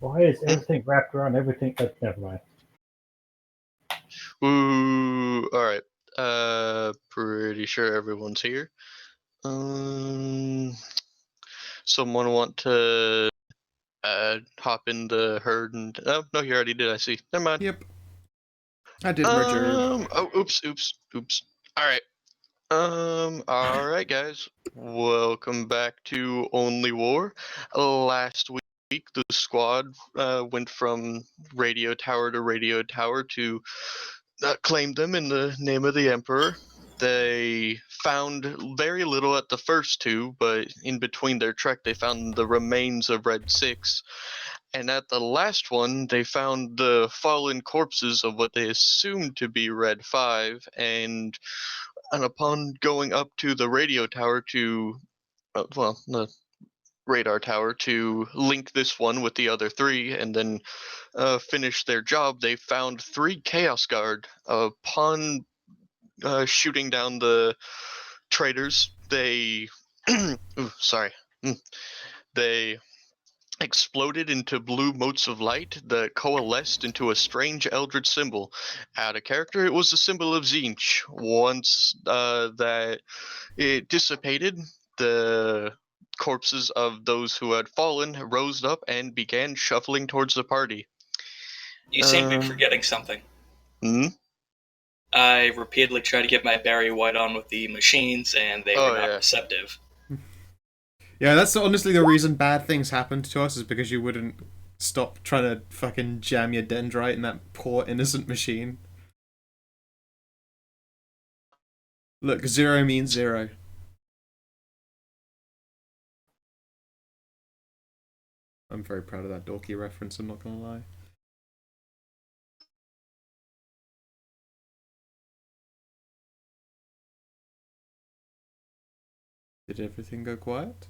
Why is everything wrapped around everything? Never mind. Ooh, alright. Pretty sure everyone's here. Someone want to hop in the herd and oh no, you already did. I see. Never mind. Yep. I did merger. Oh, oops. Alright. Alright, guys. Welcome back to Only War. Last week, the squad went from radio tower to claim them in the name of the Emperor. They found very little at the first two, but in between their trek, they found the remains of Red 6. And at the last one, they found the fallen corpses of what they assumed to be Red 5. And upon going up to the radio tower to, the radar tower to link this one with the other three and then finish their job, they found 3 Chaos Guard. Upon shooting down the traitors, they they exploded into blue motes of light that coalesced into a strange eldritch symbol. Out of character, it was a symbol of Tzeentch. Once that it dissipated, the corpses of those who had fallen rose up and began shuffling towards the party. You seem to be forgetting something. Hmm? I repeatedly tried to get my Barry White on with the machines, and they were not receptive. Yeah, that's honestly the reason bad things happened to us, is because you wouldn't stop trying to fucking jam your dendrite in that poor innocent machine. Look, 0 means 0. I'm very proud of that dorky reference, I'm not gonna lie. Did everything go quiet?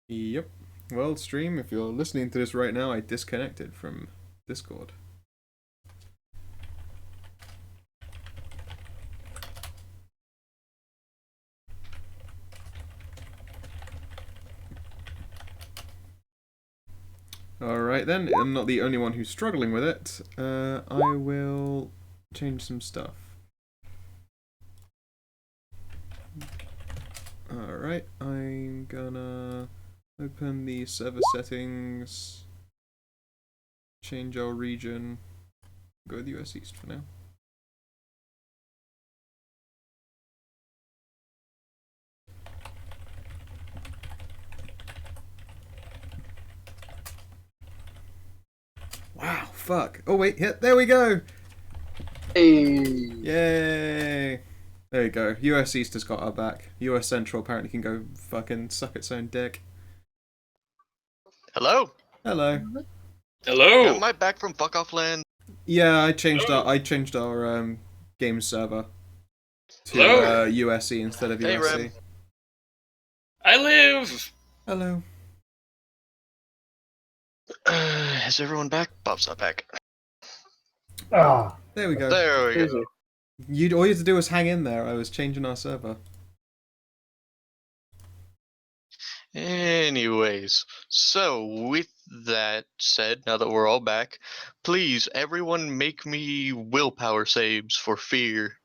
Yep. Well, stream, if you're listening to this right now, I disconnected from Discord. Alright then, I'm not the only one who's struggling with it. I will change some stuff. Alright, I'm gonna open the server settings, change our region, go with US East for now. Wow, fuck. Oh wait, yeah, there we go! Hey! Yay! There you go. US East has got our back. US Central apparently can go fucking suck its own dick. Hello. Hello. Hello. Am I back from fuck off land? Yeah, I changed our game server to USE instead of Hey, USC. Rem. I live. Hello. Is everyone back? Bob's not back. Ah, There we go. There we go. All you had to do was hang in there. I was changing our server. Anyways, so with that said, now that we're all back, please, everyone make me willpower saves for fear.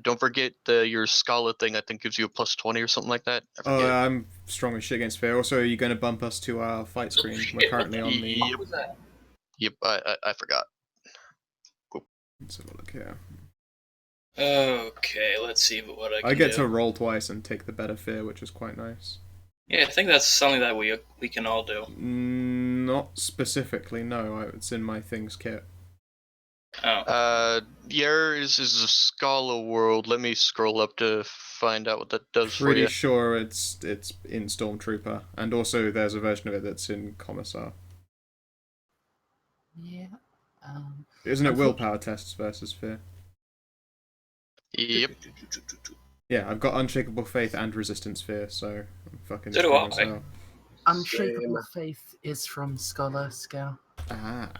Don't forget your Scala thing, I think, gives you a +20 or something like that. I Oh, forget. I'm strong as shit against fear. Also, are you going to bump us to our fight screen? We're currently on the... Yep. Yep, I forgot. Cool. Let's have a look here. Okay, let's see what I can do. I get to roll twice and take the better fear, which is quite nice. Yeah, I think that's something that we can all do. Not specifically, no. It's in my things kit. Oh. Yours is a Scala world. Let me scroll up to find out what that does for you. Pretty sure it's in Stormtrooper, and also there's a version of it that's in Commissar. Yeah. Isn't it willpower tests versus fear? Yep. Yeah, I've got Unshakable Faith and Resistance Fear, so I'm fucking So do strong I. as hell. Unshakable Faith is from Scholar Scale. Ah.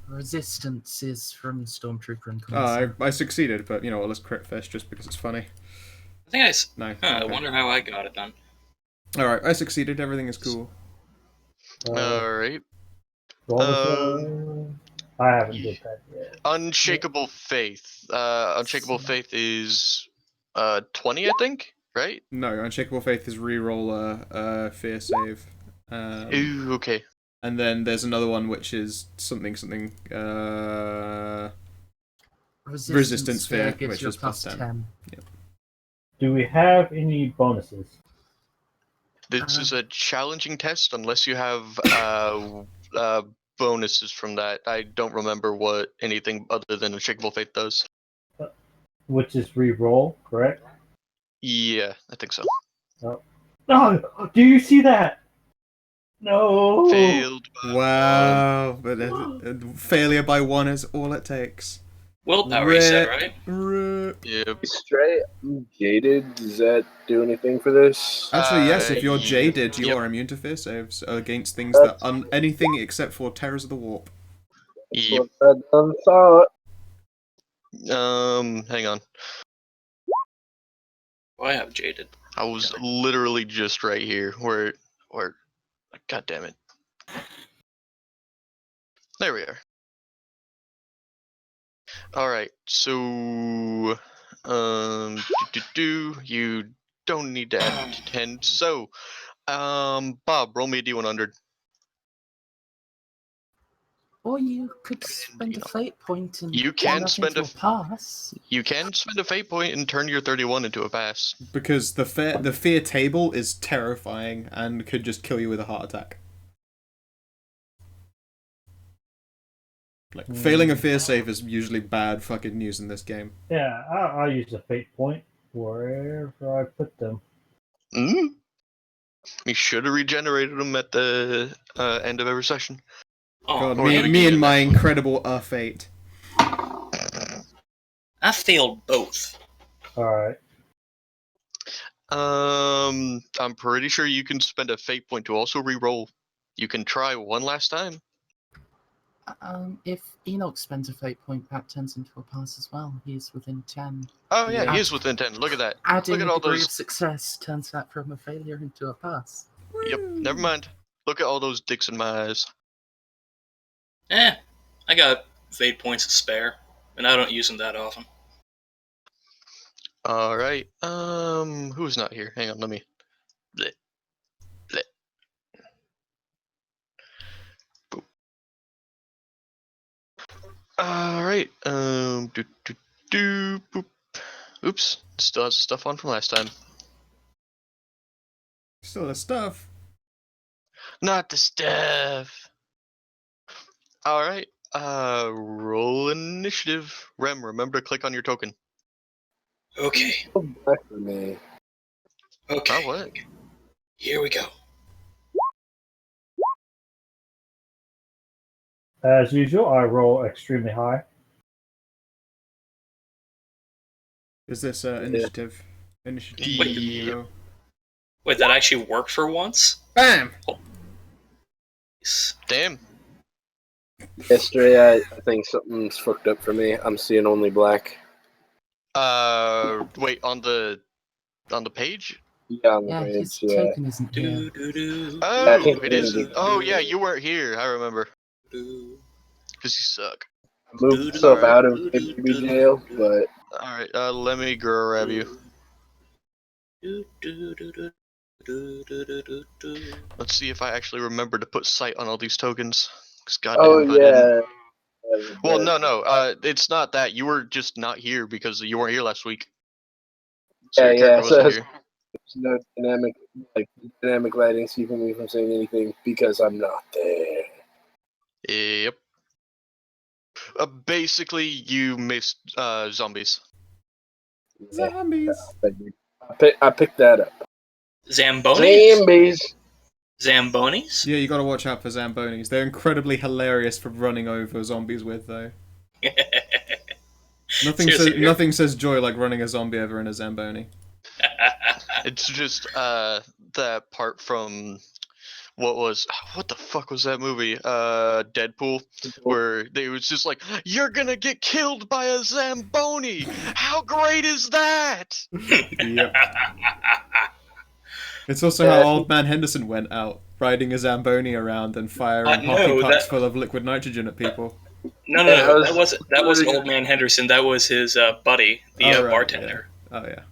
Resistance is from Stormtrooper and Oh, Commissar. I succeeded, but you know what, let's crit fish just because it's funny. I think No. Okay. I wonder how I got it then. Alright, I succeeded, everything is cool. Alright. I haven't did that yet. Unshakable Faith. Unshakable Faith is 20, I think, right? No, Unshakable Faith is reroll a fear save. Ooh, okay. And then there's another one which is something resistance fear, gives which you a is plus 10. Do we have any bonuses? This is a challenging test unless you have bonuses from that. I don't remember what anything other than Unshakable Faith does. Which is re-roll, correct? Yeah, I think so. No! Do you see that? No! Failed by Wow, but failure by 1 is all it takes. Willpower, you said, right? Rip. 1. Yep. Stray, I'm jaded. Does that do anything for this? Actually, yes, if you're Yep. jaded, you Yep. are immune to fear saves against things that anything except for Terrors of the Warp. That's Yep. what I done thought. Hang on. Well, I have jaded. I was literally just right here. Where, God damn it. There we are. Alright, so, you don't need to add to 10. So, Bob, roll me a D100. Or you could spend a fate point and You turn can that spend into a pass. You can spend a fate point and turn your 31 into a pass. Because the fear table is terrifying and could just kill you with a heart attack. Like, failing a fear save is usually bad fucking news in this game. Yeah, I'll use a fate point wherever I put them. Mm? You should have regenerated them at the end of every session. Oh, God, or me and my eventually. incredible fate. I failed both. Alright. I'm pretty sure you can spend a fate point to also re-roll. You can try one last time. If Enoch spends a fate point, that turns into a pass as well. He's within 10. Oh yeah, Yeah. he is within 10. Look at that. Adding Look at a all degree those. of success turns that from a failure into a pass. Yep, never mind. Look at all those dicks in my eyes. I got fate points to spare, and I don't use them that often. Alright, who's not here? Hang on, let me... Bleh. Bleh. Boop. Alright, boop. Oops, still has the stuff on from last time. Still the stuff. Not the stuff! Alright, roll initiative. Rem, remember to click on your token. Okay. Come back for me. Okay. Oh, what? Here we go. As usual, I roll extremely high. Is this initiative? Initiative. Yep. Wait, that actually worked for once? Bam! Damn. Yesterday, I think something's fucked up for me. I'm seeing only black. Wait, on the page? Yeah, on the Yeah, page, his yeah. token isn't Do, here. do, do, Oh, I think it we isn't. did. Oh, yeah, you weren't here. I remember. do, Because you suck. I moved myself Alright. out of baby jail, but Alright, let me grab you. do, do, do, do, do, do, do, do, do. Let's see if I actually remember to put sight on all these tokens. Because goddamn oh if I didn't. yeah. Well, no, it's not that. You were just not here because you weren't here last week. So Yeah, your character yeah, so wasn't here. there's no dynamic lighting keeping me from saying anything because I'm not there. Yep. Basically, you missed zombies. Yeah, Zombies. I picked that up. Zambonis? Zombies. Zambonis? Yeah, you gotta watch out for Zambonis. They're incredibly hilarious for running over zombies with, though. Seriously, Nothing says joy like running a zombie over in a Zamboni. It's just that part from what the fuck was that movie? Deadpool, where they was just like, "You're gonna get killed by a Zamboni! How great is that?" Yep. It's also how Old Man Henderson went out. riding a Zamboni around and firing No, hockey pucks that- full of liquid nitrogen at people. No, Yeah, that wasn't Old Man Henderson. That was his buddy, the Oh, right, bartender. Yeah. Oh, yeah.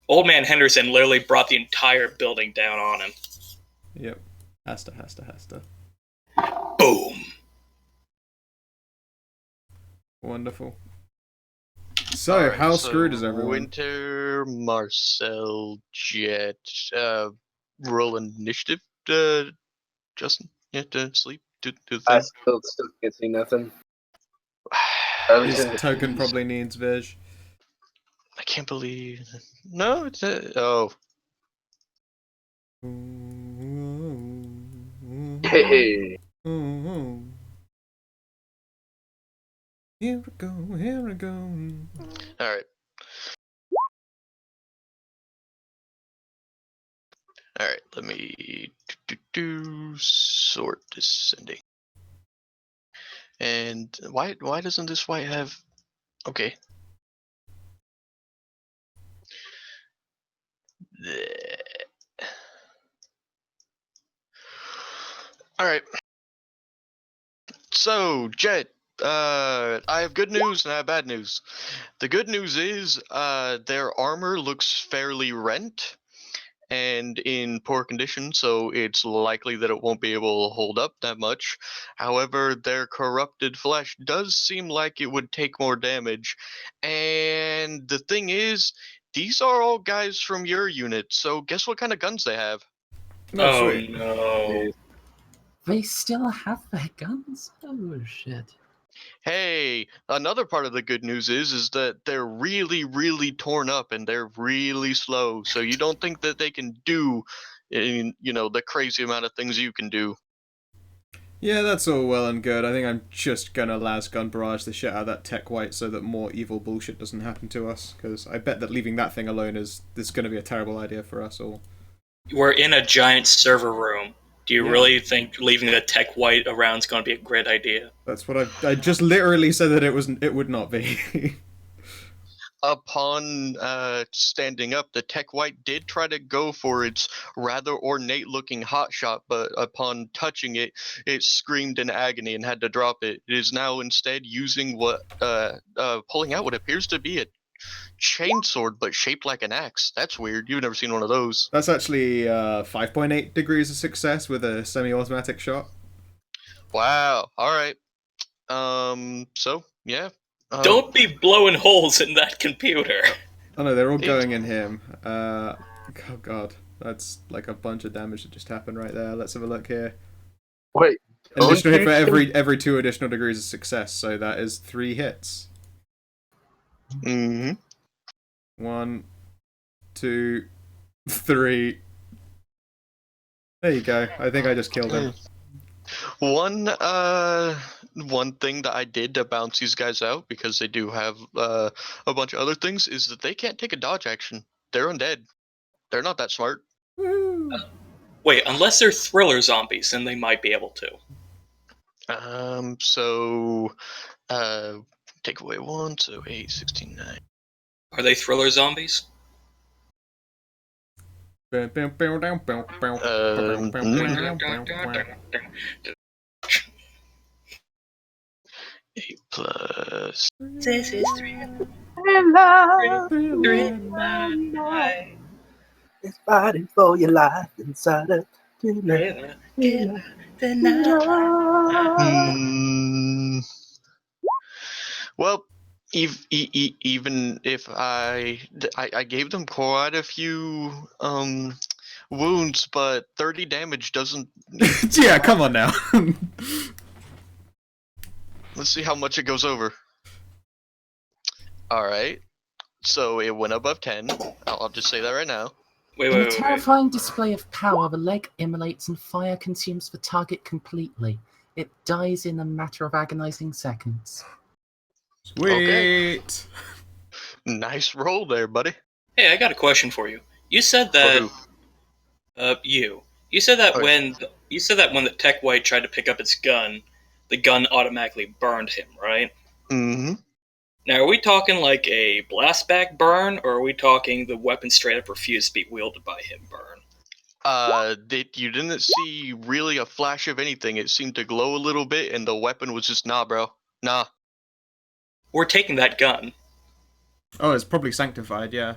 Old Man Henderson literally brought the entire building down on him. Yep. Has to. Boom. Wonderful. So, Alright, how so screwed is everyone? Winter, Marcel, Jet, roll initiative, Justin? Yeah, to sleep? Do the I thing? still can't see nothing. I was His in the token trees. probably needs Viz. I can't believe... No, it's... oh. Hey, Here we go. Alright. Alright, let me... sort descending. And why doesn't this white have... Okay. Alright. So, Jet, I have good news and I have bad news. The good news is their armor looks fairly rent and in poor condition, so it's likely that it won't be able to hold up that much. However, their corrupted flesh does seem like it would take more damage. And the thing is, these are all guys from your unit, so guess what kind of guns they have? Oh, Oh sweet. no. They still have their guns? Oh, shit. Hey, another part of the good news is that they're really, really torn up and they're really slow. So you don't think that they can do, the crazy amount of things you can do. Yeah, that's all well and good. I think I'm just gonna las gun barrage the shit out of that tech white so that more evil bullshit doesn't happen to us. Because I bet that leaving that thing alone is gonna be a terrible idea for us all. We're in a giant server room. Do you Yeah. really think leaving the tech white around is going to be a great idea? That's what I just literally said that it would not be. Upon standing up, the tech white did try to go for its rather ornate looking hotshot, but upon touching it, it screamed in agony and had to drop it. It is now instead using pulling out what appears to be a chainsword, but shaped like an axe. That's weird. You've never seen one of those. That's actually 5.8 degrees of success with a semi-automatic shot. Wow. All right. So yeah. Don't be blowing holes in that computer. Oh no, they're all going in him. Oh god, that's like a bunch of damage that just happened right there. Let's have a look here. wait. An additional hit for Okay. every 2 additional degrees of success, so that is 3 hits. Mm-hmm. 1, 2, 3. There you go. I think I just killed him. One thing that I did to bounce these guys out, because they do have a bunch of other things, is that they can't take a dodge action. They're undead. They're not that smart. Woo. Wait, unless they're thriller zombies, then they might be able to. So take away 1, so 8, 16, 9. Are they thriller zombies? Eight plus. This is It's fighting for your life inside of tonight. Well, even if I gave them quite a few wounds, but 30 damage doesn't. Yeah, come on now. Let's see how much it goes over. All right, so it went above 10. I'll just say that right now. Wait, In a wait, wait. terrifying display of power, the leg immolates and fire consumes the target completely. It dies in a matter of agonizing seconds. Sweet. Nice roll there, buddy. Hey, I got a question for you. You said For that. who? You said that Oh, yeah. when the tech white tried to pick up its gun, the gun automatically burned him, right? Mm-hmm. Now, are we talking like a blastback burn, or are we talking the weapon straight up refused to be wielded by him burn? You didn't see really a flash of anything. It seemed to glow a little bit, and the weapon was just nah, bro. Nah. We're taking that gun. Oh, it's probably sanctified, yeah.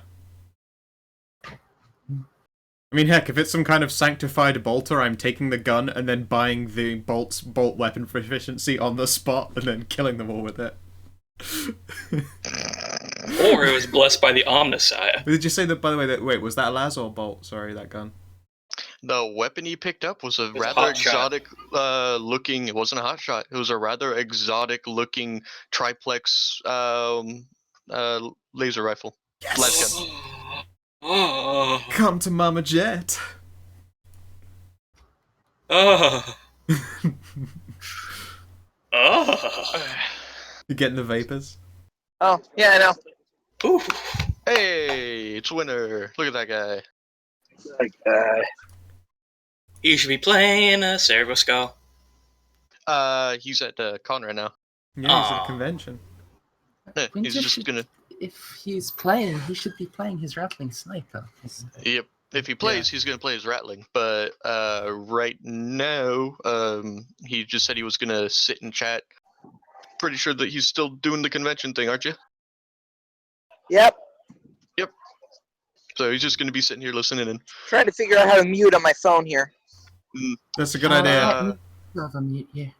I mean, heck, if it's some kind of sanctified bolter, I'm taking the gun and then buying the bolt weapon proficiency on the spot and then killing them all with it. Or it was blessed by the Omnissiah. Did you say that, by the way, wait, was that a las or bolt? Sorry, that gun. The weapon he picked up was a was a rather hot shot. exotic looking. It wasn't a hot shot. It was a rather exotic looking triplex laser rifle. Yes! Lasgun. Oh. Come to Mama Jet! Oh. Oh. You getting the vapors? Oh, yeah, I know. Ooh. Hey, it's winter. Look at that guy. Like, You should be playing a Servo Skull. He's at con right now. Yeah, he's at Aw. a convention. Yeah, he's Winter just should- gonna. If he's playing, he should be playing his Rattling Sniper. Yep. If he plays, he's gonna play his rattling. But right now, he just said he was gonna sit and chat. Pretty sure that he's still doing the convention thing, aren't you? Yep. So he's just gonna be sitting here listening in. Trying to figure out how to mute on my phone here. That's a good idea. Love unmute you.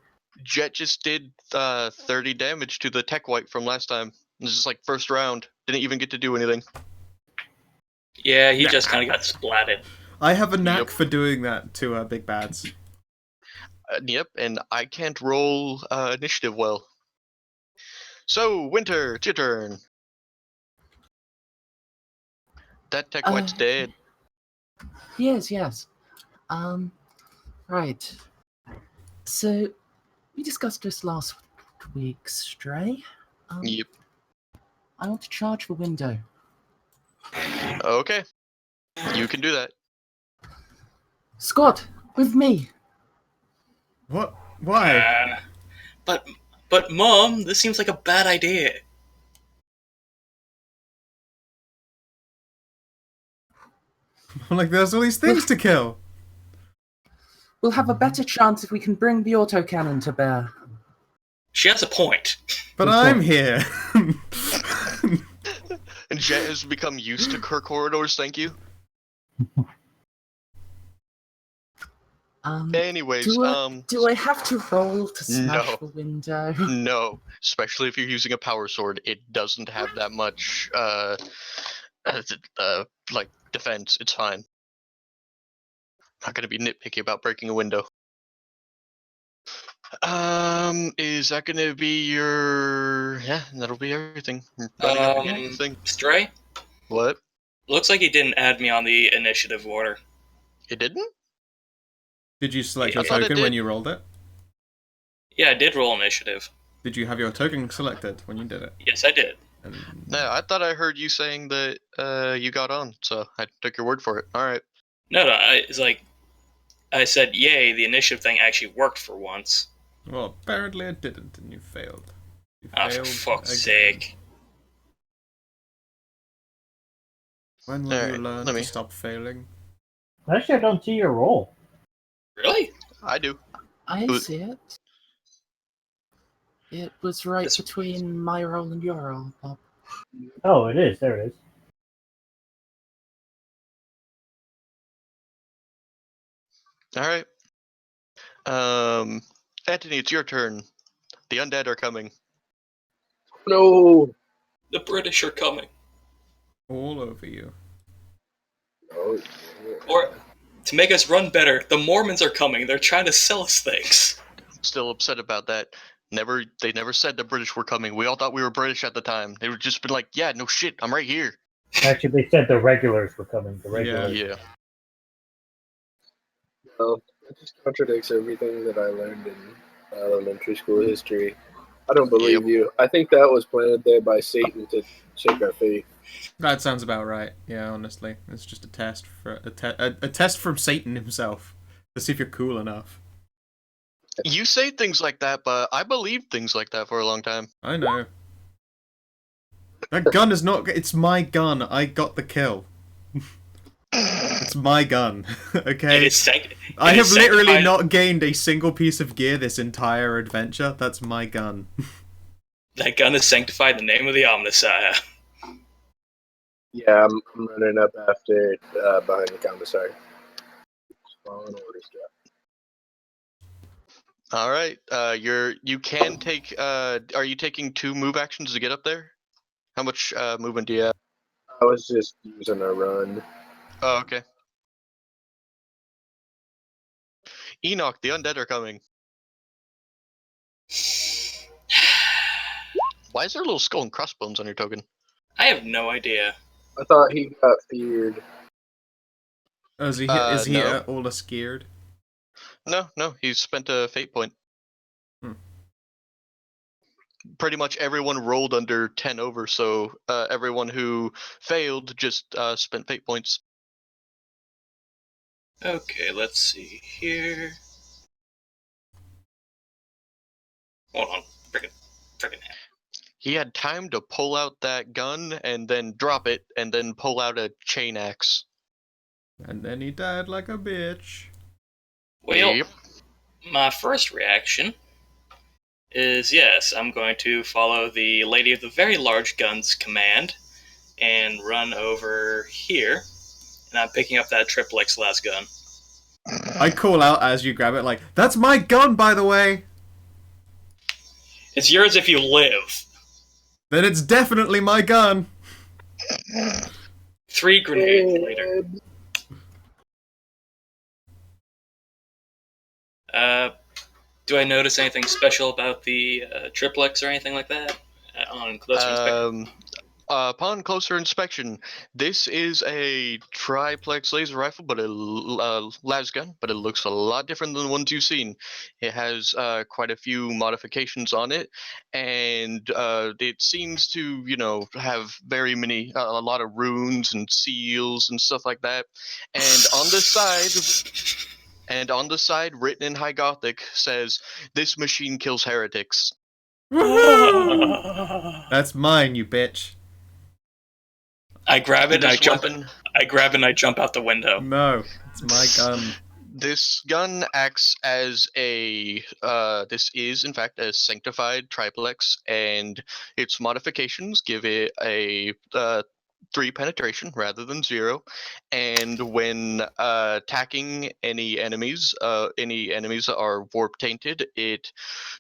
Jet just did 30 damage to the tech white from last time. This is like first round. Didn't even get to do anything. Yeah, he just kind of got splatted. I have a knack Yep. for doing that to big bads. Yep, and I can't roll initiative well. So, Winter, it's your turn. That tech white's dead. Yes. Right. So, we discussed this last week, Stray. Yep. I want to charge the window. Okay. You can do that. Scott, with me. What? Why? But Mom, this seems like a bad idea. Like, there's all these things to kill. We'll have a better chance if we can bring the autocannon to bear. She has a point. But Good I'm point. here. And Jet has become used to her corridors, thank you. Anyways, Do I have to roll to smash No. the window? No, especially if you're using a power sword, it doesn't have that much like defense. It's fine. Not gonna be nitpicky about breaking a window. Is that gonna be your? Yeah, that'll be everything. Running up against the thing. Stray? What? Looks like he didn't add me on the initiative order. It didn't? Did you select I your thought it token when did. you rolled it? Yeah, I did roll initiative. Did you have your token selected when you did it? Yes, I did. And... No, I thought I heard you saying that you got on, so I took your word for it. All right. No, it's like I said, yay, the initiative thing actually worked for once. Well, apparently it didn't, and you failed. You Ah, for fuck's sake. When will Alright, you learn let to me- stop failing? Actually, I don't see your roll. Really? I do. I Good. see it. It was right This- between my roll and your roll, Bob. Oh, it is. There it is. All right. Anthony, it's your turn. The undead are coming. no. The British are coming. All over you. Oh, Or, to make us run better, the Mormons are coming. They're trying to sell us things. Still upset about that. They never said the British were coming. We all thought we were British at the time. They would just been like, yeah, no shit, I'm right here. Actually, they said the regulars were coming. The Yeah. regulars. Yeah. well, it just contradicts everything that I learned in elementary school history. I don't believe you. I think that was planted there by Satan to shake our faith. That sounds about right. Yeah, honestly, it's just a test for a test from Satan himself to see if you're cool enough. You say things like that, but I believed things like that for a long time. I know. That gun is not. It's my gun. I got the kill. It's my gun, It okay? is I have literally sanctified- not gained a single piece of gear this entire adventure. That's my gun. That gun is sanctified in the name of the Omnissiah. Yeah, I'm running up after behind the commissary. Following orders, Jeff. All right. You can take. Are you taking 2 move actions to get up there? How much movement do you have? I was just using a run. Oh, okay. Enoch, the undead are coming. Why is there a little skull and crossbones on your token? I have no idea. I thought he got feared. Oh, is he No. all scared? No, he spent a fate point. Hmm. Pretty much everyone rolled under 10 over, so everyone who failed just spent fate points. Okay, let's see here. Hold on. Frickin' hell. He had time to pull out that gun and then drop it and then pull out a chain axe. And then he died like a bitch. Well, Yep. my first reaction is yes, I'm going to follow the Lady of the Very Large Guns command and run over here. And I'm picking up that triplex last gun. I call out as you grab it, like, that's my gun, by the way! It's yours if you live. Then it's definitely my gun! 3 grenades later. Do I notice anything special about the triplex or anything like that on closer inspection? Upon closer inspection, this is a triplex laser rifle, but a las gun, but it looks a lot different than the ones you've seen. It has quite a few modifications on it, and it seems to, have very many, a lot of runes and seals and stuff like that. And on the side, written in High Gothic, says, "This machine kills heretics." That's mine, you bitch. I grab it and I jump. Weapon, I grab it and I jump out the window. No, it's my gun. This gun acts as a. This is in fact a sanctified triplex, and its modifications give it a 3 penetration rather than 0. And when attacking any enemies that are warp tainted, it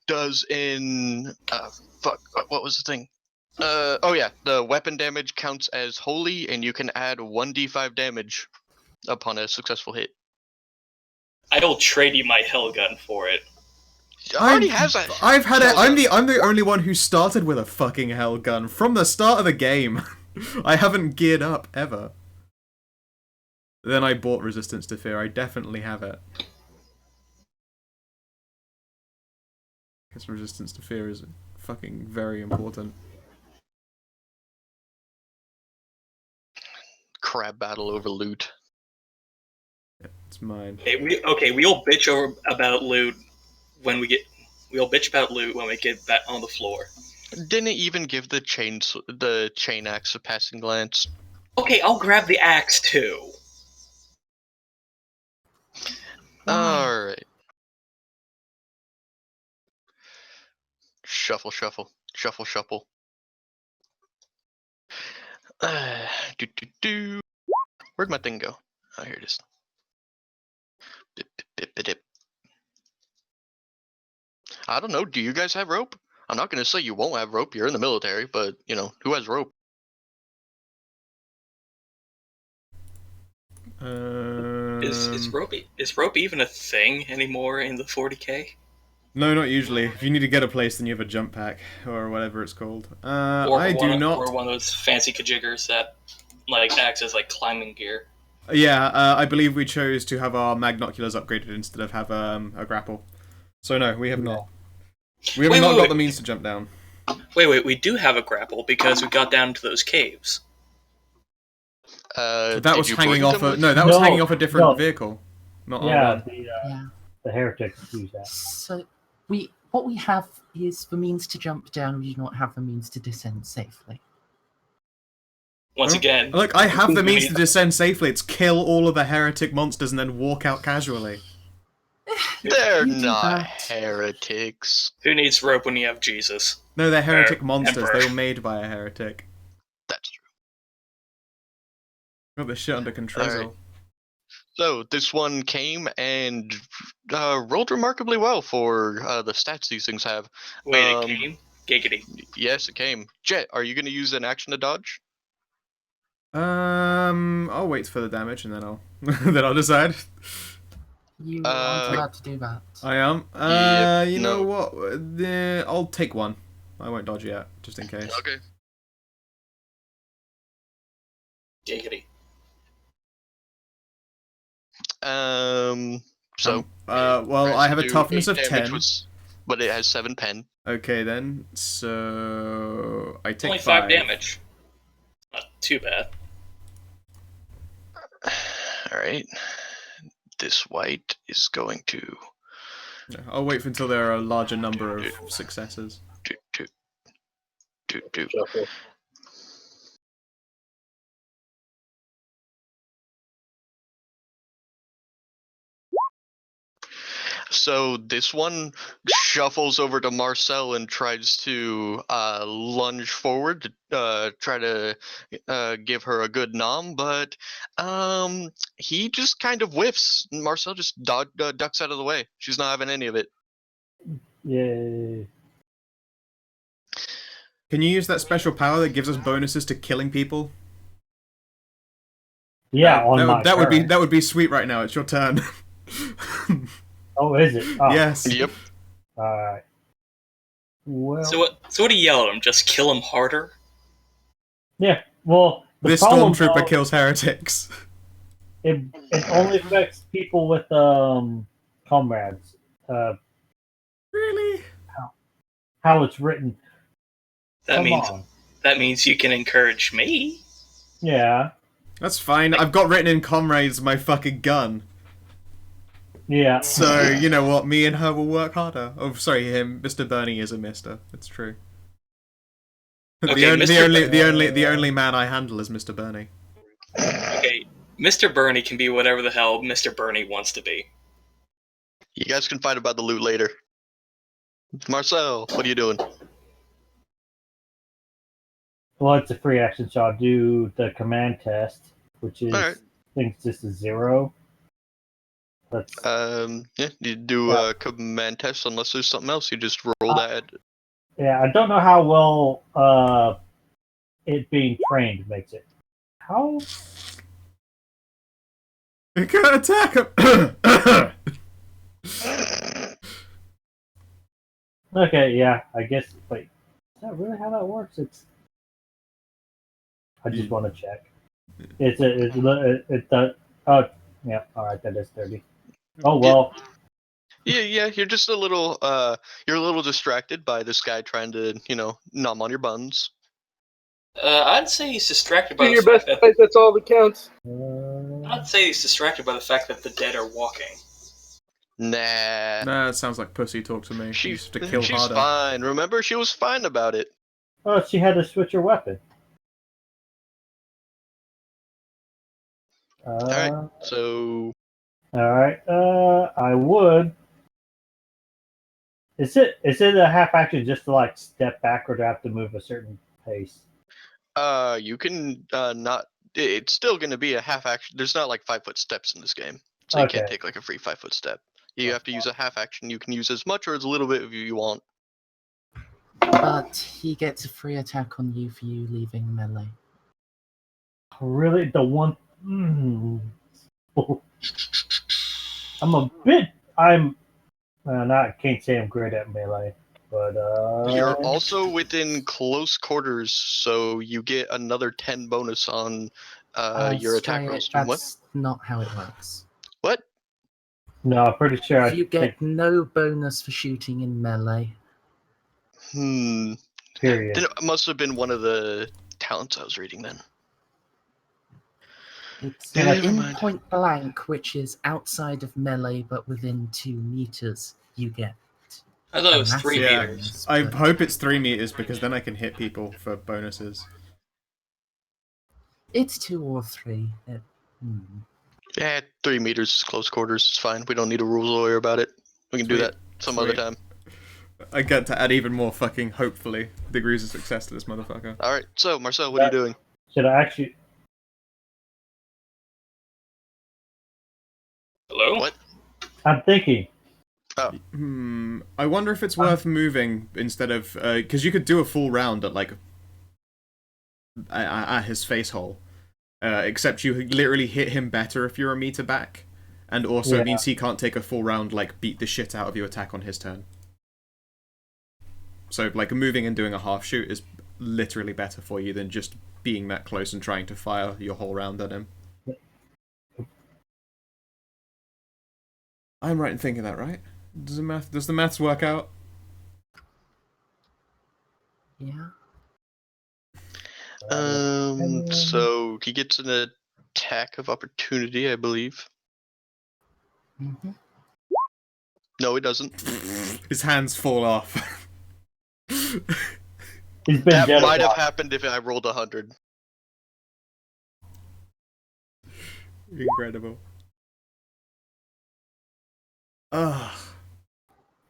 does in. What was the thing? The weapon damage counts as holy, and you can add 1d5 damage upon a successful hit. I'll trade you my hell gun for it. Already has a. I've had it. hell gun. I'm the only one who started with a fucking hell gun from the start of the game. I haven't geared up ever. Then I bought Resistance to Fear. I definitely have it. Because Resistance to Fear is fucking very important. Crab battle over loot. Yeah, it's mine. Hey, we all bitch about loot when we get. We all bitch about loot when we get back on the floor. Didn't even give the chain axe a passing glance. Okay, I'll grab the axe too. All right. Shuffle. Where'd my thing go? Oh, here it is. Bip. I don't know. Do you guys have rope? I'm not going to say you won't have rope. You're in the military, but, who has rope? Is rope even a thing anymore in the 40k? No, not usually. If you need to get a place, then you have a jump pack, or whatever it's called. Or I do not. Or one of those fancy kajiggers that acts as climbing gear. Yeah, I believe we chose to have our magnoculars upgraded instead of have a grapple. So no, we have not. We have not got the means to jump down. Wait, we do have a grapple because we got down into those caves. That was hanging off hanging off a different vehicle. Not Yeah, our the heretics use that. So what we have is the means to jump down. We do not have the means to descend safely. Once again, Look, I have the means need- to descend safely. It's kill all of the heretic monsters and then walk out casually. They're You do not that. heretics. who needs rope when you have Jesus? No, they're heretic monsters. Emperor. They were made by a heretic. That's true. Got this shit under control. Alright. So this one came and rolled remarkably well for the stats these things have. Wait, it came? Giggity. Yes, it came. Jet, are you going to use an action to dodge? I'll wait for the damage and then I'll then I'll decide. You aren't allowed to do that. I am. Yep, You know no. what? I'll take one. I won't dodge yet, just in case. Okay. Giggity. So. Well, I have a toughness of 10. But it has 7 pen. Okay then. So I take Only 5 damage. Not too bad. Alright. This white is going to I'll wait until there are a larger number of successes. do. Shuffle. So this one shuffles over to Marcel and tries to lunge forward to try to give her a good nom, but he just kind of whiffs. Marcel just ducks out of the way. She's not having any of it. Yay. Can you use that special power that gives us bonuses to killing people? Yeah, on my that would be turn. that would be sweet right now. It's your turn. Oh, is it? Oh, Yes. Yep. Alright. Well, So what do you yell at him? Just kill him harder? yeah. Well, the This problem, stormtrooper though, kills heretics. it only affects people with comrades. Really? How it's written. Come on. That means you can encourage me. Yeah. That's fine. I've got written in comrades my fucking gun. Yeah. So, you know what, me and her will work harder. Oh, sorry, him. Mr. Bernie is a mister. It's true. Okay, The only man I handle is Mr. Bernie. Okay, Mr. Bernie can be whatever the hell Mr. Bernie wants to be. You guys can fight about the loot later. Marcel, what are you doing? Well, it's a free action, so I'll do the command test, which is, Alright. I think it's just a 0. That's, Yeah, you do a command test unless there's something else. You just roll that. yeah, I don't know how well it being trained makes it. How? You can't attack him! Okay, yeah, I guess. Wait, is that really how that works? I just want to check. It does. Oh, yeah. All right, that is 30. Oh well. Yeah, you're just a little distracted by this guy trying to, nom on your buns. I'd say he's distracted by Do the your fact best, that guys. That's all that counts. I'd say he's distracted by the fact that the dead are walking. Nah. Nah, it sounds like pussy talk to me. She She's used to kill harder. fine. Remember, she was fine about it. Oh, she had to switch her weapon. Alright, so... Alright, I would. Is it a half action just to like step back, or do I have to move a certain pace? You can not. It's still going to be a half action. There's not like 5-foot steps in this game, so you can't Okay. take like a free 5-foot step. You have to use a half action. You can use as much or as little bit of you want. But he gets a free attack on you for you leaving melee. Really, the one. I'm not. I can't say I'm great at melee, but You're also within close quarters, so you get another 10 bonus on your attack rolls. That's not how it works. What? No, I'm pretty sure I You get no bonus for shooting in melee. Period. Then it must have been one of the talents I was reading then. It's Yeah, never in mind. point blank, which is outside of melee but within 2 meters. You get. I thought it was a 3 massive meters. bonus, I but- hope it's 3 meters because then I can hit people for bonuses. It's 2 or 3. Yeah, 3 meters is close quarters. It's fine. We don't need a rules lawyer about it. We can do Sweet. that some other Sweet. time. I get to add even more fucking, hopefully, degrees of success to this motherfucker. All right. So, Marcel, what are you doing? Should I actually? Hello? What? I'm thinking. I wonder if it's worth moving instead of because you could do a full round at like at his face hole, except you literally hit him better if you're a meter back, and also Yeah. it means he can't take a full round like beat the shit out of your attack on his turn. So like moving and doing a half shoot is literally better for you than just being that close and trying to fire your whole round at him. I'm right in thinking that, right? Does the maths work out? Yeah. So he gets an attack of opportunity, I believe. Mm-hmm. No, he doesn't. His hands fall off. He's been That might have genocide. happened if I rolled 100. Incredible. Ugh.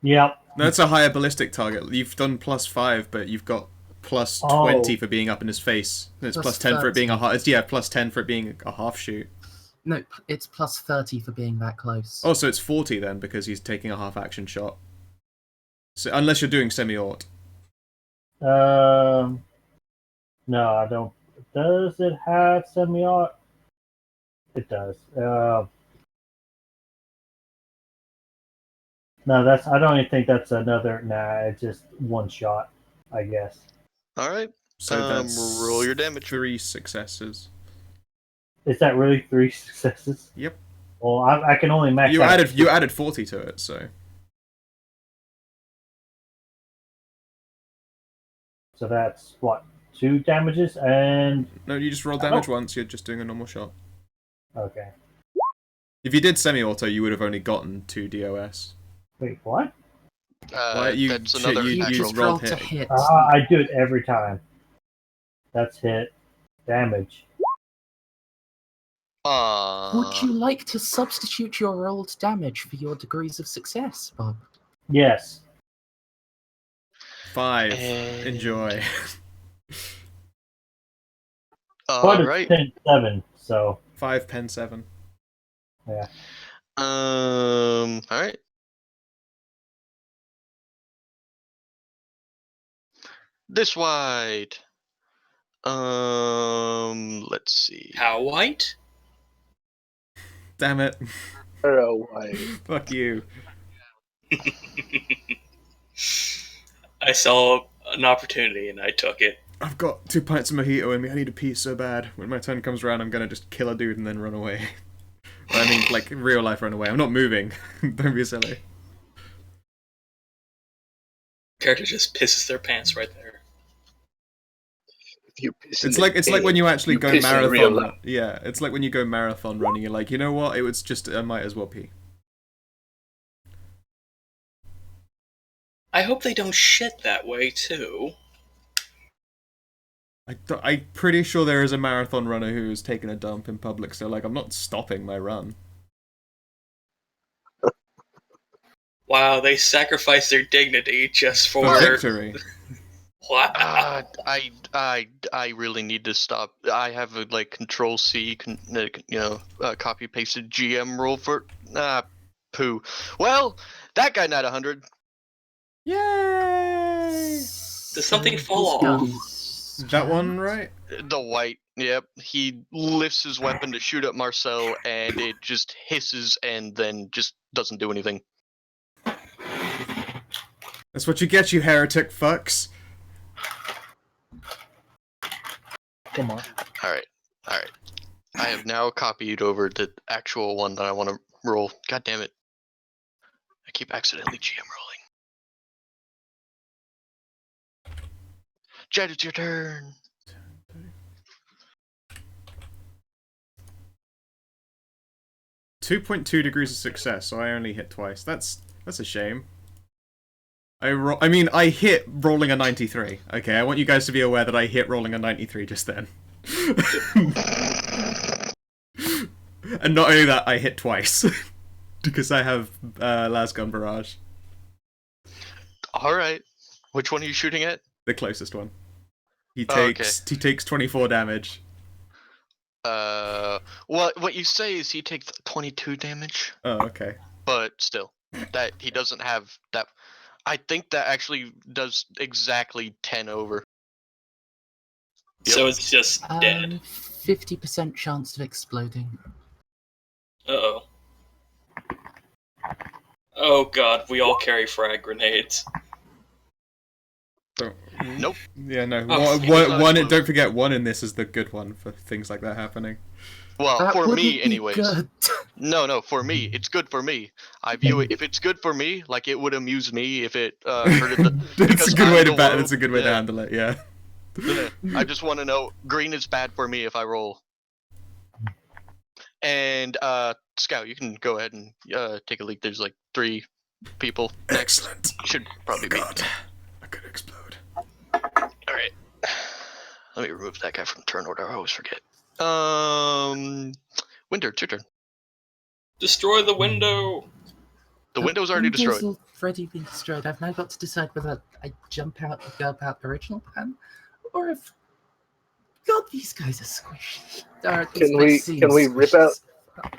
Yep. That's a higher ballistic target. You've done +5, but you've got plus Oh. 20 for being up in his face. It's Plus plus 10 for it being a 30. half. Yeah, plus 10 for it being a half shoot. No, it's plus 30 for being that close. Oh, so it's 40 then because he's taking a half action shot. So unless you're doing semi-aut. No, I don't. Does it have semi-auto? It does. No, that's. I don't even think that's another. Nah, it's just one shot, I guess. All right. So that's roll your damage. 3 successes. Is that really 3 successes? Yep. Well, I can only max. You out added 40 to it, so So that's what 2 damages and no, you just roll damage once. You're just doing a normal shot. okay. If you did semi-auto, you would have only gotten 2 DOS. Wait, what? Well, That's another you natural. just rolled to hit. hit. I do it every time. That's hit damage. Would you like to substitute your rolled damage for your degrees of success, Bob? Yes. 5. And- Enjoy. But All right. it's 10-7, so 5, pen 7. yeah. All right. This wide. Let's see. How white? Damn it. Oh, why? Fuck you. I saw an opportunity and I took it. I've got 2 pints of mojito in me. I need to pee so bad. When my turn comes around, I'm gonna just kill a dude and then run away. I mean, like, real life run away. I'm not moving. Don't be silly. Character just pisses their pants right there. You piss in It's the like when you actually You go piss in real marathon. life. Yeah, it's like when you go marathon running. You're like, you know what? It was just I might as well pee. I hope they don't shit that way too. I'm pretty sure there is a marathon runner who's taken a dump in public. So like, I'm not stopping my run. Wow, they sacrificed their dignity just For for victory. Wow. I really need to stop. I have a like Control C, copy pasted GM rule for poo. Well, that guy not 100. Yay! Does something fall off? That one, right? The white. Yep. He lifts his weapon to shoot at Marcel, and it just hisses and then just doesn't do anything. That's what you get, you heretic fucks. Come on. All right. I have now copied over the actual one that I want to roll. God damn it! I keep accidentally GM rolling. Jed, it's your turn. 2.2 degrees of success, so I only hit twice. That's a shame. I hit rolling a 93. Okay, I want you guys to be aware that I hit rolling a 93 just then. And not only that, I hit twice. Because I have Las Gun Barrage. Alright. Which one are you shooting at? The closest one. He Oh, okay. takes 24 damage. What you say is he takes 22 damage, Oh, okay. but still, that he doesn't have that. I think that actually does exactly 10 over. So it's just dead. 50% chance of exploding. Uh-oh. Oh god, we all carry frag grenades. Nope. Yeah, no. Oh, One. Don't forget, one in this is the good one for things like that happening. Well, That for wouldn't me, be anyways. good. No, for me, it's good for me. I view it if it's good for me, like it would amuse me if it hurted the. It's because a good I'm way to the bat. low- It's a good way to yeah, handle it. Yeah. yeah. I just want to know green is bad for me if I roll. And Scout, you can go ahead and take a leak. There's like 3 people next. Excellent. Should probably be. God, I could explode. All right. Let me remove that guy from turn order. I always forget. Winter, it's your turn. Destroy the window! The window's already window's destroyed. already been destroyed. I've now got to decide whether I jump out and go about the original plan, or if... God, these guys are squishy. Or at least Can they we seem rip squishy. out-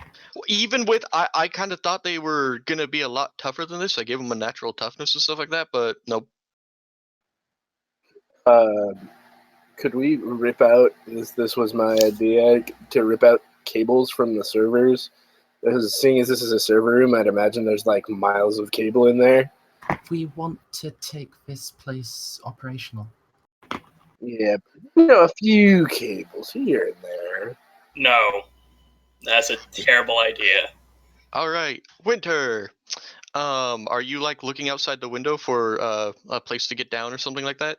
Even with, I kind of thought they were gonna be a lot tougher than this. I gave them a natural toughness and stuff like that, but nope. Could we rip out? This was my idea to rip out cables from the servers. Because seeing as this is a server room, I'd imagine there's like miles of cable in there. We want to take this place operational. Yeah, a few cables here and there. No. That's a terrible idea. All right, Winter. Are you like looking outside the window for a place to get down or something like that?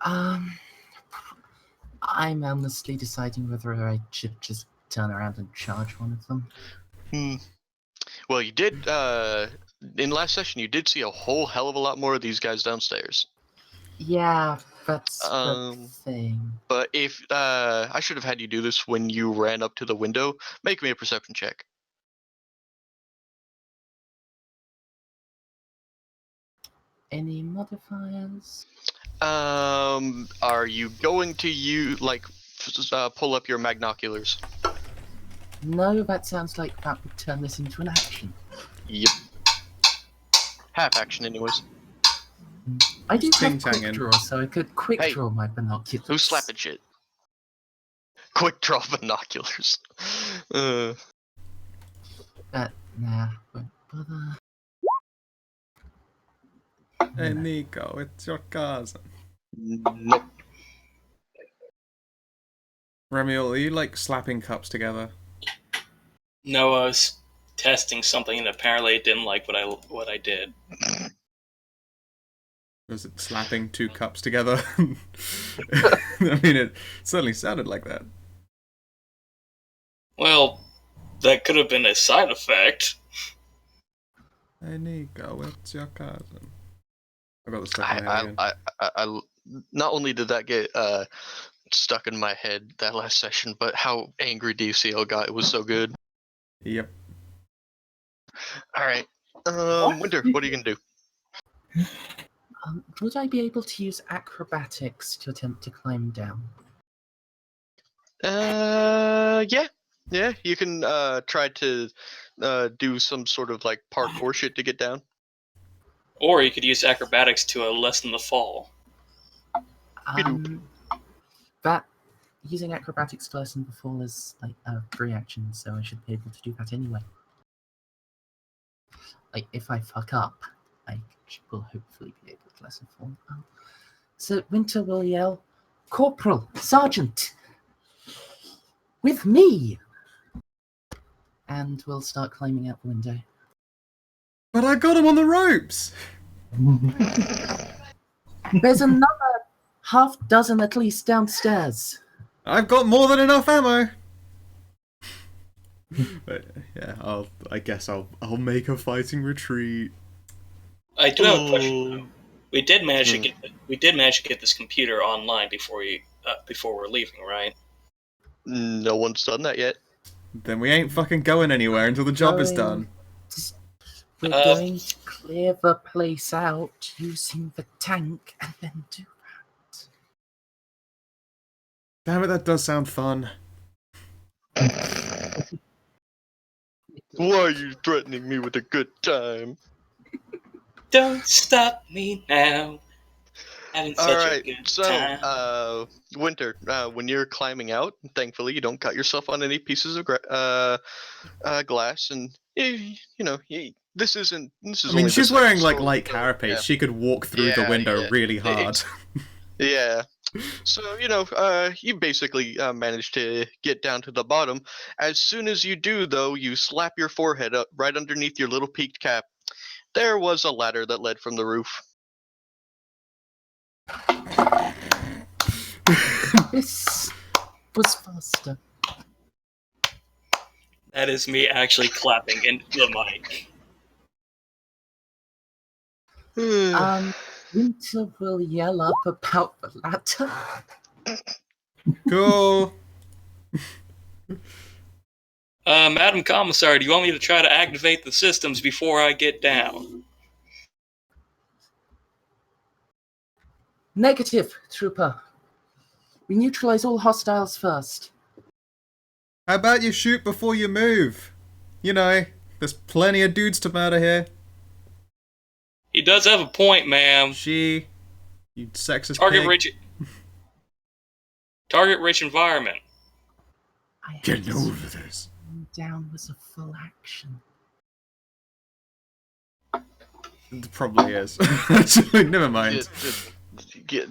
I'm honestly deciding whether I should just turn around and charge one of them. Well, you did. In last session, you did see a whole hell of a lot more of these guys downstairs. Yeah, that's the thing. But if I should have had you do this when you ran up to the window. Make me a perception check. Any modifiers? Are you going to pull up your magnoculars? No, that sounds like that would turn this into an action. Yep. Half action, anyways. I do have Ting-tanging. quick draw, so I could quick Hey, draw my binoculars. Who's slapping shit? Quick draw binoculars. Nah, won't bother. Hey Nico, it's your cousin. Nope. Remiel, are you like slapping cups together? No, I was testing something and apparently it didn't like what I did. Was it slapping 2 cups together? I mean, it certainly sounded like that. Well, that could have been a side effect. Hey Nico, it's your cousin. I got the stuff in my head again. I not only did that get stuck in my head that last session, but how angry DCL got. It was so good. Yep. All right, Winter, what are you gonna do? Would I be able to use acrobatics to attempt to climb down? Yeah. You can try to do some sort of like parkour shit to get down. Or you could use acrobatics to lessen the fall. That using acrobatics to lessen the fall is like a free action, so I should be able to do that anyway. Like if I fuck up, I will hopefully be able to lessen fall. So Winter will yell, "Corporal, Sergeant, with me!" And we'll start climbing out the window. But I got him on the ropes! There's another half dozen at least downstairs. I've got more than enough ammo! But yeah, I guess I'll make a fighting retreat. I do have a question. We did manage to get this computer online before we before we're leaving, right? No one's done that yet. Then we ain't fucking going anywhere until the job is done. We're going to clear the place out using the tank and then do that. Damn it, that does sound fun. Why are you threatening me with a good time? Don't stop me now. Having such a Alright, good so, time. Winter, when you're climbing out, thankfully you don't cut yourself on any pieces of glass, and, this is I mean, only she's the wearing, second like, story, light so, carapace. yeah. She could walk through the Yeah, window yeah. really hard. Yeah. So, you basically managed to get down to the bottom. As soon as you do, though, you slap your forehead up right underneath your little peaked cap. There was a ladder that led from the roof. This was faster. That is me actually clapping into the mic. Winter will yell up about the ladder. Cool. Madam Commissar, do you want me to try to activate the systems before I get down? Negative, Trooper. We neutralize all hostiles first. How about you shoot before you move? You know, there's plenty of dudes to murder here. He does have a point, ma'am. You sexist pig. Target rich environment. Get over this. Down was a full action. It probably is. Actually, never mind.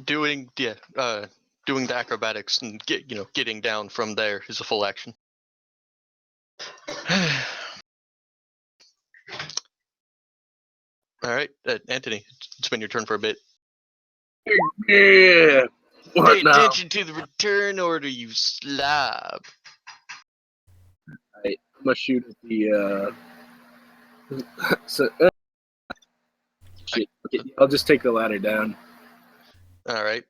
Doing the acrobatics and getting down from there is a full action. All right, Anthony, it's been your turn for a bit. Yeah. What Pay now? attention to the return order, you slob. I must shoot at the. Shit. Okay, I'll just take the ladder down. All right,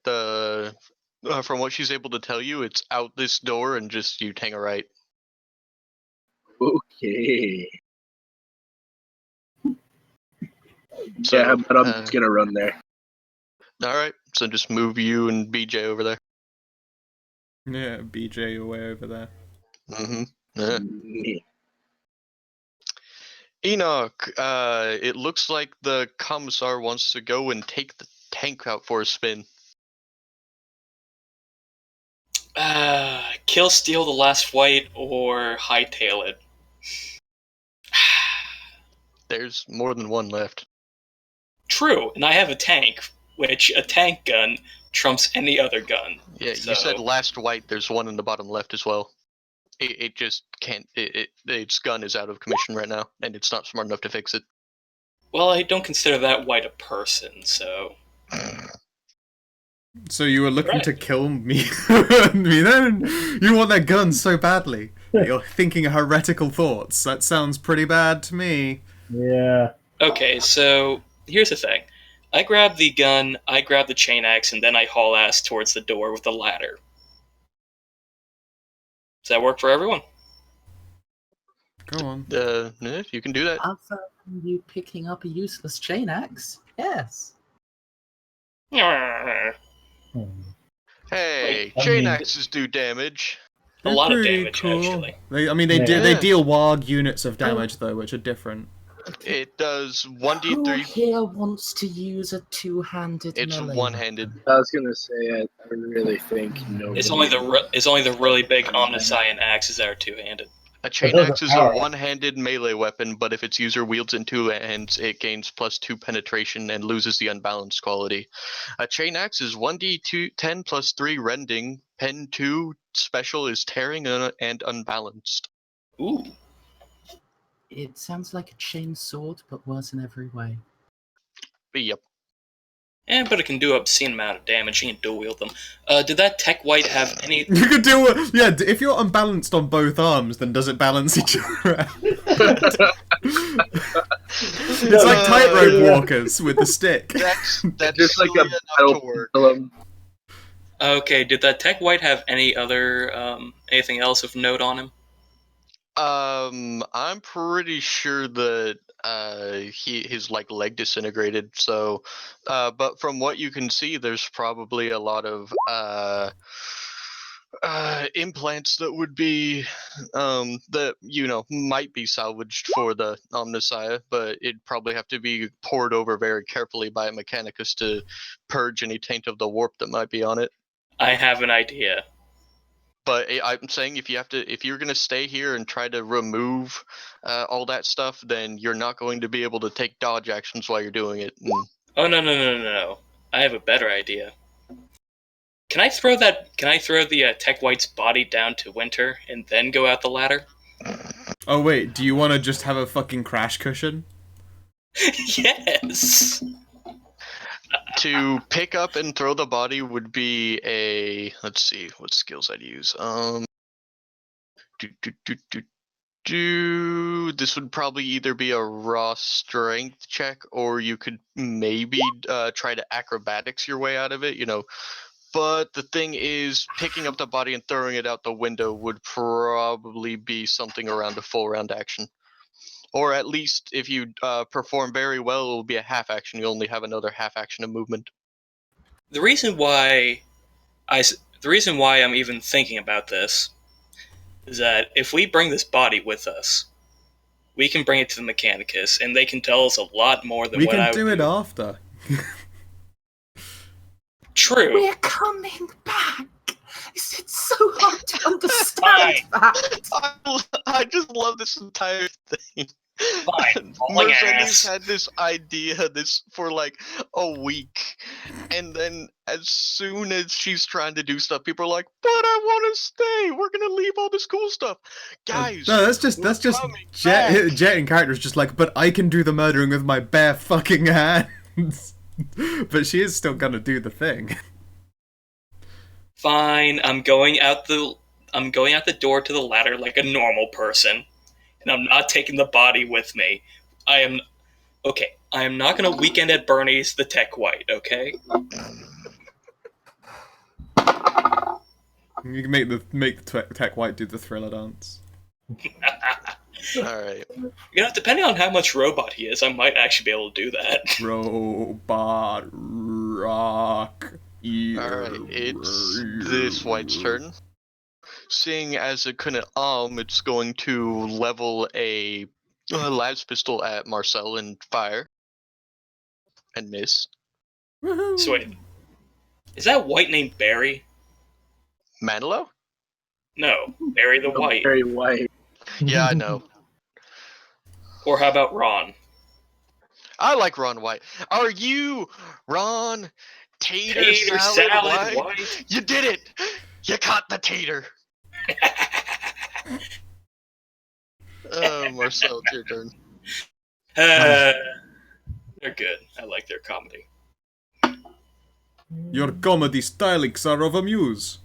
from what she's able to tell you, it's out this door and just you hang a right. Okay. So, yeah, but I'm just gonna run there. All right, so just move you and BJ over there. Yeah, BJ away over there. Mm-hmm. Yeah. Yeah. Enoch, it looks like the commissar wants to go and take the tank out for a spin. Kill, steal the last fight, or hightail it. There's more than one left. True, and I have a tank, which a tank gun trumps any other gun. Yeah, So- you said last white. There's one in the bottom left as well. It just can't. Its gun is out of commission right now, and it's not smart enough to fix it. Well, I don't consider that white a person, so... So you were looking Right. to kill me, me then? You want that gun so badly. You're thinking heretical thoughts. That sounds pretty bad to me. Yeah. Okay, so here's the thing. I grab the gun, I grab the chain axe, and then I haul ass towards the door with the ladder. Does that work for everyone? Go on. Yeah, you can do that. Other than you picking up a useless chain axe? Yes. A Hey, I chain mean- axes do damage. lot of Pretty damage, cool. actually. They Yeah. deal warg units of damage though, which are different. It does Who 1d3. here wants to use a two-handed It's melee one-handed. weapon? I was gonna say, I really think no. It's only the really big omniscient axes that are two-handed. A chain those are axe is a power. one-handed melee weapon, but if its user wields in two hands, it gains +2 penetration and loses the unbalanced quality. A chain axe is 1d10 plus 3 rending. Pen 2 special is tearing and unbalanced. Ooh. It sounds like a chain sword, but worse in every way. Yep. But it can do obscene amount of damage. You can dual wield them. Did that tech white have any? You could deal with if you're unbalanced on both arms, then does it balance each other out? It's like tightrope yeah. walkers with the stick. That's Just like silly a enough battle to work. pendulum. Okay, did that Tech White have any other anything else of note on him? I'm pretty sure that his like leg disintegrated. So, but from what you can see, there's probably a lot of implants that would be that might be salvaged for the Omnissiah, but it'd probably have to be poured over very carefully by a mechanicus to purge any taint of the warp that might be on it. I have an idea. But I'm saying if you're gonna stay here and try to remove all that stuff, then you're not going to be able to take dodge actions while you're doing it. Oh no! I have a better idea. Can I throw the Tech White's body down to Winter and then go out the ladder? Oh wait, do you want to just have a fucking crash cushion? Yes. To pick up and throw the body would be a. Let's see what skills I'd use. This would probably either be a raw strength check, or you could maybe try to acrobatics your way out of it. But the thing is, picking up the body and throwing it out the window would probably be something around a full round action. Or at least if you perform very well, it will be a half action. You only have another half action of movement. The reason why I'm even thinking about this is that if we bring this body with us, we can bring it to the Mechanicus, and they can tell us a lot more than We what I can would do it after. True. We're coming back. Is it so hard to understand that? I just love this entire thing. Fine. Falling Mercedes ass. had this idea for like a week, and then as soon as she's trying to do stuff, people are like, "But I want to stay. We're gonna leave all this cool stuff, guys." No, that's just Jet in character is just like, but I can do the murdering with my bare fucking hands. But she is still gonna do the thing. Fine. I'm going out the door to the ladder like a normal person, and I'm not taking the body with me. I am not gonna weekend at Bernie's the Tech White. Okay. You can make the Tech White do the Thriller dance. All right. Depending on how much robot he is, I might actually be able to do that. Robot rock. Alright, it's this white's turn. Seeing as it couldn't it's going to level a las pistol at Marcel and fire. And miss. So wait, is that white named Barry? Manilow? No, Barry the White. Very white. Yeah, I know. Or how about Ron? I like Ron White. Are you Ron Tater Salad White? You did it! You caught the tater! Marcel, it's your turn. They're good. I like their comedy. Your comedy stylings are of amuse.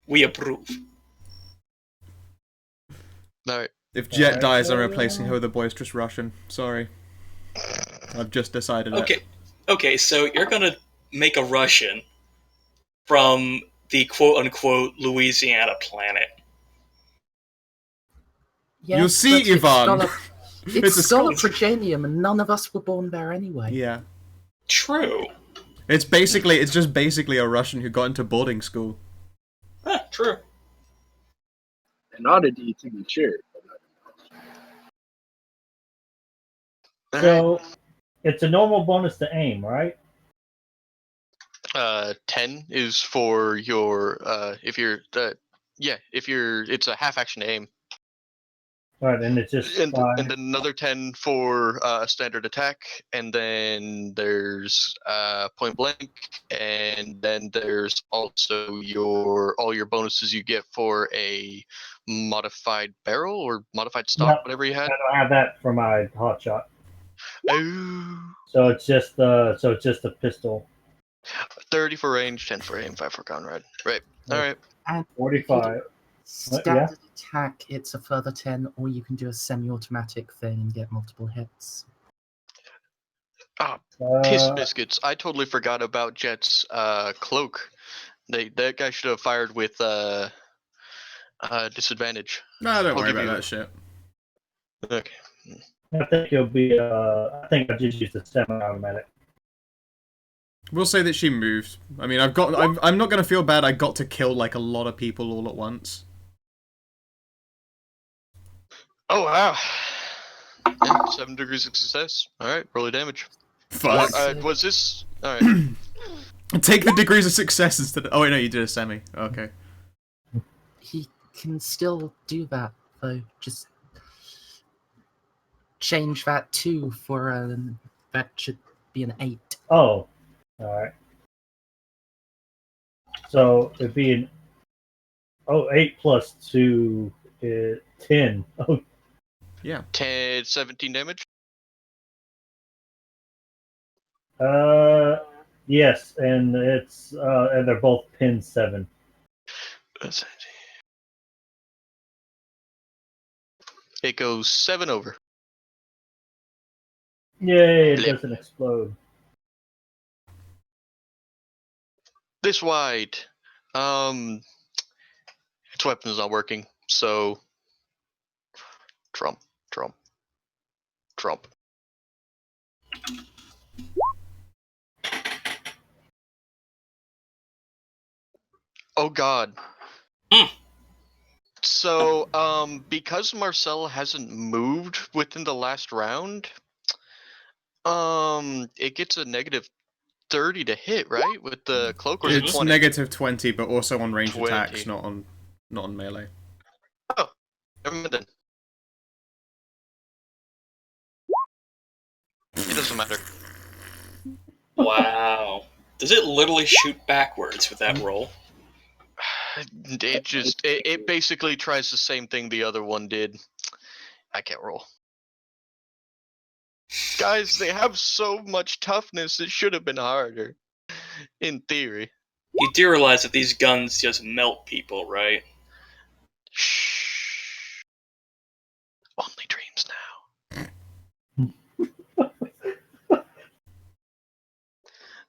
We approve. Alright. If Jet dies, I'm replacing her with a boisterous Russian. Sorry. I've just decided it. Okay, so you're gonna make a Russian from the quote-unquote Louisiana planet. Yes, You see, but Ivan, it's Scholar Progenium, and none of us were born there anyway. Yeah. True. It's just basically a Russian who got into boarding school. True. An oddity to be sure. So, it's a normal bonus to aim, right? 10 is for your it's a half action to aim. Right, and it's just And then another 10 for a standard attack, and then there's point blank, and then there's also all your bonuses you get for a modified barrel or modified stock, whatever you had. I don't have that for my hot shot. Oh. So it's just a pistol. 30 for range, 10 for aim, 5 for ground ride. Right. All right. And 45. standard attack, it's a further 10, or you can do a semi-automatic thing and get multiple hits. Ah, piss Uh, biscuits. I totally forgot about Jet's cloak. That guy should have fired with disadvantage. Nah, don't I'll worry give about you- that shit. Okay. I think it'll be. I think I just used a semi-automatic. We'll say that she moved. I mean, I'm not gonna feel bad. I got to kill like a lot of people all at once. Oh wow. Yeah, 7 degrees of success. All right, roll the damage. Fuck. Was this? All right. Take the degrees of success instead. Oh wait, no, you did a semi. Okay. He can still do that, though. Just change that 2 for that should be an 8. Oh, all right. So it'd be an 8 plus 2 is 10. Oh, Yeah. 17 damage. yes, and it's and they're both pin 7. It goes 7 over. Yay! It Blip. doesn't explode. This wide. Its weapon is not working, so Trump. Oh God. Mm. So, because Marcel hasn't moved within the last round, it gets a negative 30 to hit, right? With the cloak, or is it It's 20? negative 20, but also on ranged 20. attacks, not on melee. Oh, never mind then. It doesn't matter. Wow. Does it literally shoot backwards with that roll? It basically tries the same thing the other one did. I can't roll. Guys, they have so much toughness, it should have been harder. In theory. You do realize that these guns just melt people, right? Shh. Only dreams now.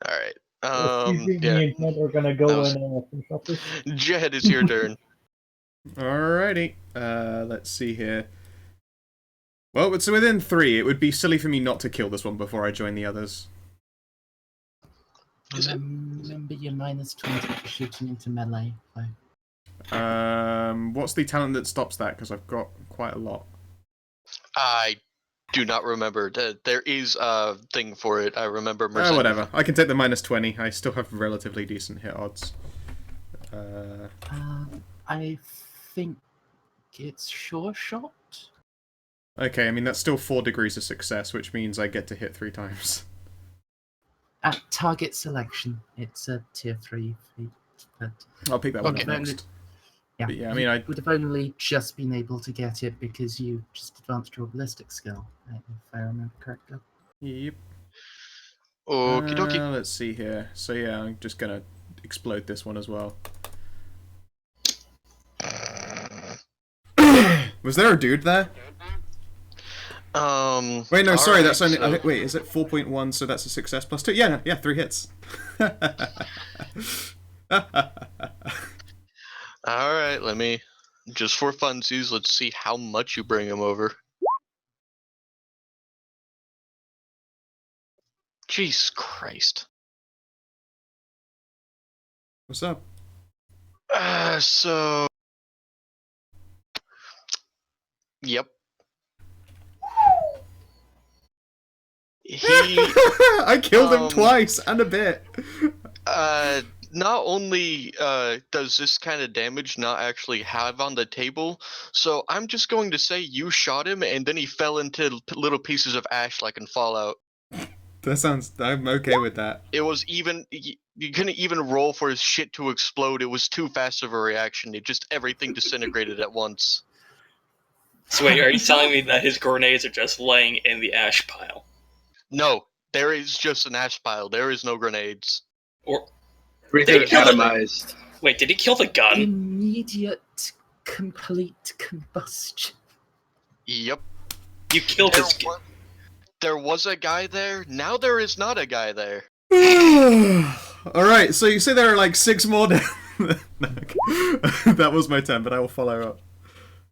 Alright. Excuse me, Yeah. me and Ted are gonna go in and finish up this. Jed, it's your turn. Alrighty. Let's see here. Well, it's within 3. It would be silly for me not to kill this one before I join the others. Is it? Remember your minus 20 for shooting into melee. Though. What's the talent that stops that? Because I've got quite a lot. I do not remember. There is a thing for it. I remember Mercedes. Whatever. I can take the minus 20. I still have relatively decent hit odds. I think it's sure shot. Okay, I mean, that's still 4 degrees of success, which means I get to hit 3 times. At target selection, it's a tier 3 feat. But I'll pick that one up Okay. next. yeah, But yeah, I mean, I would have only just been able to get it because you just advanced your ballistic skill, if I remember correctly. Yep. Okie dokie. Let's see here. So yeah, I'm just gonna explode this one as well. Was there a dude there? Wait, no, sorry, that's only. I think, wait, is it 4.1? So that's a success plus 2. Yeah, yeah, 3 hits. Alright, let me. Just for funsies, let's see how much you bring him over. Jeez Christ. What's up? So. Yep. He. I killed him um, twice and a bit. Not only does this kind of damage not actually have on the table, so I'm just going to say you shot him and then he fell into little pieces of ash like in Fallout. That sounds. I'm okay with that. It was even. You couldn't even roll for his shit to explode. It was too fast of a reaction. It just everything disintegrated at once. So wait, are you telling me that his grenades are just laying in the ash pile? No, there is just an ash pile. There is no grenades. Or Everything They killed him. atomized. wait, did he kill the gun? Immediate, complete combustion. Yep. You killed his. There was a guy there. Now there is not a guy there. Alright, so you say there are like 6 more down. That was my turn, but I will follow up.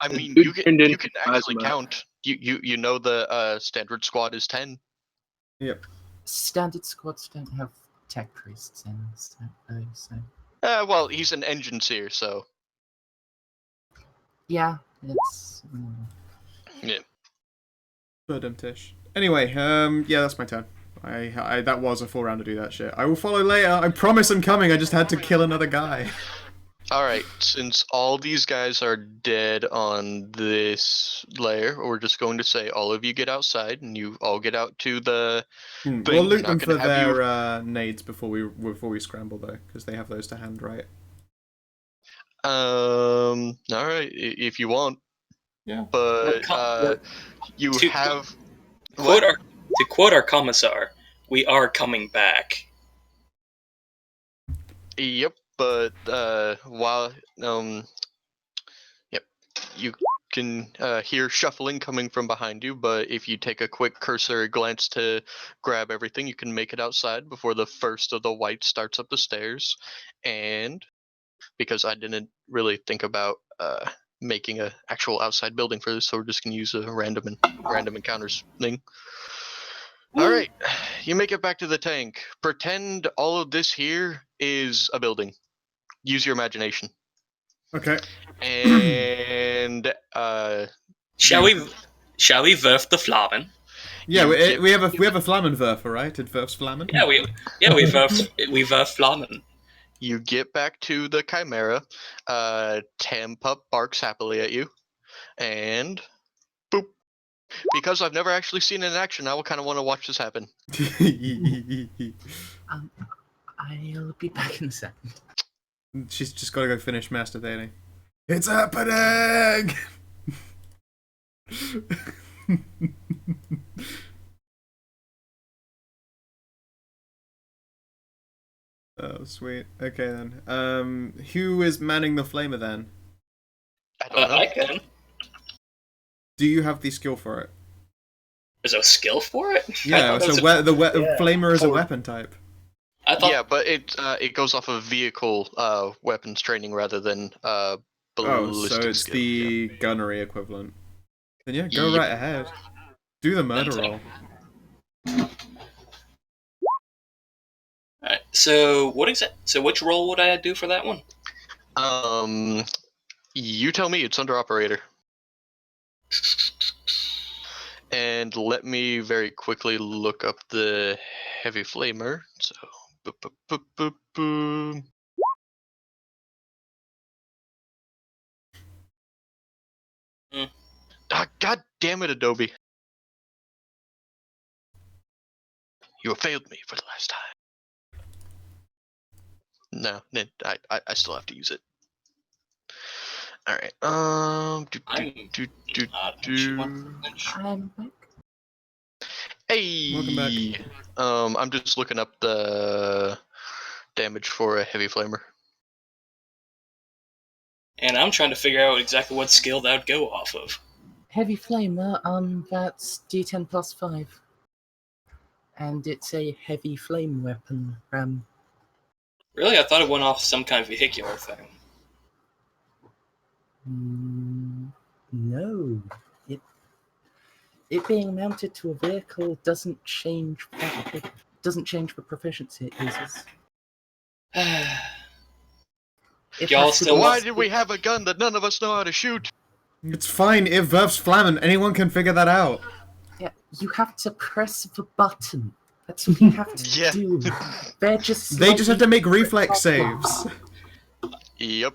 I mean, dude you can turned into actually plasma. count. You know the standard squad is 10. Yep. Standard squads don't have tech priests in, so Well, he's an engine seer, so yeah, it's. yeah. Tish. Anyway, yeah, that's my turn. I that was a full round to do that shit. I will follow later. I promise I'm coming. I just had to kill another guy. All right, since all these guys are dead on this layer, we're just going to say all of you get outside and you all get out to the thing. We'll loot Not them gonna for have you- their nades before we scramble though, because they have those to hand, right? All right, if you want, Yeah. but you To- have To quote our commissar, we are coming back. Yep, but while yep, you can hear shuffling coming from behind you. But if you take a quick cursory glance to grab everything, you can make it outside before the first of the whites starts up the stairs. And because I didn't really think about making a actual outside building for this, so we're just gonna use a random encounters thing. All right, you make it back to the tank. Pretend all of this here is a building. Use your imagination. Okay. And Shall we werf the Flamen? Yeah, You we have a Flammenwerfer, right? It werfs Flammen. Yeah, we werf Flamen. you get back to the Chimera. Tam Pup barks happily at you, and boop. Because I've never actually seen it in action, I will kind of want to watch this happen. I'll be back in a second. She's just got to go finish masturbating. It's happening! Oh, sweet. Okay then. Who is manning the flamer then? I don't know. I can. Do you have the skill for it? There's a skill for it? Yeah, so Yeah. flamer is a weapon type. I thought Yeah, but it goes off of vehicle weapons training rather than Oh, ballistic so it's skill. the gunnery equivalent. Then yeah, go Yep. right ahead. Do the murder roll. Alright, so what is it? So which role would I do for that one? You tell me. It's under operator. And let me very quickly look up the heavy flamer. So, boop, boop, boop, boop, boop. Ah, God damn it, Adobe! You have failed me for the last time. No, I still have to use it. All right. I'm back. Hey. Welcome back. I'm just looking up the damage for a heavy flamer. And I'm trying to figure out exactly what skill that would go off of. Heavy flamer, that's D10 plus 5. And it's a heavy flame weapon. Really? I thought it went off some kind of vehicular thing. No. It being mounted to a vehicle doesn't change the proficiency it uses. It Y'all has to still be- Why did we have a gun that none of us know how to shoot? It's fine. It werfs Flammen. Anyone can figure that out. Yeah, you have to press the button. That's what you have to Yeah. do. They just have to make reflex saves. Yep.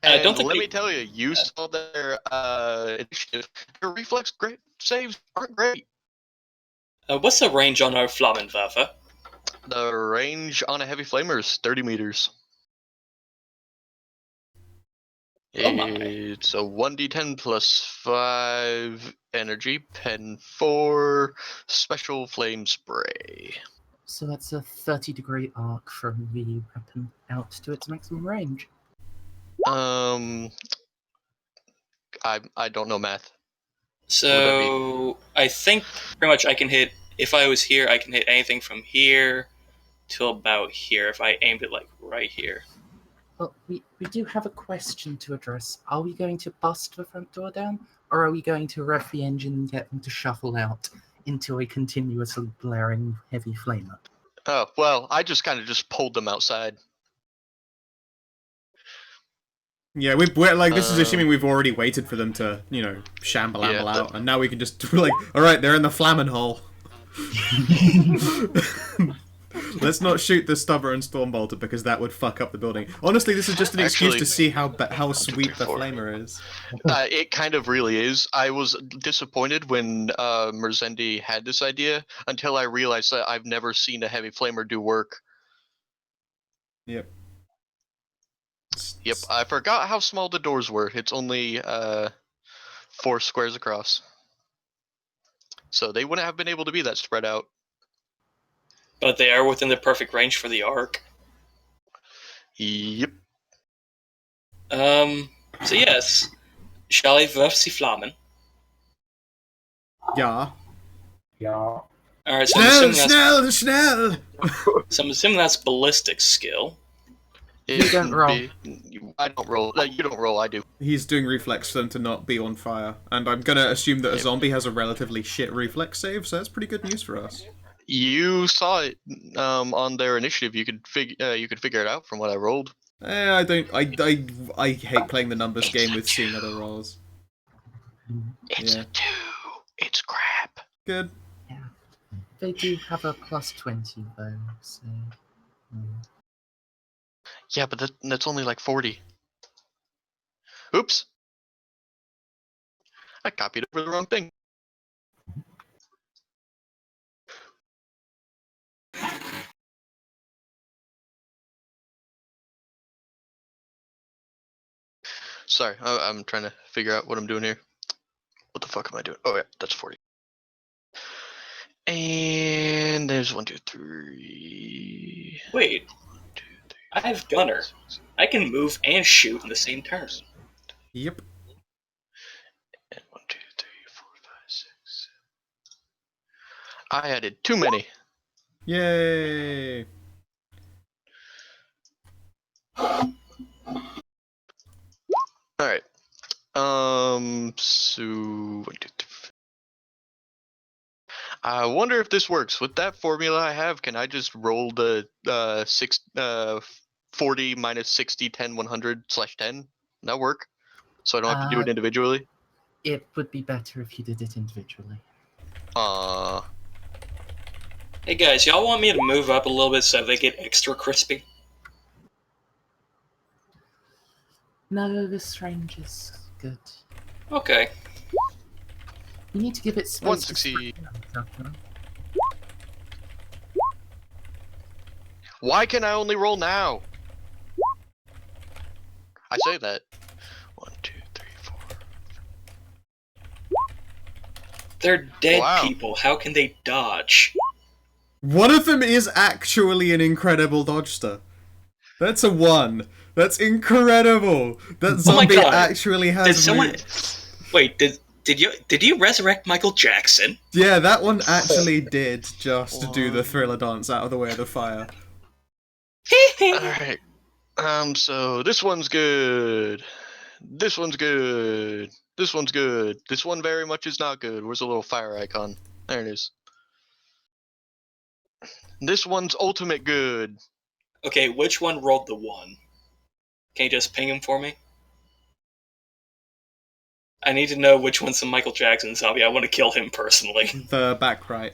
I And don't think let we- me tell you, you saw their initiative. Their reflex great saves aren't great. What's the range on our Flammenwerfer? The range on a heavy flamer is 30 meters. Oh my. It's a 1d10 plus 5 energy, pen 4, special flame spray. So that's a 30-degree arc from the weapon out to its maximum range. I don't know math. So I think pretty much I can hit if I was here, I can hit anything from here till about here if I aimed it like right here. Well, we do have a question to address. Are we going to bust the front door down, or are we going to rev the engine and get them to shuffle out into a continuously blaring heavy flamer? Oh, well, I just kind of just pulled them outside. Yeah, we're like, this is assuming we've already waited for them to, shamble Yeah, amble out, and now we can just, like, alright, they're in the flamming hole. Let's not shoot the stubborn Stormbolter, because that would fuck up the building. Honestly, this is just an excuse Actually, to see how sweet the flamer is. It kind of really is. I was disappointed when Merzendi had this idea until I realized that I've never seen a heavy flamer do work. Yep. Yep, I forgot how small the doors were. It's only 4 squares across. So they wouldn't have been able to be that spread out. But they are within the perfect range for the arc. Yep. So yes, shall I werf sie Flammen? Yeah. Yeah. Alright, so I'm Schnell! so I'm assuming that's ballistic skill. You don't roll. I don't roll. You don't roll, I do. He's doing reflex for them to not be on fire, and I'm gonna assume that a zombie has a relatively shit reflex save, so that's pretty good news for us. You saw it on their initiative. You could figure it out from what I rolled. I don't. I hate playing the numbers game with seeing other rolls. It's Yeah. a 2. It's crap. Good. They do have a plus 20 though, so. Yeah, but that's only like 40. Oops. I copied over the wrong thing. Sorry, I'm trying to figure out what I'm doing here. What the fuck am I doing? Oh yeah, that's 40. And there's 1, 2, 3. Wait, 1, 2, 3. I have Gunner. I can move and shoot in the same turn. Yep. And 1, 2, 3, 4, 5, 6, 7. I added too many. Yay. Alright. So 1, 2, 3. I wonder if this works. With that formula I have, can I just roll the 40 minus 60, 10, 100 / 10? That work? So I don't have to do it individually? It would be better if you did it individually. Hey guys, y'all want me to move up a little bit so they get extra crispy? No, this range is good. Okay. You need to give it space. 1 to succeed. spread out. Why can I only roll now? I say that. 1, 2, 3, 4. They're dead Wow. people. How can they dodge? One of them is actually an incredible dodgster. That's a 1. That's incredible. That Oh my zombie God. actually has. Did someone? Wait, did you resurrect Michael Jackson? Yeah, that one actually did just to do the Thriller dance out of the way of the fire. Alright. So this one's good. This one's good. This one's good. This one very much is not good. Where's the little fire icon? There it is. This one's ultimate good. Okay, which one rolled the 1? Can you just ping him for me? I need to know which one's the Michael Jackson zombie. I want to kill him personally. The back right.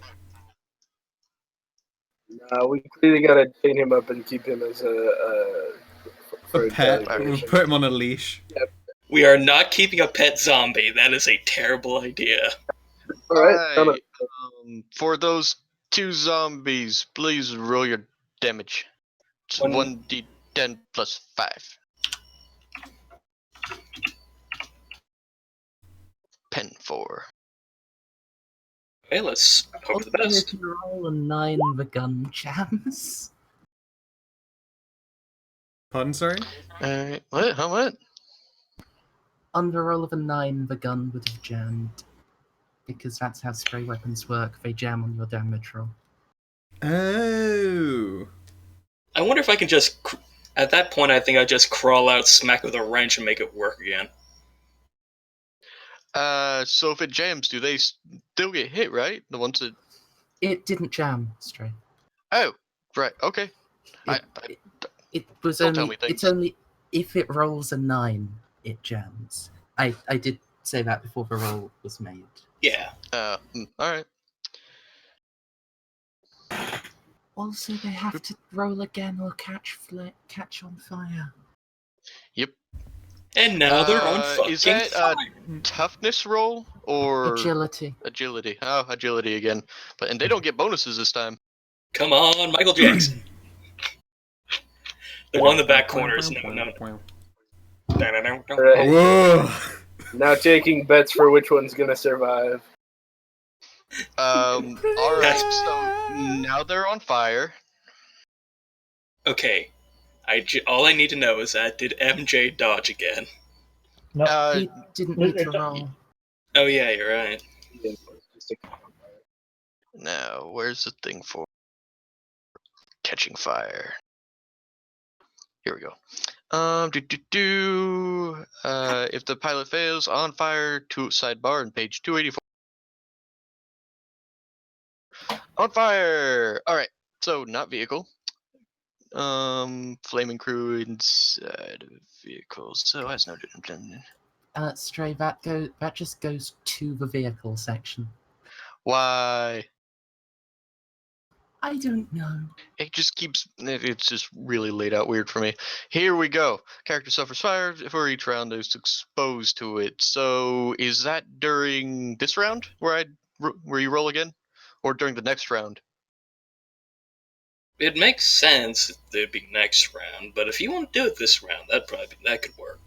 We clearly gotta chain him up and keep him as A pet. delegation. Put him on a leash. We are not keeping a pet zombie. That is a terrible idea. All right. Alright, for those 2 zombies, please roll your damage. It's 1d10 plus 5. Pen 4. Okay, let's hope for the Also, best. if you roll a 9 the gun jams. Pardon, sorry? Alright, what? How much? Under roll of a 9 the gun would have jammed. because that's how spray weapons work. They jam on your damage roll. Oh. I wonder if I can just. At that point, I think I just crawl out, smack with a wrench, and make it work again. So if it jams, do they still get hit, right? The ones that... It didn't jam, Stray. Oh, right, okay. It was Don't tell only. me things. It's only if it rolls a 9, it jams. I did say that before the roll was made. Yeah. Alright. Also, they have to roll again or catch on fire. Yep. And now they're on fucking Is that fire. toughness roll or Agility. agility? Oh, agility again. And they don't get bonuses this time. Come on, Michael Jackson. The one in the back corner is no. Alright, Whoa. now taking bets for which one's gonna survive. Alright, so now they're on fire. Okay. All I need to know is that did MJ dodge again? No, He didn't need to roll. Oh yeah, you're right. Now, where's the thing for catching fire? Here we go. If the pilot fails, on fire, to sidebar on page 284. On fire! Alright, so not vehicle. Flaming crew inside of vehicles. So has no different. Stray, that just goes to the vehicle section. Why? I don't know. It just keeps. It's just really laid out weird for me. Here we go. Character suffers fire for each round is exposed to it. So is that during this round where you roll again, or during the next round? It makes sense that it'd be next round, but if you want to do it this round, that could work.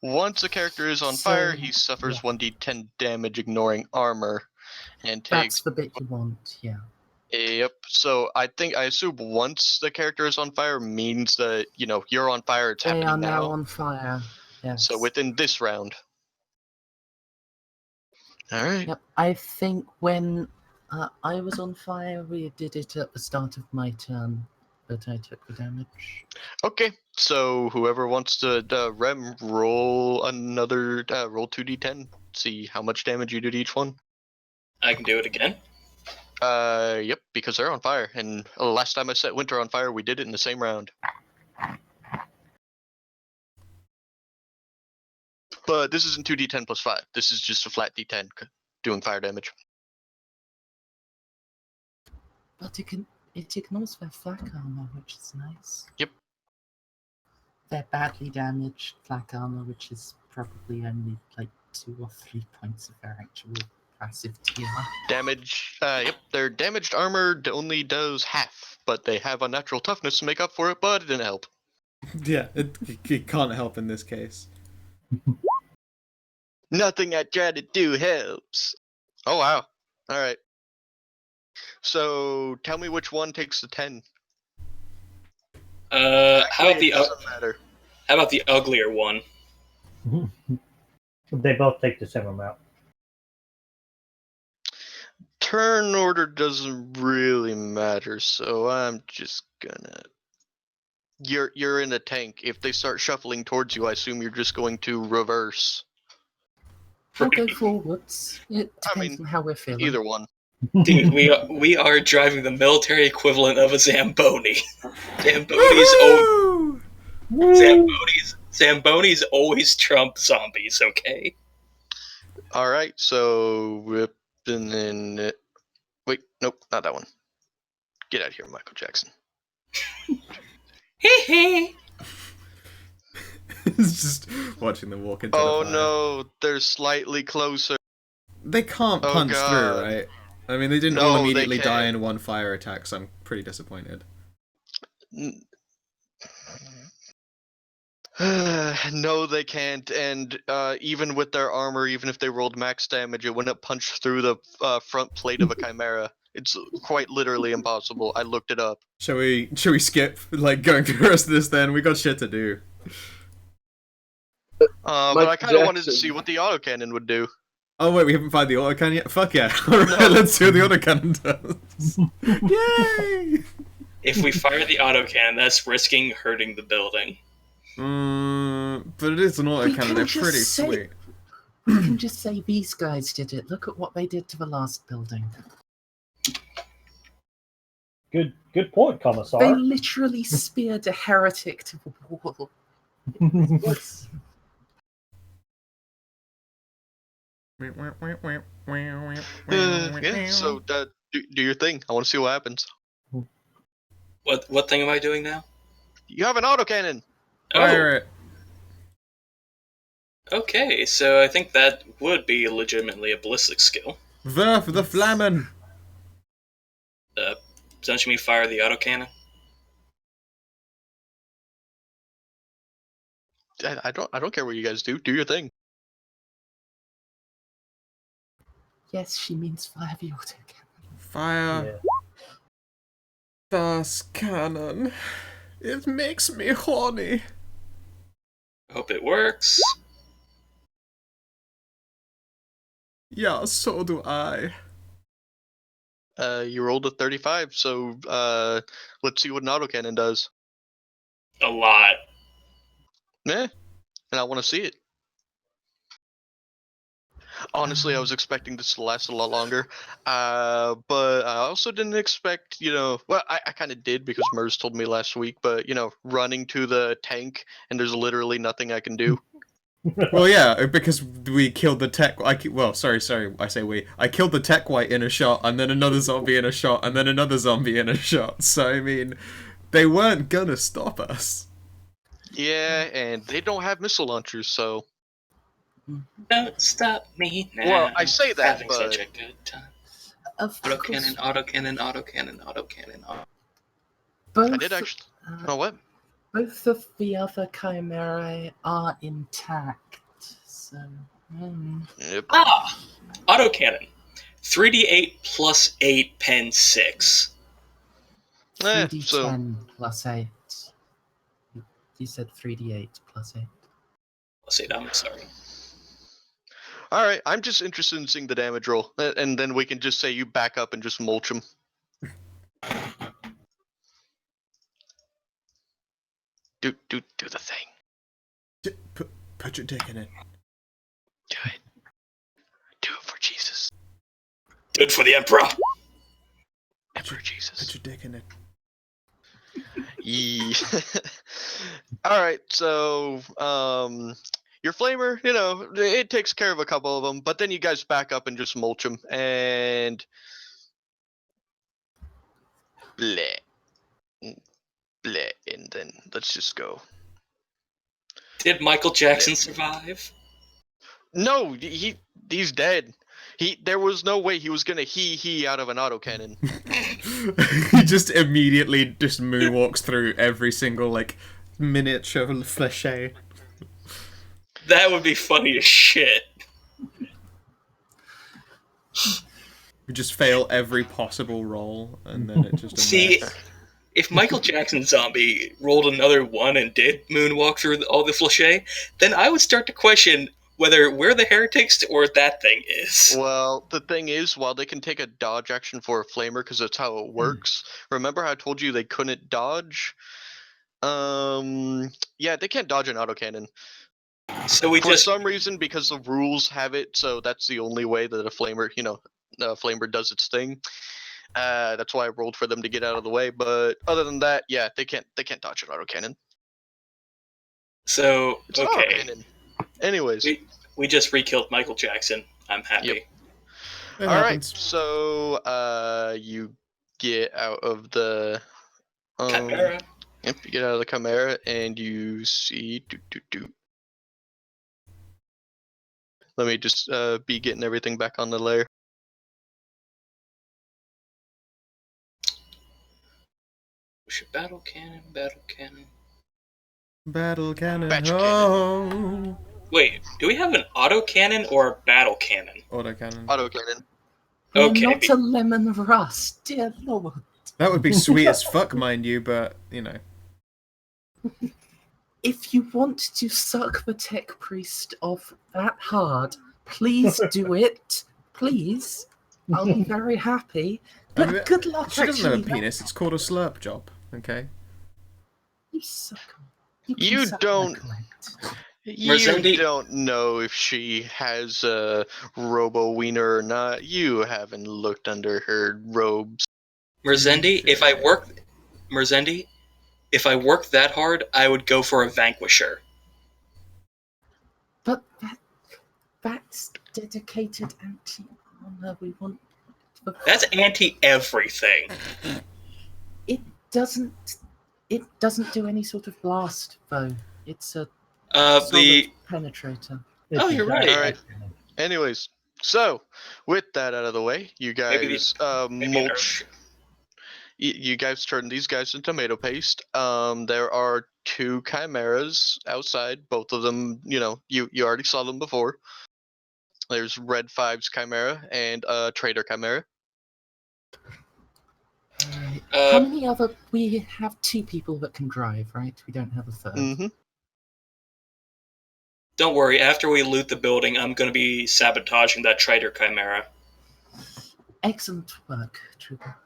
Once a character is on fire, he suffers 1d10 damage, ignoring armor, and takes. That's the bit you want, yeah. Yep. So I assume once the character is on fire means that you're on fire. It's They happening are now. now on fire. Yes. So within this round. All right. Yep. I think when I was on fire, we did it at the start of my turn, but I took the damage. Okay. So whoever wants to Rem roll another roll 2d10. See how much damage you do to each one. I can do it again. Yep, because they're on fire. And last time I set Winter on fire, we did it in the same round. But this isn't 2d10 plus 5. This is just a flat d10 doing fire damage. But it ignores their flak armor, which is nice. Yep. They're badly damaged flak armor, which is probably only like 2 or 3 points of their actual passive tier. Damage, yep, their damaged armor only does half, but they have unnatural toughness to make up for it, but it didn't help. Yeah, it can't help in this case. Nothing I try to do helps. Oh, wow. Alright. So, tell me which one takes the 10. How about it doesn't matter. How about the uglier one? They both take the same amount. Turn order doesn't really matter, so I'm just gonna... You're in a tank. If they start shuffling towards you, I assume you're just going to reverse. I'll go forwards. It depends on how we're feeling. Either one. Dude, we are driving the military equivalent of a Zamboni. Zambonis always trump zombies, okay? Alright, so whip and then... Wait, nope, not that one. Get out of here, Michael Jackson. Hee. It's just watching them walk into the fire. No, they're slightly closer. They can't punch through, right? I mean, they didn't all immediately die in one fire attack, so I'm pretty disappointed. No, they can't, and even with their armor, even if they rolled max damage, it wouldn't punch through the front plate of a chimera. It's quite literally impossible. I looked it up. Shall we skip, like, going through the rest of this then? We got shit to do. But I kind of wanted to Jackson. see what the autocannon would do. Oh wait, we haven't found the autocannon yet? Fuck yeah. Alright, let's see what the autocannon does. Yay! If we fire the autocannon, that's risking hurting the building. But it is an We autocannon, can they're just pretty say- sweet. We can just say these guys did it. Look at what they did to the last building. Good point, They Commissar. literally speared a heretic to the wall. Yes. Yeah, so do your thing. I want to see what happens. What thing am I doing now? You have an autocannon! Fire it. Okay, so I think that would be legitimately a ballistic skill. Verf the Flamen! Don't you mean fire the autocannon? I don't care what you guys do. Do your thing. Yes, she means fire the autocannon. Fire Yeah. das cannon. It makes me horny. Hope it works. Yeah, so do I. You rolled a 35, so let's see what an autocannon does. A lot. Yeah, and I want to see it. Honestly, I was expecting this to last a lot longer, but I also didn't expect, well, I kind of did because Mers told me last week, but, running to the tank and there's literally nothing I can do. Well, yeah, because we killed the tech. Sorry, I say we. I killed the tech white in a shot, and then another zombie in a shot, and then another zombie in a shot. So, I mean, they weren't gonna stop us. Yeah, and they don't have missile launchers, so... Don't stop me now. Well, I say that, Having but... such a good time. Of course, Autocannon. both, I did actually... Oh, what? both of the other chimerae are intact. So, Yep. Autocannon. 3d8 plus 8 pen 6. 3d10 plus 8. You said 3d8 plus 8. Plus 8, I'm sorry. Alright, I'm just interested in seeing the damage roll, and then we can just say you back up and just mulch him. Do the thing. Put your dick in it. Do it. Do it for Jesus. Good for the Emperor. Emperor Jesus. Put your dick in it. Yeah. Alright, so, your flamer, it takes care of a couple of them, but then you guys back up and just mulch them, and... Bleh. Bleh, and then let's just go. Did Michael Jackson survive? No, he's dead. There was no way he was gonna he out of an autocannon. He just immediately just moonwalks through every single, miniature flèche. That would be funny as shit. We just fail every possible roll, and then it just... See, if Michael Jackson zombie rolled another one and did moonwalk through all the flèche, then I would start to question whether we're the heretics or that thing is. Well, the thing is, while they can take a dodge action for a flamer because that's how it works, remember how I told you they couldn't dodge? Yeah, they can't dodge an autocannon. So we For just some reason, because the rules have it, so that's the only way that a flamer, a flamer does its thing. That's why I rolled for them to get out of the way. But other than that, yeah, they can't dodge an autocannon. So It's an okay, autocannon. Anyways, we just re-killed Michael Jackson. I'm happy. Yep. all right. So you get out of the Chimera. Yep, you get out of the chimera and you see. Let me just be getting everything back on the layer. Battle cannon. Battle cannon. Batch Oh. Wait, do we have an autocannon or a battle cannon? Autocannon. Autocannon. we're Okay, not a lemon rust, dear lord. That would be sweet as fuck, mind you, but, If you want to suck the tech priest off that hard, please do it. Please. I'll be very happy. But I mean, good luck. She doesn't have a actually, penis. It's called a slurp job. Okay. You suck. You, can You suck don't- my clit. You Merzendi- don't know if she has a robo wiener or not. You haven't looked under her robes. Merzendi, if I worked that hard, I would go for a vanquisher. But that's dedicated anti-armor. We want. That's anti everything. It doesn't do any sort of blast though. It's a solid The penetrator. Oh, you're right. Alright. Anyways, so with that out of the way, you Maybe guys maybe an mulch. You guys turn these guys into tomato paste. There are 2 chimeras outside. Both of them, you already saw them before. There's Red 5's chimera and Trader chimera. How many other? We have 2 people that can drive, right? We don't have a third. Mm-hmm. Don't worry, after we loot the building, I'm going to be sabotaging that Trader Chimera. Excellent work, Trooper.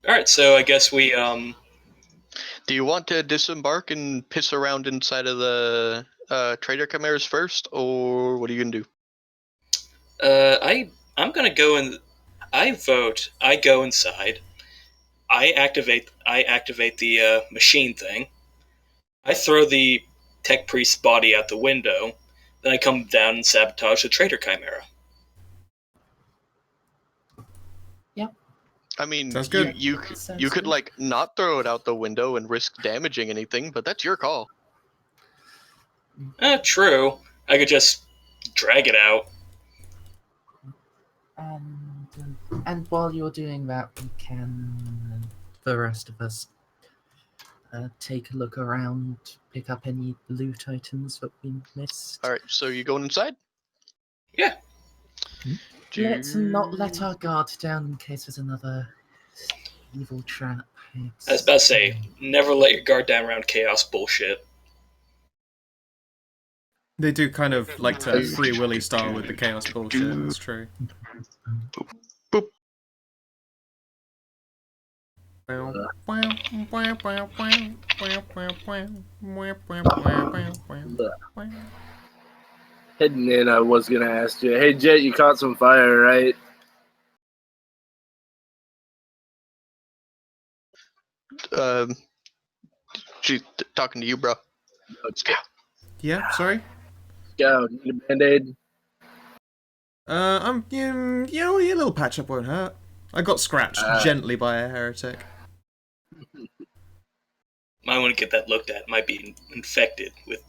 Alright, so I guess we, Do you want to disembark and piss around inside of the Trader chimeras first, or what are you gonna do? I'm going to go in. I vote. I go inside. I activate the machine thing. I throw the tech priest's body out the window. Then I come down and sabotage the Trader Chimera. I mean, Sounds good. you could like not throw it out the window and risk damaging anything, but that's your call. True. I could just drag it out. And while you're doing that, we can, the rest of us, take a look around, pick up any loot items that we missed. All right, so you going inside? Yeah. Let's not let our guard down in case there's another evil trap. I was about to say, never let your guard down around chaos bullshit. They do kind of like to Free Willy style with the chaos bullshit. That's true. Boop. Heading in, I was gonna ask you, hey Jet, you caught some fire, right? She's talking to you, bro. Scout. Yeah, sorry. Scout, need a band-aid? A little patch up won't hurt. I got scratched gently by a heretic. Might want to get that looked at. Might be infected with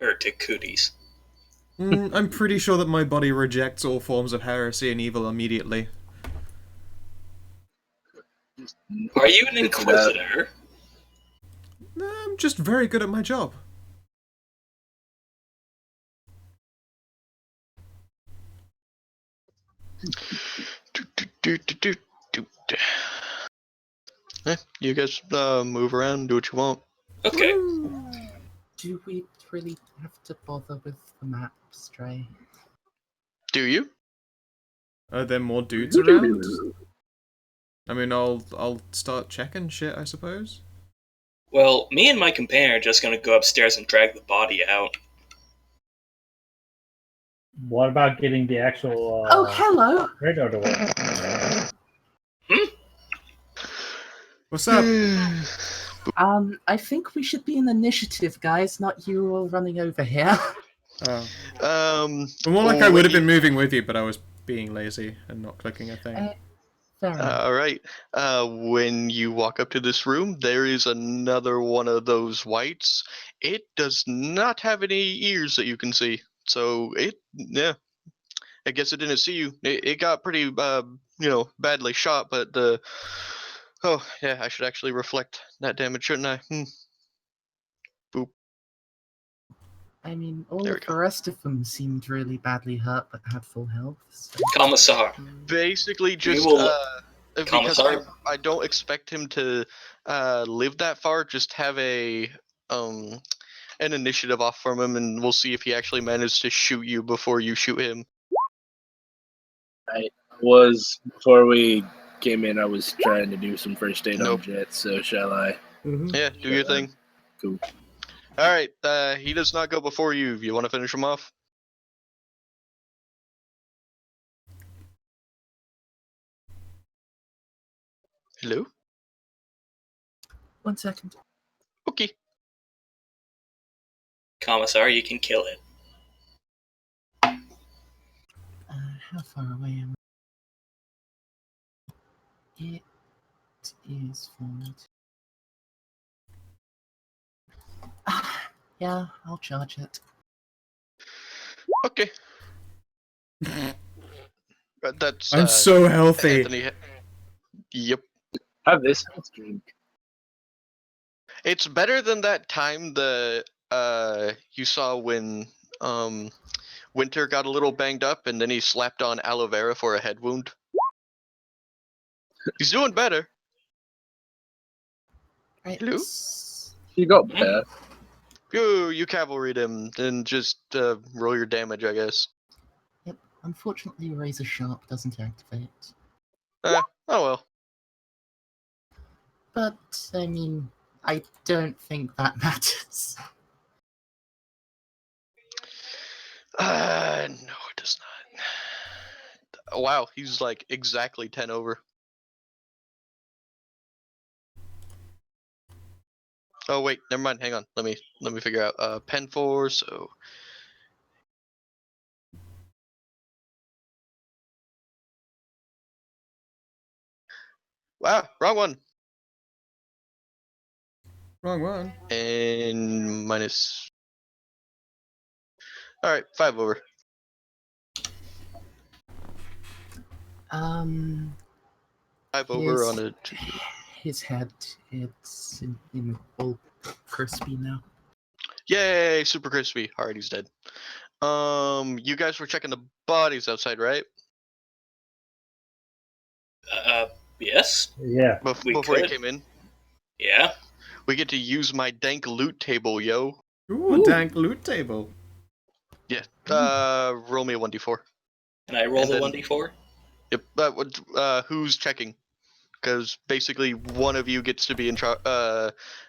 heretic cooties. I'm pretty sure that my body rejects all forms of heresy and evil immediately. Are you an inquisitor? I'm just very good at my job. You guys move around, do what you want. Okay. Do we really have to bother with the map, Stray? Do you? Are there more dudes around? I mean, I'll start checking shit, I suppose. Well, me and my companion are just going to go upstairs and drag the body out. What about getting the actual Oh, hello! radar to work? What's up? I think we should be in initiative, guys, not you all running over here. Oh. Well, More like I would have been moving with you, but I was being lazy and not clicking a thing. Fair enough. All right. When you walk up to this room, there is another one of those whites. It does not have any ears that you can see. So I guess it didn't see you. It got pretty, badly shot, but I should actually reflect that damage, shouldn't I? Boop. I mean, all There of we the rest of them seemed really badly hurt, but had full health. So. Commissar. Basically, just will- because Commissar? I don't expect him to live that far. Just have an initiative off from him, and we'll see if he actually managed to shoot you before you shoot him. Before we came in, I was trying to do some first aid Nope. on Jet, so shall I? Yeah, do your thing. Cool. All right, he does not go before you. You want to finish him off? Hello? 1 second. Okay. Commissar, you can kill it. How far away am I? It is forward. Yeah, I'll charge it. Okay. That's I'm so healthy. Anthony. Yep. Have this health drink. It's better than that time you saw when Winter got a little banged up and then he slapped on aloe vera for a head wound. He's doing better. Right. Hello? You got Beth. You cavalried him, then just roll your damage, I guess. Yep. Unfortunately, Razor Sharp doesn't activate. Oh well. But, I mean, I don't think that matters. No, it does not. Wow, he's like exactly 10 over. Oh wait, never mind. Hang on. Let me figure out. Pen 4. So wow, wrong one. Wrong one. And minus. All right, 5 over. Um, 5 over Yes. on a. his head, it's in all crispy now. Yay, super crispy. Alright, he's dead. You guys were checking the bodies outside, right? Yes? Yeah. We Before you could. came in, Yeah? we get to use my dank loot table, yo. Ooh, dank loot table. Yeah. Roll me a 1d4. Can I roll And the then- 1d4? Yep. Who's checking? Because basically one of you gets to be in charge.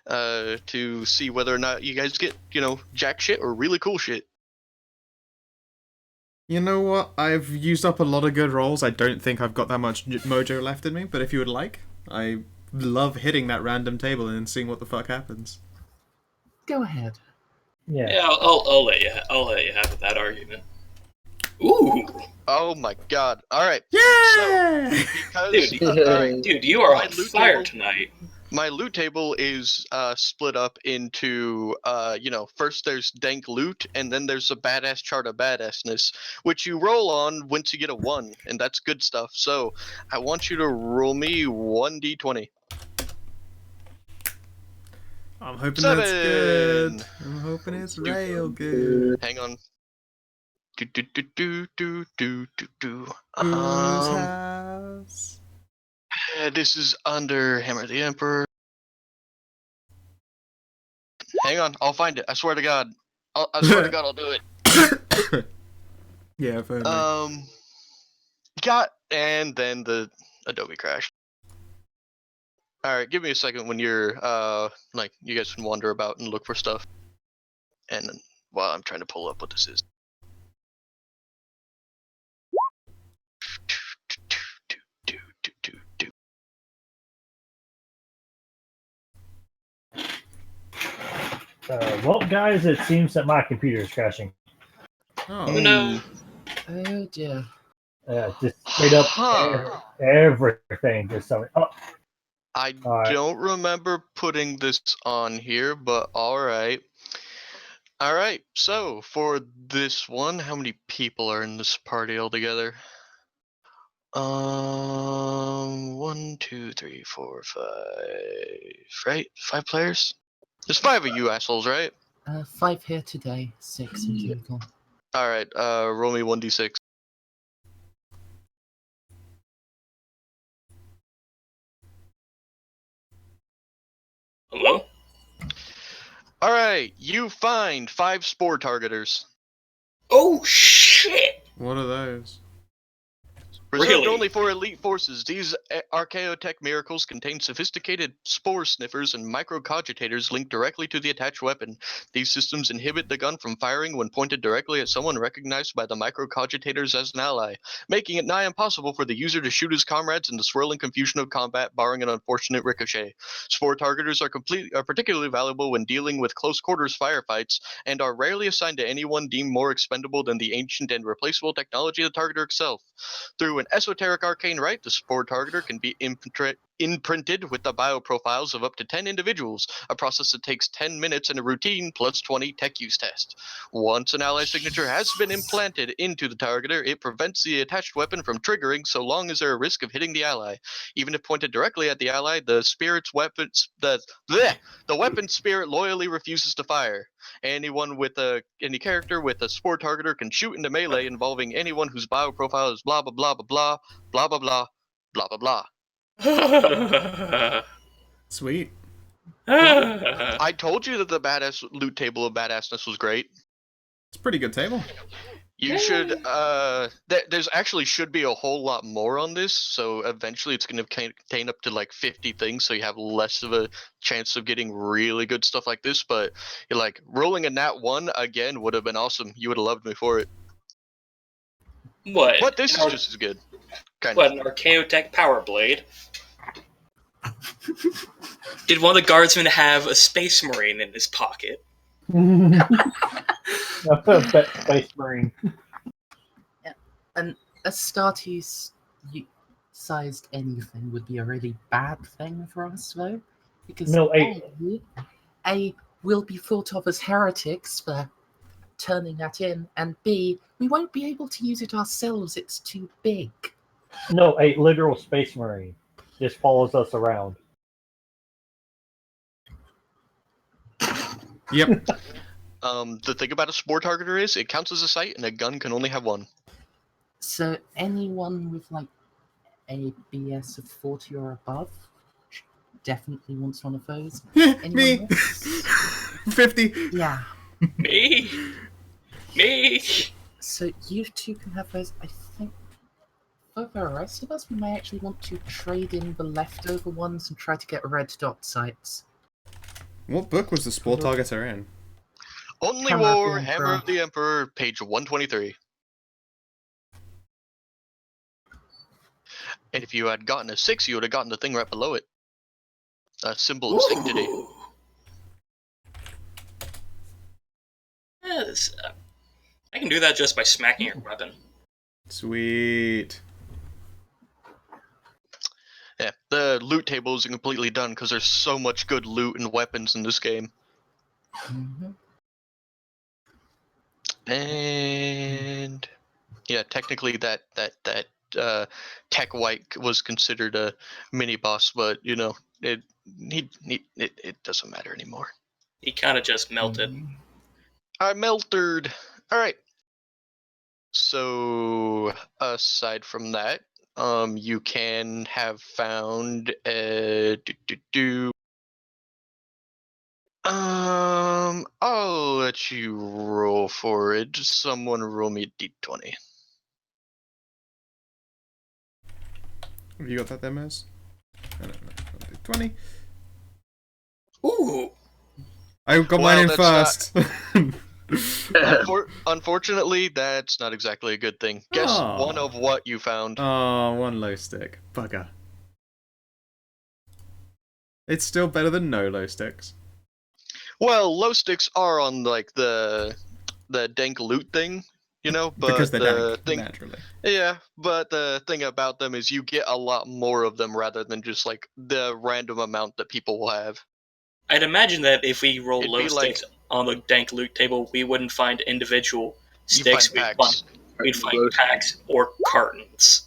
To see whether or not you guys get, jack shit or really cool shit. You know what? I've used up a lot of good rolls. I don't think I've got that much mojo left in me, but if you would like, I love hitting that random table and seeing what the fuck happens. Go ahead. Yeah. Yeah, I'll let you. I'll let you have that argument. Ooh, Oh my god! All right. Yeah! Because dude, all right, dude, you are My on loot fire table- tonight. my loot table is split up into first there's dank loot and then there's a badass chart of badassness which you roll on once you get a 1 and that's good stuff. So I want you to roll me 1d20. I'm hoping that's 7. good. I'm hoping it's real good. Hang on. Do. Whose house? This is under Hammer the Emperor. Hang on, I'll find it. I swear to God. I swear to God I'll do it. Yeah, I've heard me. And then the Adobe crashed. Alright, give me a second when you're you guys can wander about and look for stuff. And while I'm trying to pull up what this is. Well, guys, it seems that my computer is crashing. Oh. No. Oh dear. Just straight up Huh. everything. Just something. Oh, I Alright. don't remember putting this on here, but alright. Alright, so for this one, how many people are in this party altogether? 1, 2, 3, 4, 5. Right? 5 players? There's 5 of you assholes, right? 5 here today, 6 in total. Alright, roll me 1d6. Hello? All right, you find 5 spore targeters. Oh, shit! What are those? Reserved Really? only for elite forces, these archaeotech miracles contain sophisticated spore sniffers and microcogitators linked directly to the attached weapon. These systems inhibit the gun from firing when pointed directly at someone recognized by the microcogitators as an ally, making it nigh impossible for the user to shoot his comrades in the swirling confusion of combat, barring an unfortunate ricochet. Spore targeters are particularly valuable when dealing with close quarters firefights, and are rarely assigned to anyone deemed more expendable than the ancient and replaceable technology of the targeter itself. Through an esoteric arcane rite, the spore targeter can be imprinted with the bioprofiles of up to 10 individuals, a process that takes 10 minutes in a routine plus 20 tech use test. Once an ally signature has been implanted into the targeter, it prevents the attached weapon from triggering so long as there a risk of hitting the ally. Even if pointed directly at the ally, the weapon spirit loyally refuses to fire. Any character with a spore targeter can shoot into melee involving anyone whose bioprofile is blah blah blah blah blah blah blah blah blah blah blah. Sweet. I told you that the badass loot table of badassness was great. It's a pretty good table. You should there's actually should be a whole lot more on this, so eventually it's going to contain up to like 50 things, so you have less of a chance of getting really good stuff like this. But you're like rolling a nat 1 again would have been awesome. You would have loved me for it. What? But this is just as good. Kind What, of. an Archaeotech Power Blade? Did one of the guardsmen have a Space Marine in his pocket? Space Marine. And a Startus sized anything would be a really bad thing for us, though. Because No, A, we'll be thought of as heretics for turning that in, and B, we won't be able to use it ourselves, it's too big. No, a literal Space Marine just follows us around. Yep. The thing about a spore targeter is it counts as a sight, and a gun can only have one. So anyone with like a BS of 40 or above definitely wants one of those. Me. Anyone else? 50. Yeah. Me? Me? So you two can have those. I think for the rest of us, we may actually want to trade in the leftover ones and try to get red dot sights. What book was the spore targeter in? Only Hammer of the War, Emperor. Hammer of the Emperor, page 123. And if you had gotten a 6, you would have gotten the thing right below it. A symbol of sanctity. Ooh. Yes, I can do that just by smacking your weapon. Sweet. Yeah, the loot table isn't completely done because there's so much good loot and weapons in this game. Mm-hmm. And yeah, technically that Tech White was considered a mini boss, but you know it doesn't matter anymore. He kind of just melted. Mm-hmm. I melted. All right. So aside from that, you can have found I'll let you roll for it. Someone roll me a d20. Have you got that there, Mez? I don't know. 20. Ooh. I got Well, mine in that's first. Unfortunately, that's not exactly a good thing. Guess Aw. one of what you found. Oh, one low stick. Bugger. It's still better than no low sticks. Well, low sticks are on like the dank loot thing, you know, but Because they're the dank, thing, naturally. yeah, but the thing about them is you get a lot more of them rather than just like the random amount that people will have. I'd imagine that if we roll It'd low be like- sticks on the dank loot table, we wouldn't find individual You sticks. find packs. We'd find packs or cartons.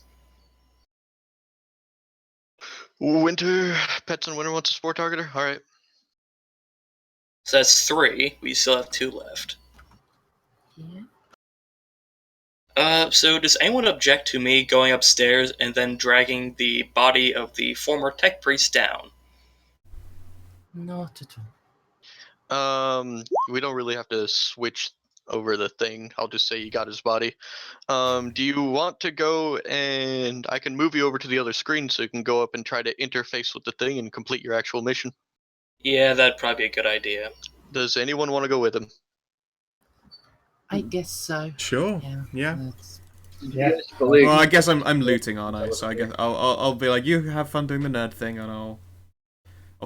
Winter, Pets and Winter wants a spore targeter? Alright. So that's 3. We still have 2 left. Yeah. So does anyone object to me going upstairs and then dragging the body of the former tech priest down? Not at all. We don't really have to switch over the thing. I'll just say you got his body. Do you want to go and I can move you over to the other screen so you can go up and try to interface with the thing and complete your actual mission? Yeah, that'd probably be a good idea. Does anyone want to go with him? I guess so. Sure. Yeah. Yeah. That's- Yeah. Well, I guess I'm looting, aren't I? So I guess I'll be like, you have fun doing the nerd thing, and I'll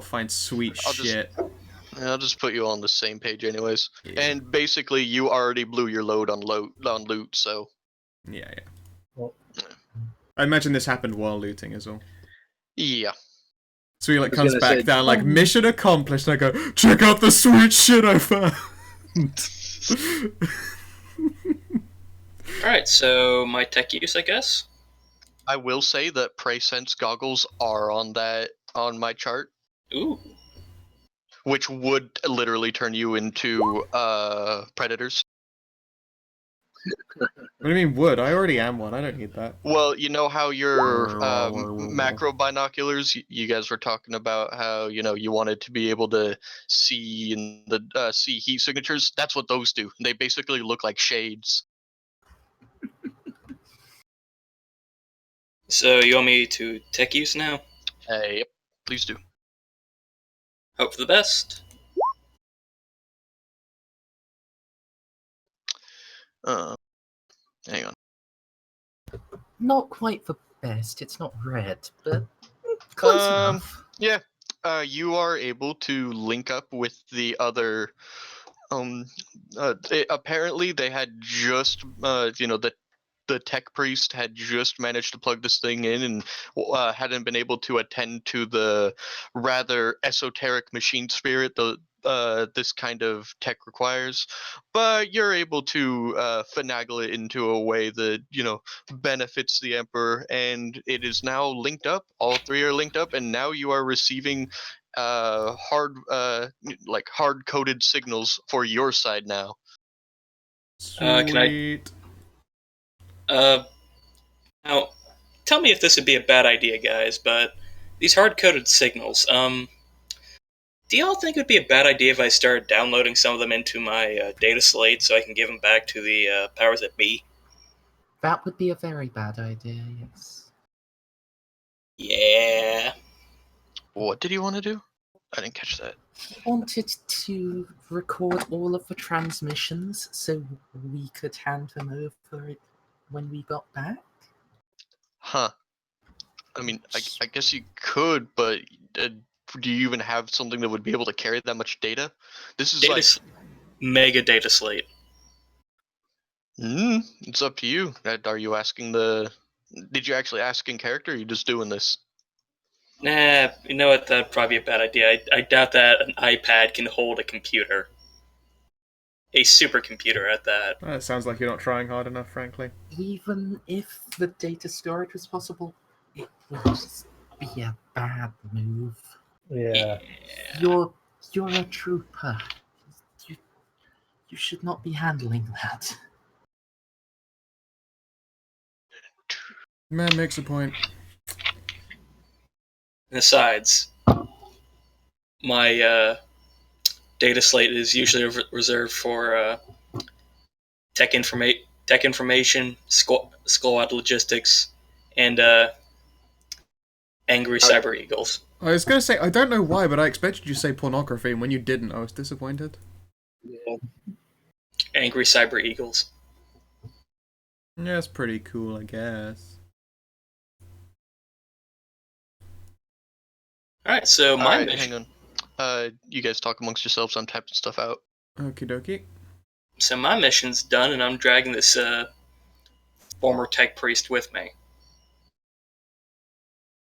find sweet shit. I'll just put you on the same page, anyways. Yeah. And basically, you already blew your load on loot, so. Yeah. Well, I imagine this happened while looting as well. Yeah. So he like I was comes gonna back say- down like mission accomplished. And I go, check out the sweet shit I found. Alright, so my tech use, I guess? I will say that Prey-Sense goggles are on my chart, Ooh. which would literally turn you into predators. What do you mean would? I already am one. I don't need that. Well, you know how your macro binoculars, you guys were talking about how, you wanted to be able to see in the see heat signatures. That's what those do. They basically look like shades. So you want me to tech use now? Yep, please do. Hope for the best. Hang on. Not quite the best. It's not red, but close enough. Yeah, you are able to link up with the other. Apparently, they had just, the tech priest had just managed to plug this thing in and hadn't been able to attend to the rather esoteric machine spirit this kind of tech requires. But you're able to finagle it into a way that, benefits the Emperor, and it is now linked up. All three are linked up, and now you are receiving hard coded signals for your side now. Sweet. Can Now, tell me if this would be a bad idea, guys, but these hard-coded signals, do y'all think it would be a bad idea if I started downloading some of them into my data slate so I can give them back to the powers that be? That would be a very bad idea, yes. Yeah. What did you want to do? I didn't catch that. Wanted to record all of the transmissions so we could hand them over when we got back. Huh. I mean, I guess you could, but do you even have something that would be able to carry that much data? This is Mega data slate. It's up to you. Are you asking Did you actually ask in character, or are you just doing this? Nah, you know what? That'd probably be a bad idea. I doubt that an iPad can hold a computer. A supercomputer at that. That sounds like you're not trying hard enough, frankly. Even if the data storage was possible, it would just be a bad move. Yeah. You're a trooper. You should not be handling that. Man makes a point. Besides, my data slate is usually reserved for tech information, squad logistics, and angry cyber eagles. I was gonna say, I don't know why, but I expected you to say pornography, and when you didn't, I was disappointed. Yeah. Angry cyber eagles. Yeah, it's pretty cool, I guess. Alright, so my Alright, mission. hang on. You guys talk amongst yourselves. I'm typing stuff out. Okie dokie. So my mission's done, and I'm dragging this former tech priest with me.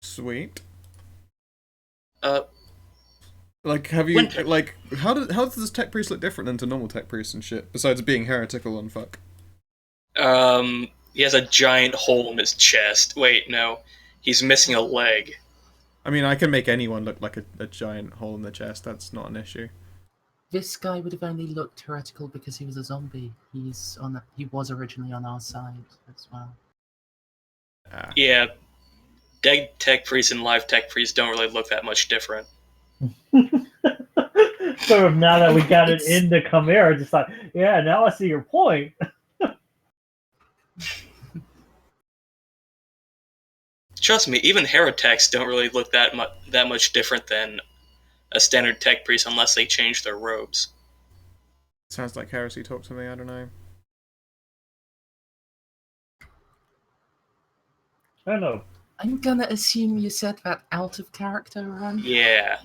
Sweet. Uh, Like, have you Winter. like how does this tech priest look different than to normal tech priests and shit? Besides being heretical and fuck. He has a giant hole in his chest. Wait, no, he's missing a leg. I mean, I can make anyone look like a giant hole in the chest. That's not an issue. This guy would have only looked heretical because he was a zombie. He was originally on our side as well. Ah. Yeah, dead tech priests and live tech priests don't really look that much different. sort of now that we got it into Chimera, just like, yeah, now I see your point. Trust me, even heretics don't really look that much different than a standard tech priest unless they change their robes. Sounds like heresy talk to me, I don't know. I don't know. I'm gonna assume you said that out of character run. Yeah.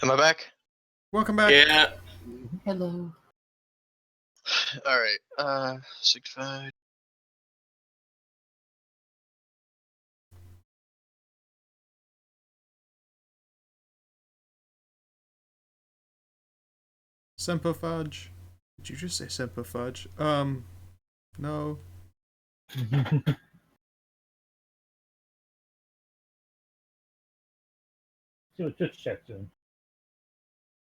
Am I back? Welcome back. Yeah. Hello. Alright, 65. Semper Fudge. Did you just say Semper Fudge? No. Just check soon.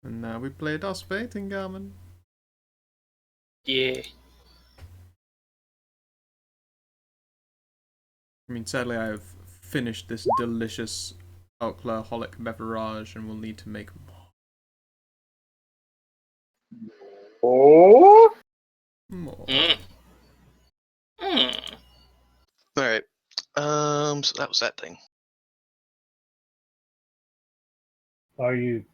And now we play Das Garmin. Yeah. I mean, sadly, I have finished this delicious alcoholic beverage and will need to make Oh, more. Alright. So that was that thing. Are you?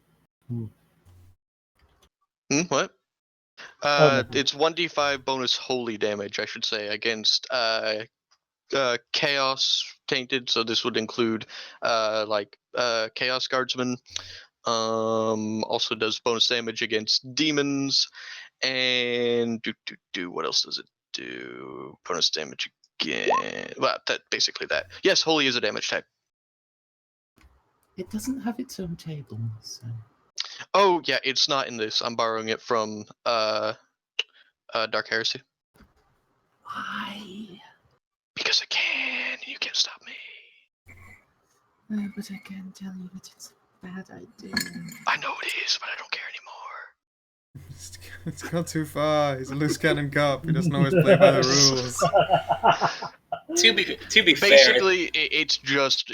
What? no. It's 1d5 bonus holy damage, I should say, against chaos tainted. So this would include chaos guardsmen. Also does bonus damage against demons, and what else does it do? Bonus damage again. Well, that basically that. Yes, holy is a damage type. It doesn't have its own table, so. Oh yeah, it's not in this. I'm borrowing it from Dark Heresy. Why? Because I can. You can't stop me. But I can tell you that it's a bad idea. I know it is, but I don't care anymore. It's gone too far. He's a loose cannon cop. He doesn't always play by the rules. To be fair, Basically, it's just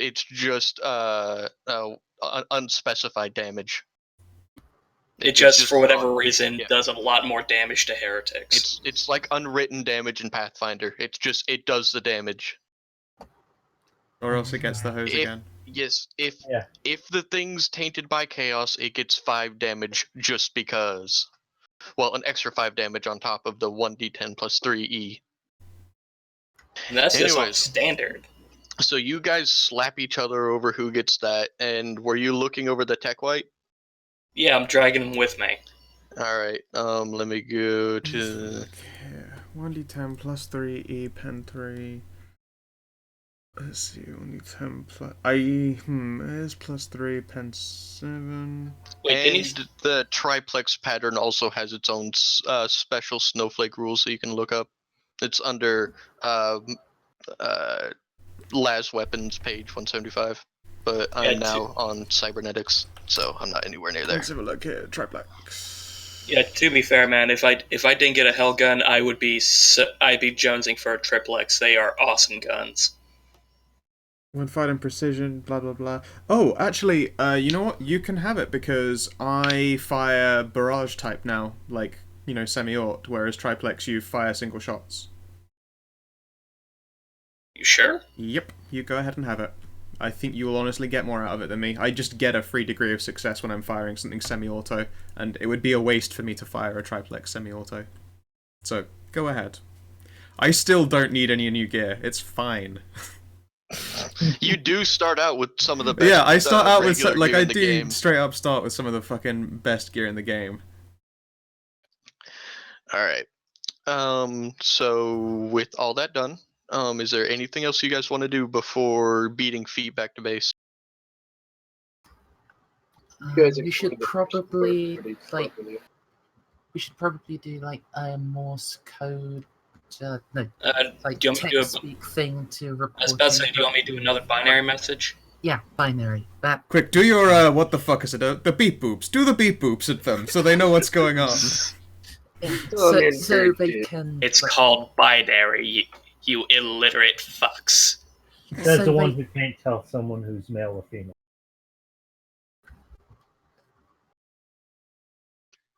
unspecified damage. it just just for whatever wrong. reason Yeah. does a lot more damage to heretics. It's like unwritten damage in Pathfinder. It's just it does the damage. Or else it gets the hose again. Yes, if Yeah. the thing's tainted by chaos, it gets 5 damage just because. Well, an extra 5 damage on top of the 1d10 plus 3e. And that's just on Anyways. standard. So you guys slap each other over who gets that, and were you looking over the tech white? Yeah, I'm dragging him with me. Alright, let me go to... Look here. 1d10 plus 3, E pen 3. Let's see, 1d10 plus... is plus 3, pen 7... Wait, didn't And you? the triplex pattern also has its own special snowflake rules that you can look up. It's under Las Weapons, page 175. But I'm now on cybernetics, so I'm not anywhere near there. Let's have a look here. Triplex. Yeah, to be fair, man, if I didn't get a hell gun, I'd be jonesing for a triplex. They are awesome guns. When fighting precision, blah blah blah. Oh, actually, you know what? You can have it because I fire barrage type now, like, semi-auto, whereas triplex you fire single shots. You sure? Yep, you go ahead and have it. I think you will honestly get more out of it than me. I just get a free degree of success when I'm firing something semi-auto, and it would be a waste for me to fire a triplex semi-auto. So, go ahead. I still don't need any new gear. It's fine. You do start out with some of the best. Yeah, I start out with regular gear I in the do game. straight up start with some of the fucking best gear in the game. All right. So with all that done, is there anything else you guys want to do before beating feet back to base? you guys We should explained it probably pretty like properly. we should probably do like a Morse code, no, like do you want me to do text speak thing to report. I was about to say, do you want me to do another binary message? Yeah, binary. That Quick, do your what the fuck is it? The beep boops. Do the beep boops at them so they know what's going on. So they can. It's like, called binary, you illiterate fucks. That's so the they- ones who can't tell someone who's male or female.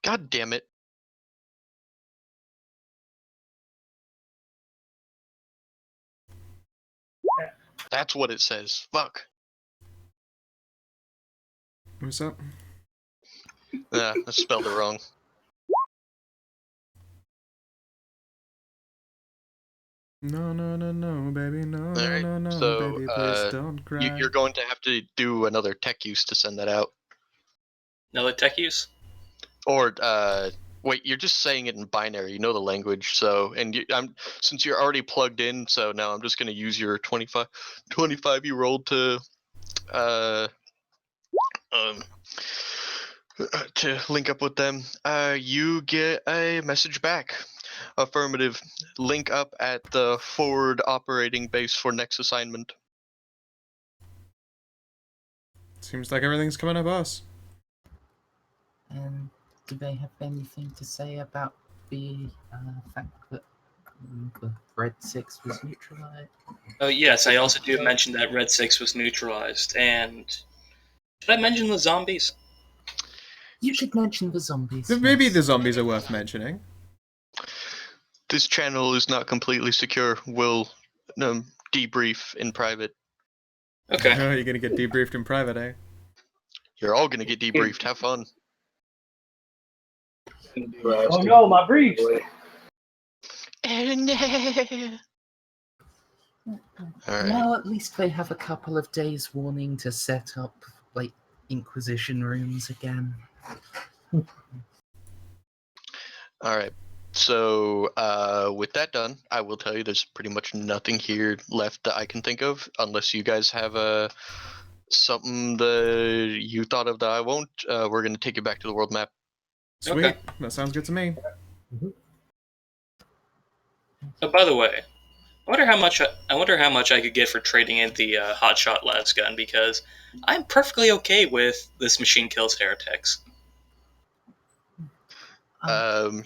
God damn it. That's what it says. Fuck. What's up? I spelled it wrong. No, baby, no, Alright, no, so, baby, please don't cry. You're going to have to do another tech use to send that out. Another tech use? Or, wait, you're just saying it in binary. You know the language, so, and since you're already plugged in, so now I'm just going to use your 25-year-old to, to link up with them. You get a message back. Affirmative. Link up at the forward operating base for next assignment. Seems like everything's coming up us. And do they have anything to say about the fact that the Red 6 was neutralized? Oh, yes, I also do mention that Red 6 was neutralized. And should I mention the zombies? You should mention the zombies. Maybe yes. the zombies are worth mentioning. This channel is not completely secure. We'll debrief in private. Okay. Oh, you're gonna get debriefed in private, eh? You're all gonna get debriefed. Have fun. Oh no, my briefs! Alright. Now at least they have a couple of days warning to set up like Inquisition rooms again. Alright. So, with that done, I will tell you there's pretty much nothing here left that I can think of, unless you guys have something that you thought of that I won't. We're gonna take you back to the world map. Sweet. Okay. That sounds good to me. Oh, by the way, I wonder how much I could get for trading in the hotshot las gun, because I'm perfectly okay with this machine kills heretics. I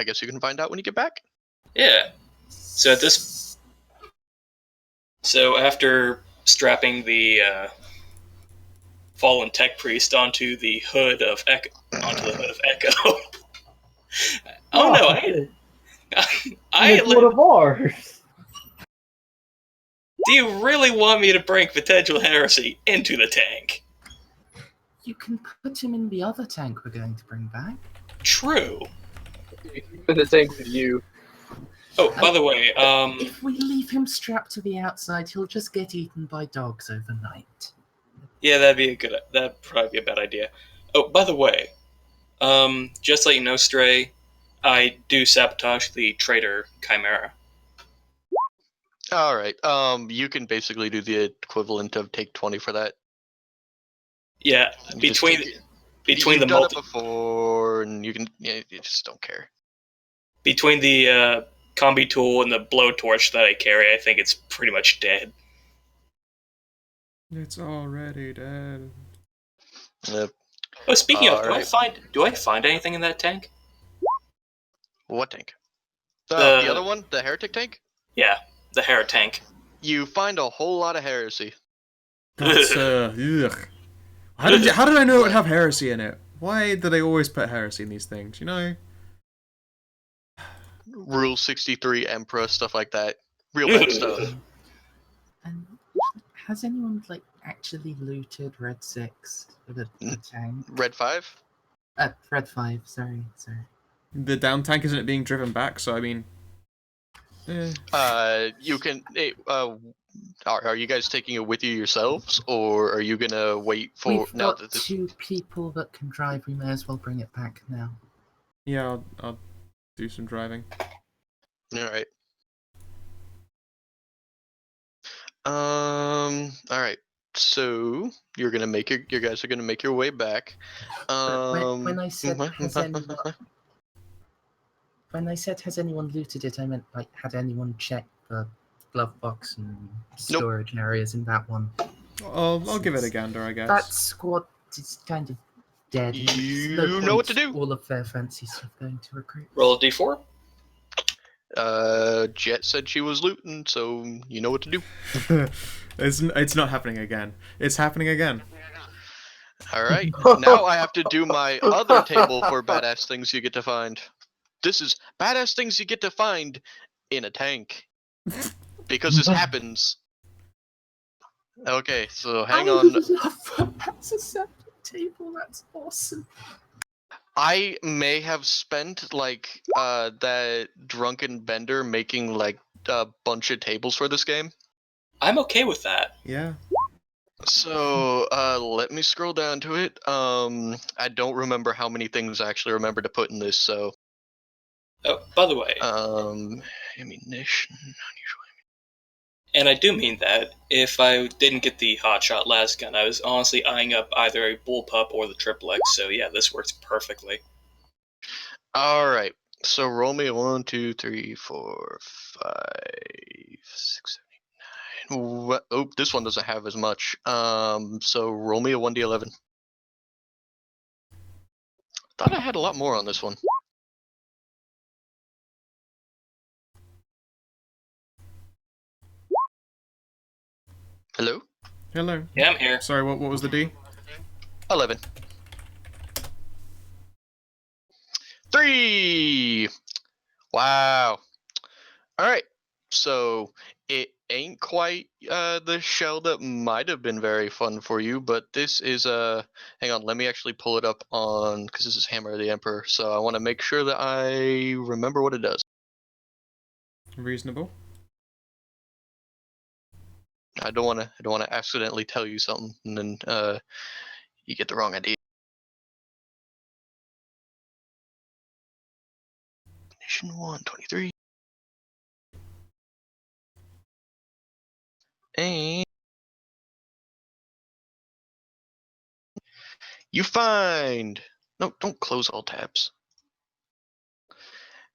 guess you can find out when you get back. Yeah. So after strapping the fallen tech priest onto the hood of Echo. Oh no! It's one of ours. Do you really want me to bring potential heresy into the tank? You can put him in the other tank we're going to bring back. True. The tank with you. Oh, by the way, If we leave him strapped to the outside, he'll just get eaten by dogs overnight. yeah, that'd probably be a bad idea. Oh, by the way, just to let you know, Stray, I do sabotage the traitor Chimera. Alright. You can basically do the equivalent of take 20 for that. Yeah, You just between take it. between You've the done multi it before, and you just don't care. between the combi tool and the blowtorch that I carry, I think it's pretty much dead. It's already dead. Oh, speaking of, Alright. do I find anything in that tank? What tank? The- The other one, the heretic tank. Yeah, the Hera tank. You find a whole lot of heresy. That's ugh. How did I know it would have heresy in it? Why do they always put heresy in these things? You know? Rule 63, Emperor, stuff like that. Real bad stuff. And has anyone actually looted Red 6 the tank? Red 5? Red 5. Sorry. The down tank isn't being driven back, so I mean. You can. Are you guys taking it with you yourselves, or are you gonna wait for We've now got that this? 2 people that can drive. We may as well bring it back now. Yeah, I'll do some driving. All right. All right. So you guys are gonna make your way back. But when I said has anyone looted it, I meant had anyone checked the glove box and storage areas in that one. I'll give it a gander, I guess. That squad is kind of dead. You No know what to point do. all of their fancy stuff going to recruits. Roll a d4. Jet said she was looting, so you know what to do. It's not happening again. It's happening again. All right. Now I have to do my other table for badass things you get to find. This is badass things you get to find in a tank. Because this happens. Okay, so hang on. I would love that as a separate table. That's awesome. I may have spent like that drunken bender making like a bunch of tables for this game. I'm okay with that. Yeah. So let me scroll down to it. I don't remember how many things I actually remember to put in this. So Oh, by the way, ammunition. and I do mean that, if I didn't get the hotshot las gun, I was honestly eyeing up either a bullpup or the triplex, so yeah, this works perfectly. All right. So roll me a 1, 2, 3, 4, 5, 6, 7, 8, 9. Oh, this one doesn't have as much. So roll me a 1d11. Thought I had a lot more on this one. Hello? Hello. Yeah, I'm here. Sorry, what was the D? 11. 3! Wow. Alright. So it ain't quite the shell that might have been very fun for you, but this is hang on, let me actually pull it up on, because this is Hammer of the Emperor, so I want to make sure that I remember what it does. Reasonable. I don't want to accidentally tell you something and then you get the wrong idea. Mission 123. And you find, no, don't close all tabs.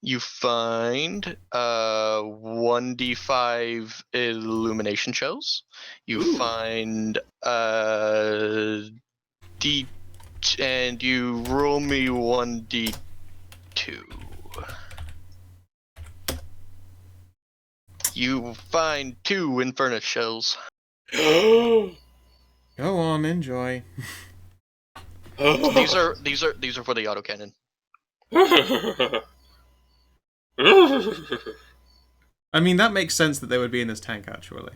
You find 1d5 illumination shells. You Ooh. find d, and you roll me 1d2. You find 2 Infernus shells. Go on, enjoy. These are for the autocannon. I mean, that makes sense that they would be in this tank, actually.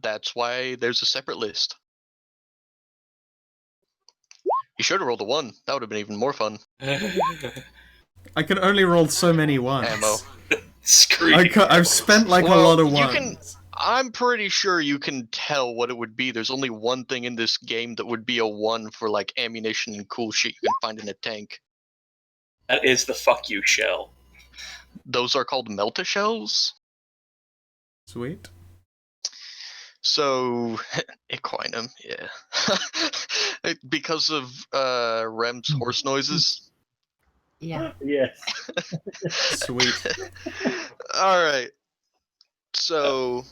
That's why there's a separate list. You should have rolled a 1. That would have been even more fun. I can only roll so many ones. Ammo. Screw I've spent like a lot of ones. I'm pretty sure you can tell what it would be. There's only one thing in this game that would be a 1 for like ammunition and cool shit you can find in a tank. That is the fuck you shell. Those are called melta shells. Sweet. So, equinum, yeah. Because of Rem's horse noises. Yeah. Yes. Sweet. Alright. So,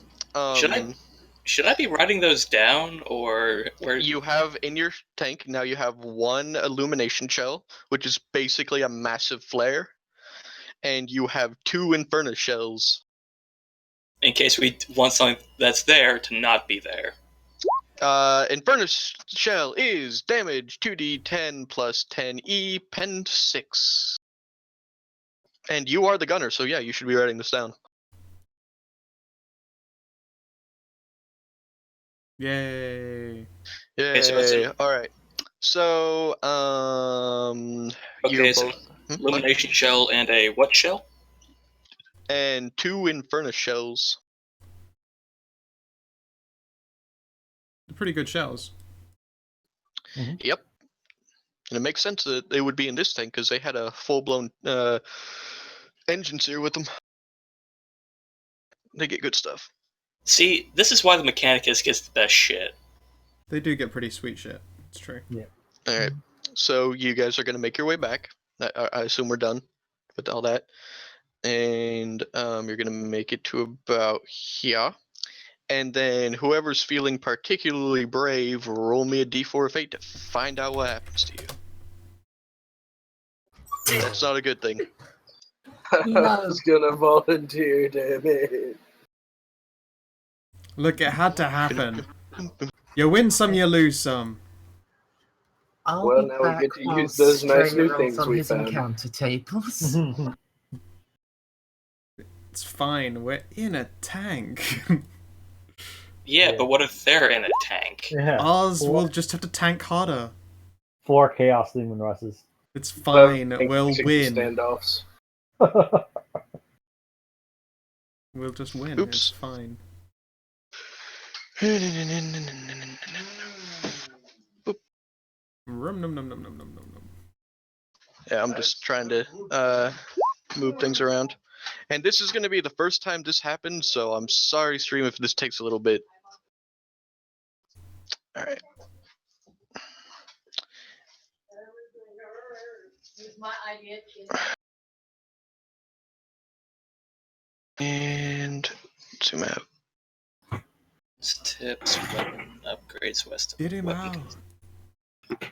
Should I be writing those down, or where? you have in your tank now you have 1 illumination shell, which is basically a massive flare, and you have 2 infernus shells. In case we want something that's there to not be there. Infernus shell is damage 2d10 plus 10e pen 6. And you are the gunner, so yeah, you should be writing this down. Yay. Yay! so it's All right. So, Okay, you so both what? illumination shell and a what shell? And 2 infernus shells. They're pretty good shells. Yep. And it makes sense that they would be in this tank because they had a full-blown engine sear with them. They get good stuff. See, this is why the Mechanicus gets the best shit. They do get pretty sweet shit. It's true. All right. So you guys are gonna make your way back. I assume we're done with all that, and you're gonna make it to about here. and then whoever's feeling particularly brave, roll me a d4 of fate to find out what happens to you. That's not a good thing. I was gonna volunteer, damn it. Look, it had to happen. You win some, you lose some. I'll Well, be now we back get to while use those nice Strayer new rolls things on we his found. encounter tables. It's fine. We're in a tank. Yeah, Yeah. but what if they're in a tank? Yeah. Ours Four- will just have to tank harder. 4 Chaos Demon Russes. It's fine. We'll Mexican win. Standoffs. We'll just win. Oops. It's fine. Rum num num num num num num num. Yeah, I'm just trying to move things around. And this is going to be the first time this happened, so I'm sorry, stream, if this takes a little bit. All right. And zoom out. Tips, weapon upgrades, west Get him weapon out.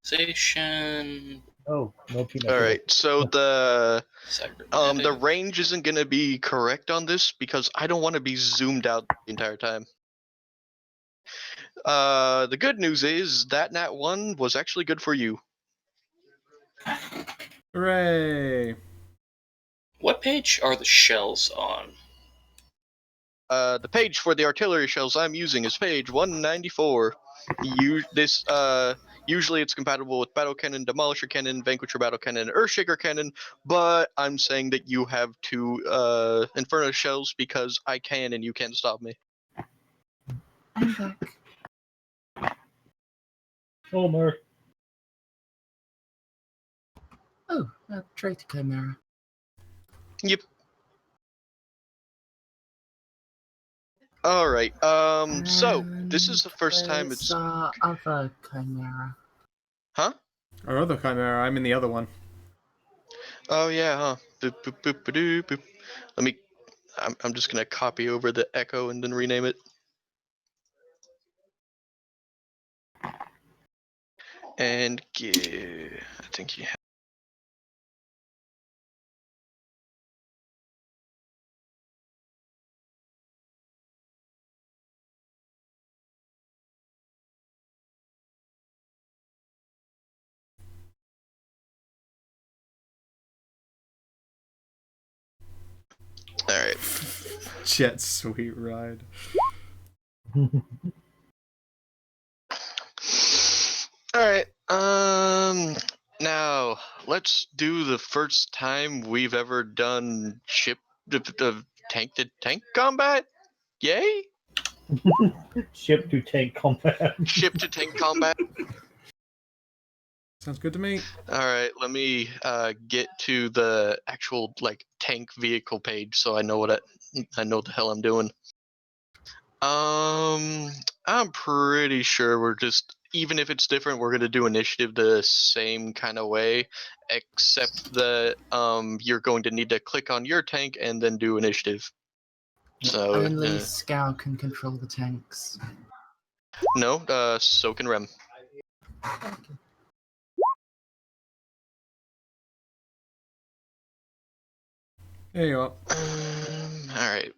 customization, Oh, no peanut All butter. right. So the cybernetic. range isn't going to be correct on this because I don't want to be zoomed out the entire time. The good news is that nat 1 was actually good for you. Hooray! What page are the shells on? The page for the artillery shells I'm using is page 194. Usually it's compatible with battle cannon, demolisher cannon, vanquisher battle cannon, and earthshaker cannon, but I'm saying that you have 2 inferno shells because I can and you can't stop me. I'm back. Homer. Oh, a traitor chimera. Yep. All right. So this is the first time it's. Other chimera. Huh? Our other chimera. I'm in the other one. Oh yeah, huh? Boop, boop, boop, ba-doo, boop. Let me. I'm just gonna copy over the echo and then rename it. And I think you. All right. Jet sweet ride. All right. Now let's do the first time we've ever done ship the tank to tank combat. Yay! Ship to tank combat. Ship to tank combat. Sounds good to me. All right. Let me get to the actual like tank vehicle page so I know what I know what the hell I'm doing. I'm pretty sure we're just, even if it's different, we're gonna do initiative the same kind of way, except that you're going to need to click on your tank and then do initiative. So Only Scow can control the tanks. no, so can Rem. Okay. There you are. All right.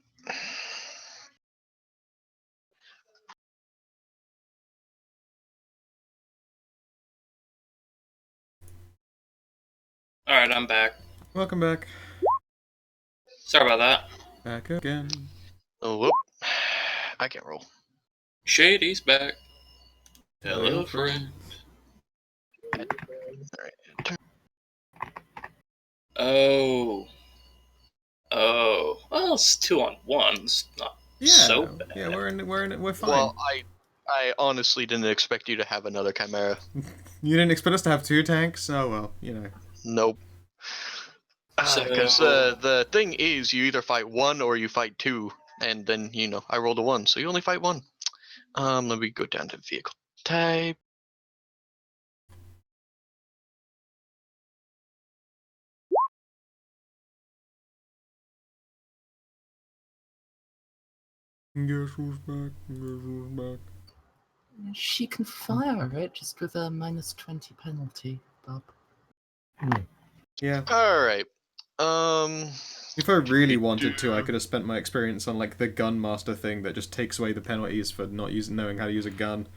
Alright, I'm back. Welcome back. Sorry about that. Back again. Oh, whoop. I can't roll. Shady's back. Hello, Hello, friend. All right. Oh. Oh. Well, it's 2-on-1. It's not Yeah. so bad. Yeah, we're fine. Well, I honestly didn't expect you to have another chimera. You didn't expect us to have 2 tanks? Oh well, you know. Nope. Because So- the thing is, you either fight 1 or you fight 2, and then I rolled a 1, so you only fight 1. Let me go down to vehicle type. Guess who's back? Guess who's back? She can fire it just with a -20 penalty, Bob. Yeah. All right. If I really wanted to, I could have spent my experience on like the gun master thing that just takes away the penalties for not knowing how to use a gun.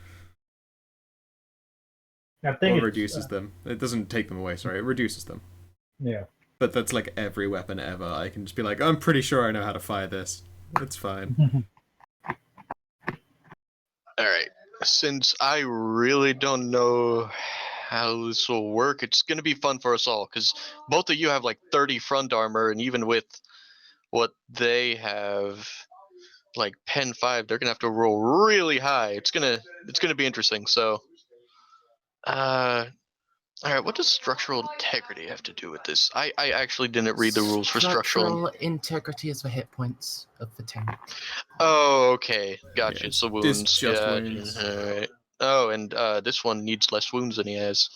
I think Or it's, reduces them. It doesn't take them away, sorry, it reduces them. yeah. But that's like every weapon ever. I can just be like, I'm pretty sure I know how to fire this. It's fine. All right. Since I really don't know how this will work, it's going to be fun for us all because both of you have like 30 front armor, and even with what they have, like pen 5, they're going to have to roll really high. It's gonna be interesting. So, all right. What does structural integrity have to do with this? I actually didn't read the rules for structural. integrity is for hit points of the tank. Oh, okay. Gotcha. Yeah, So it's wounds. just Yeah. wounds. Alright. Oh, and this one needs less wounds than he has.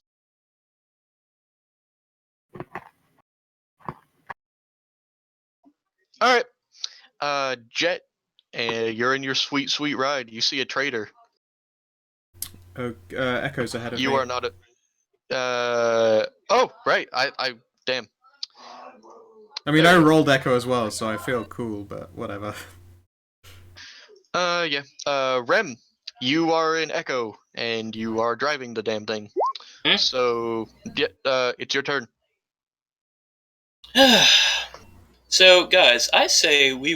Alright. Jet, you're in your sweet, sweet ride. You see a traitor. Oh, Echo's ahead of me. You are not a. Oh, right. I. Damn. I mean, I rolled Echo as well, so I feel cool, but whatever. Yeah. Rem, you are in Echo, and you are driving the damn thing. Hmm? So, it's your turn. So, guys, I say we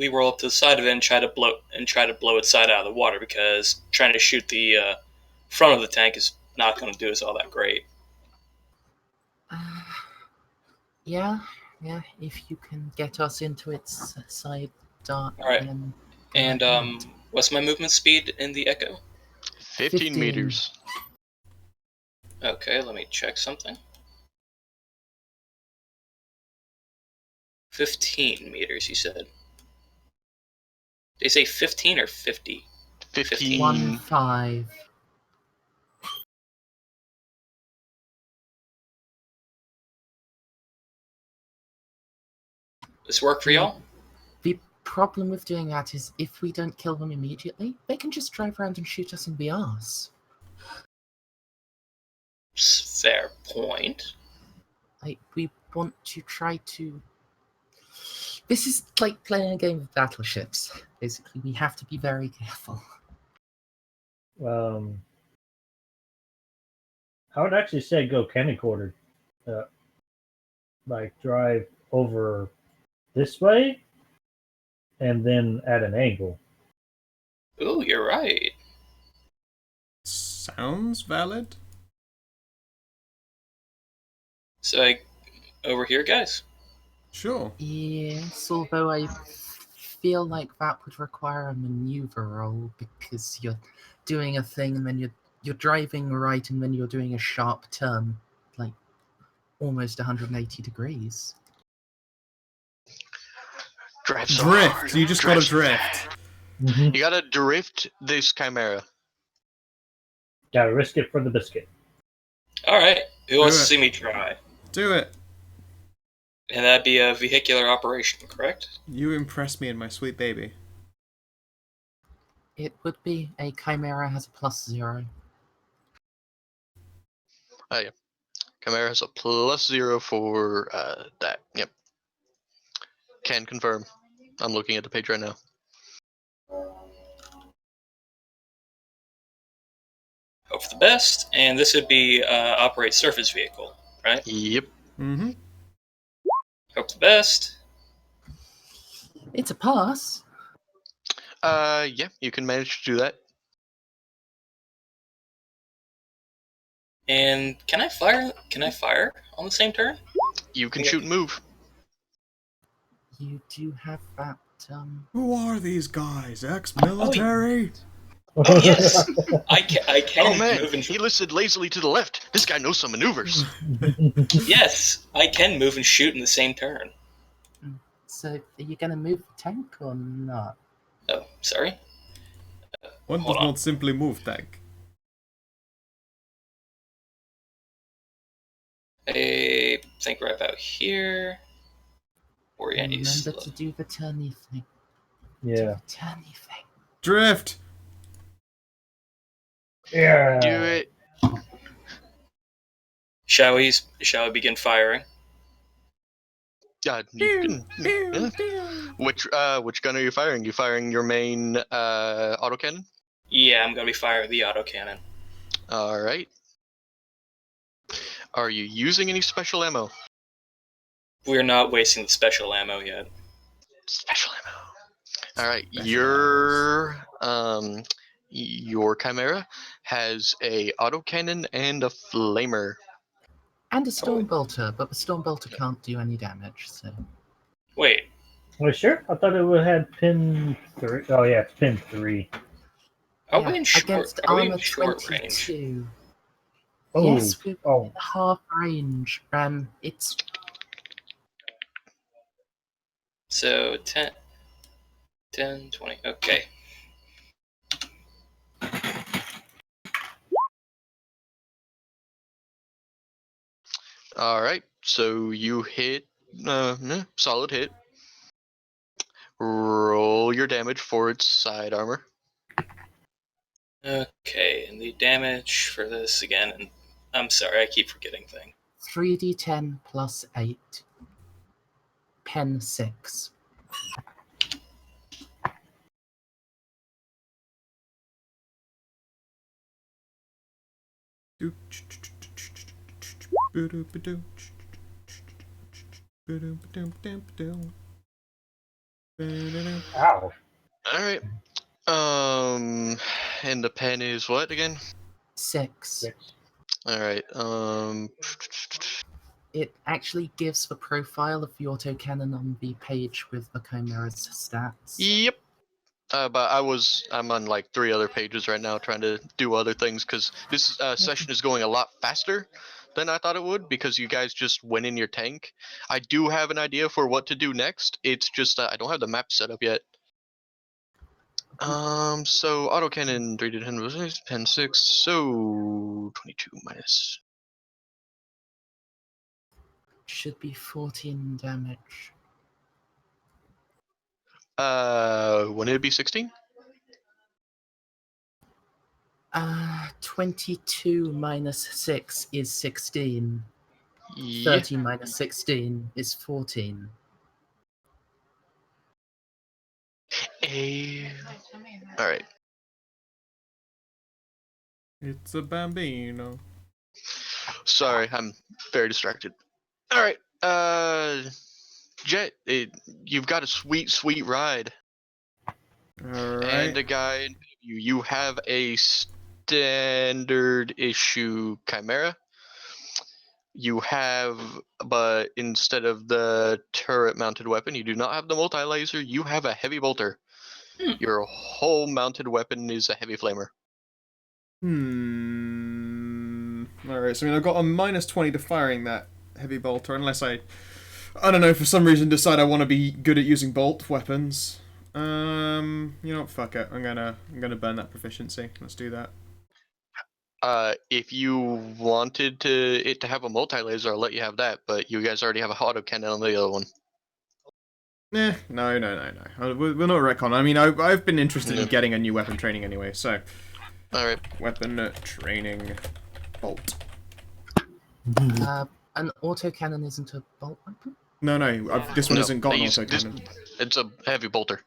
roll up to the side of it and try to blow its side out of the water because trying to shoot the front of the tank is not going to do us all that great. Yeah, if you can get us into its side dart, All right. then And great. what's my movement speed in the Echo? 15 meters. Okay, let me check something. 15 meters, you said. Did you say 15 or 50? 15. 1-5. This work for y'all? The problem with doing that is if we don't kill them immediately, they can just drive around and shoot us in the arse. Fair point. Like, we want to try to... This is like playing a game of battleships. Basically, we have to be very careful. I would actually say go cannon quarter. Like drive over this way and then at an angle. Ooh, you're right. Sounds valid. So, like, over here, guys? Sure. Yes, although I feel like that would require a maneuver roll because you're doing a thing and then you're driving right and then you're doing a sharp turn, like almost 180 degrees. Drive so Drift. hard. You just Drive gotta so drift. fast. You gotta drift this chimera. Gotta risk it for the biscuit. Alright, who wants to it. see me try? Do it. And that'd be a vehicular operation, correct? You impress me and my sweet baby. It would be a chimera has a +0. Oh yeah. Chimera has a +0 for that. Yep. Can confirm. I'm looking at the page right now. Hope for the best, and this would be operate surface vehicle, right? Yep. Mm-hmm. Hope for the best. It's a pass. Yeah, you can manage to do that. And can I fire on the same turn? You can shoot and move. You do have that. Who are these guys? Ex-military? Oh yes, I can Oh man, move and he listed lazily to the left. This guy knows some maneuvers. yes, I can move and shoot in the same turn. So, are you going to move the tank or not? Oh, sorry. One Hold does on. not simply move tank. I think right about here. Orient Remember to do the turny thing. Yeah. Anything. Drift! Yeah. Do it. Shall we begin firing? You can. Yeah. Which gun are you firing? You firing your main autocannon? Yeah, I'm gonna be firing the autocannon. All right. Are you using any special ammo? We're not wasting the special ammo yet. Special ammo. All right. Special Your Chimera has a autocannon and a flamer. And a Stormbolter, but the Stormbolter can't do any damage, so... Wait, Well, sure. I thought it would have pin 3. Oh yeah, it's pin 3. are Yeah, we in short? against Are we armor in short range? 22. Oh. Yes, we're Oh. half range. It's So 10, 20. Okay. All right. So you hit. Solid hit. Roll your damage for its side armor. Okay, and the damage for this again, and I'm sorry, I keep forgetting things. 3d10 plus 8. Pen 6. Ow. All right. And the pen is what again? 6. All right. It actually gives the profile of the autocannon on the page with the Chimera's stats. Yep. But I'm on like 3 other pages right now trying to do other things because this session is going a lot faster than I thought it would because you guys just went in your tank. I do have an idea for what to do next. It's just I don't have the map set up yet. So autocannon 3 to 10 was pen 6, so 22 minus. Should be 14 damage. Wouldn't it be 16? 22 minus 6 is 16. Yeah. 30 minus 16 is 14. All right. It's a bambino. Sorry, I'm very distracted. All right. Jet, you've got a sweet ride. Alright. And a guy, you have a standard issue Chimera. You have, but instead of the turret mounted weapon, you do not have the multi laser. You have a heavy bolter. Your whole mounted weapon is a heavy flamer. Alright, so I mean, I've got a minus 20 to firing that heavy bolter, unless I don't know, for some reason decide I want to be good at using bolt weapons. You know what, fuck it. I'm gonna burn that proficiency. Let's do that. If you wanted it to have a multi laser, I'll let you have that. But you guys already have a autocannon on the other one. No. We're not retcon. I mean, I've been interested in Yeah. getting a new weapon training anyway. So, All right. weapon training, bolt. An autocannon isn't a bolt weapon? No, this one No, hasn't got an these- autocannon. It's a heavy bolter.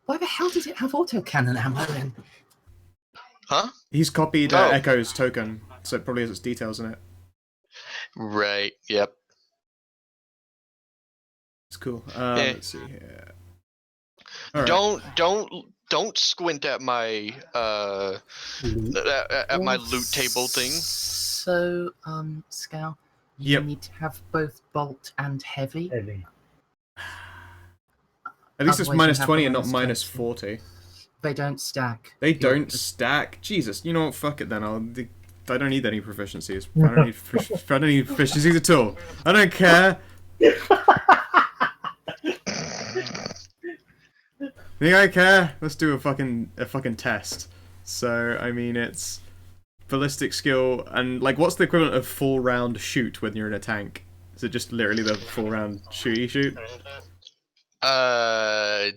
Why the hell does it have autocannon ammo then? Huh? He's copied Oh. Echo's token, so it probably has its details in it. Right. Yep. It's cool. Yeah. Let's see here. All right. Don't squint at my at my loot table thing. So, Scow, you Yep. need to have both bolt and heavy. Heavy. At least it's Otherwise minus you have 20 the and not minus minus 20. 40. They don't stack. They You're don't just- stack. Jesus, you know what? Fuck it then. I don't need any proficiencies. I don't need proficiencies at all. I don't care. Think I care? Let's do a fucking test. So I mean, it's ballistic skill and like, what's the equivalent of full round shoot when you're in a tank? Is it just literally the full round shoot? There's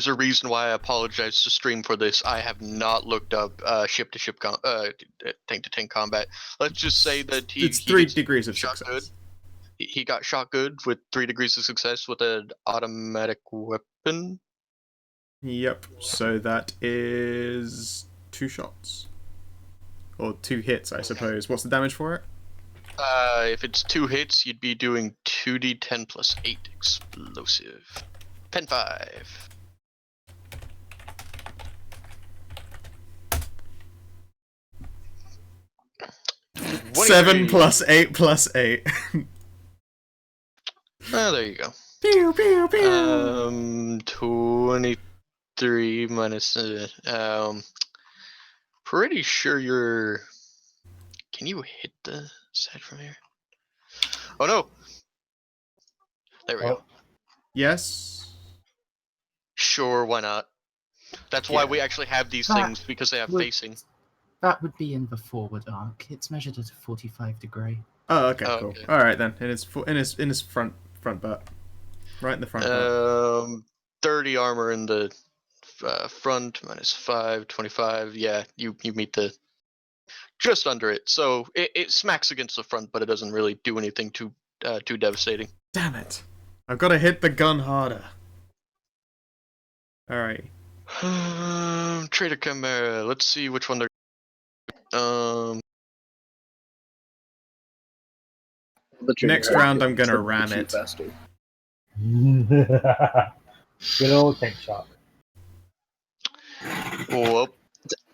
a reason why I apologize to stream for this. I have not looked up ship-to-ship tank-to-tank combat. Let's just say that It's he 3 gets degrees of shot success. good. He got shot good with 3 degrees of success with an automatic weapon. Yep. So that is 2 shots. Or 2 hits, I suppose. What's the damage for it? If it's 2 hits, you'd be doing 2d10 plus 8 explosive. Pen 5. Seven plus 8 plus 8. Oh, there you go. Pew, pew, pew. 23 minus. Pretty sure you're. Can you hit the side from here? Oh no! There we go. Yes. Sure, why not? That's why we actually have these things, because they have facing. That would be in the forward arc. It's measured at a 45 degree. Oh, okay, Oh, cool. okay. All right then. In his front butt, right in the front butt. 30 armor in the front, minus 5, 25. Yeah, you meet the just under it. So it smacks against the front, but it doesn't really do anything too devastating. Damn it! I've got to hit the gun harder. All right. Trader Chimera. Let's see which one they're. Next round, I'm gonna ram it. Faster. Good old tank shot. Well,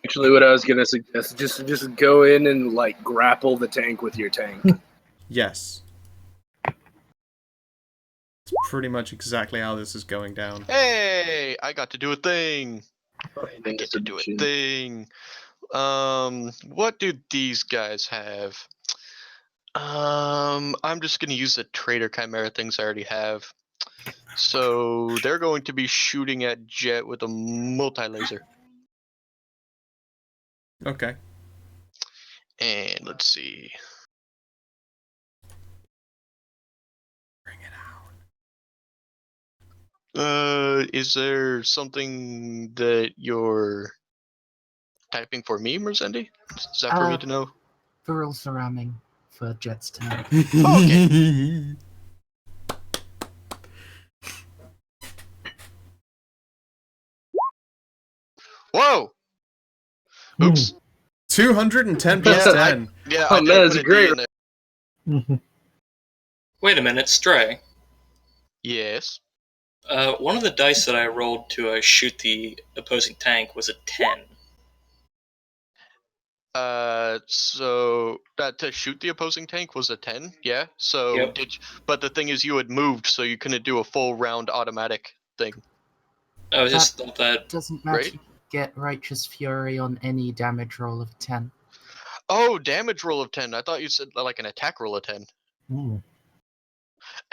Actually, what I was gonna suggest, just go in and like grapple the tank with your tank. Yes. It's pretty much exactly how this is going down. hey, I got to do a thing. I get to do a thing. What do these guys have? I'm just gonna use the Trader Chimera things I already have. So they're going to be shooting at Jet with a multi-laser. Okay. And let's see. Bring it out. Is there something that you're typing for me, Merzendi? Is that for me to know? The rules are ramming for Jet's turn. Oh, okay. Whoa! Oops. 210 plus 10. Yeah, Oh, I man, did that's put a great. D in there. Wait a minute, Stray. Yes. One of the dice that I rolled to shoot the opposing tank was a 10. So that to shoot the opposing tank was a 10, yeah. So Yep. but the thing is, you had moved, so you couldn't do a full round automatic thing. I just thought that. Doesn't matter. Right. You get Righteous Fury on any damage roll of 10. Oh, damage roll of 10. I thought you said like an attack roll of 10.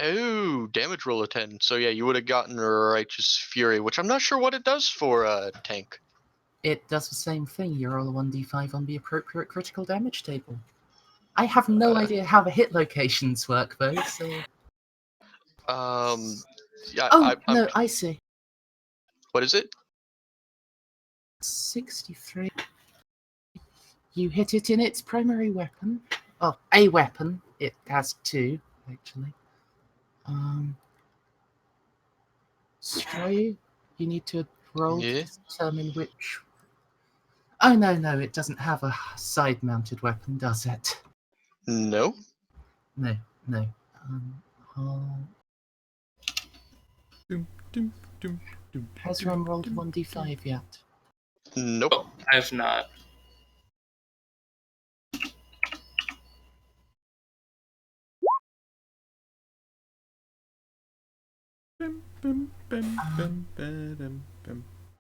Oh, damage roll of 10. So yeah, you would have gotten Righteous Fury, which I'm not sure what it does for a tank. It does the same thing. You roll a 1d5 on the appropriate critical damage table. I have no idea how the hit locations work, though, so... Yeah, Oh, no, I see. What is it? 63. You hit it in its primary weapon. Oh, a weapon. It has 2, actually. Stray, you need to roll to determine which... Oh, no, it doesn't have a side-mounted weapon, does it? No. No. Has Ron rolled 1d5 yet? Nope. Oh, I have not.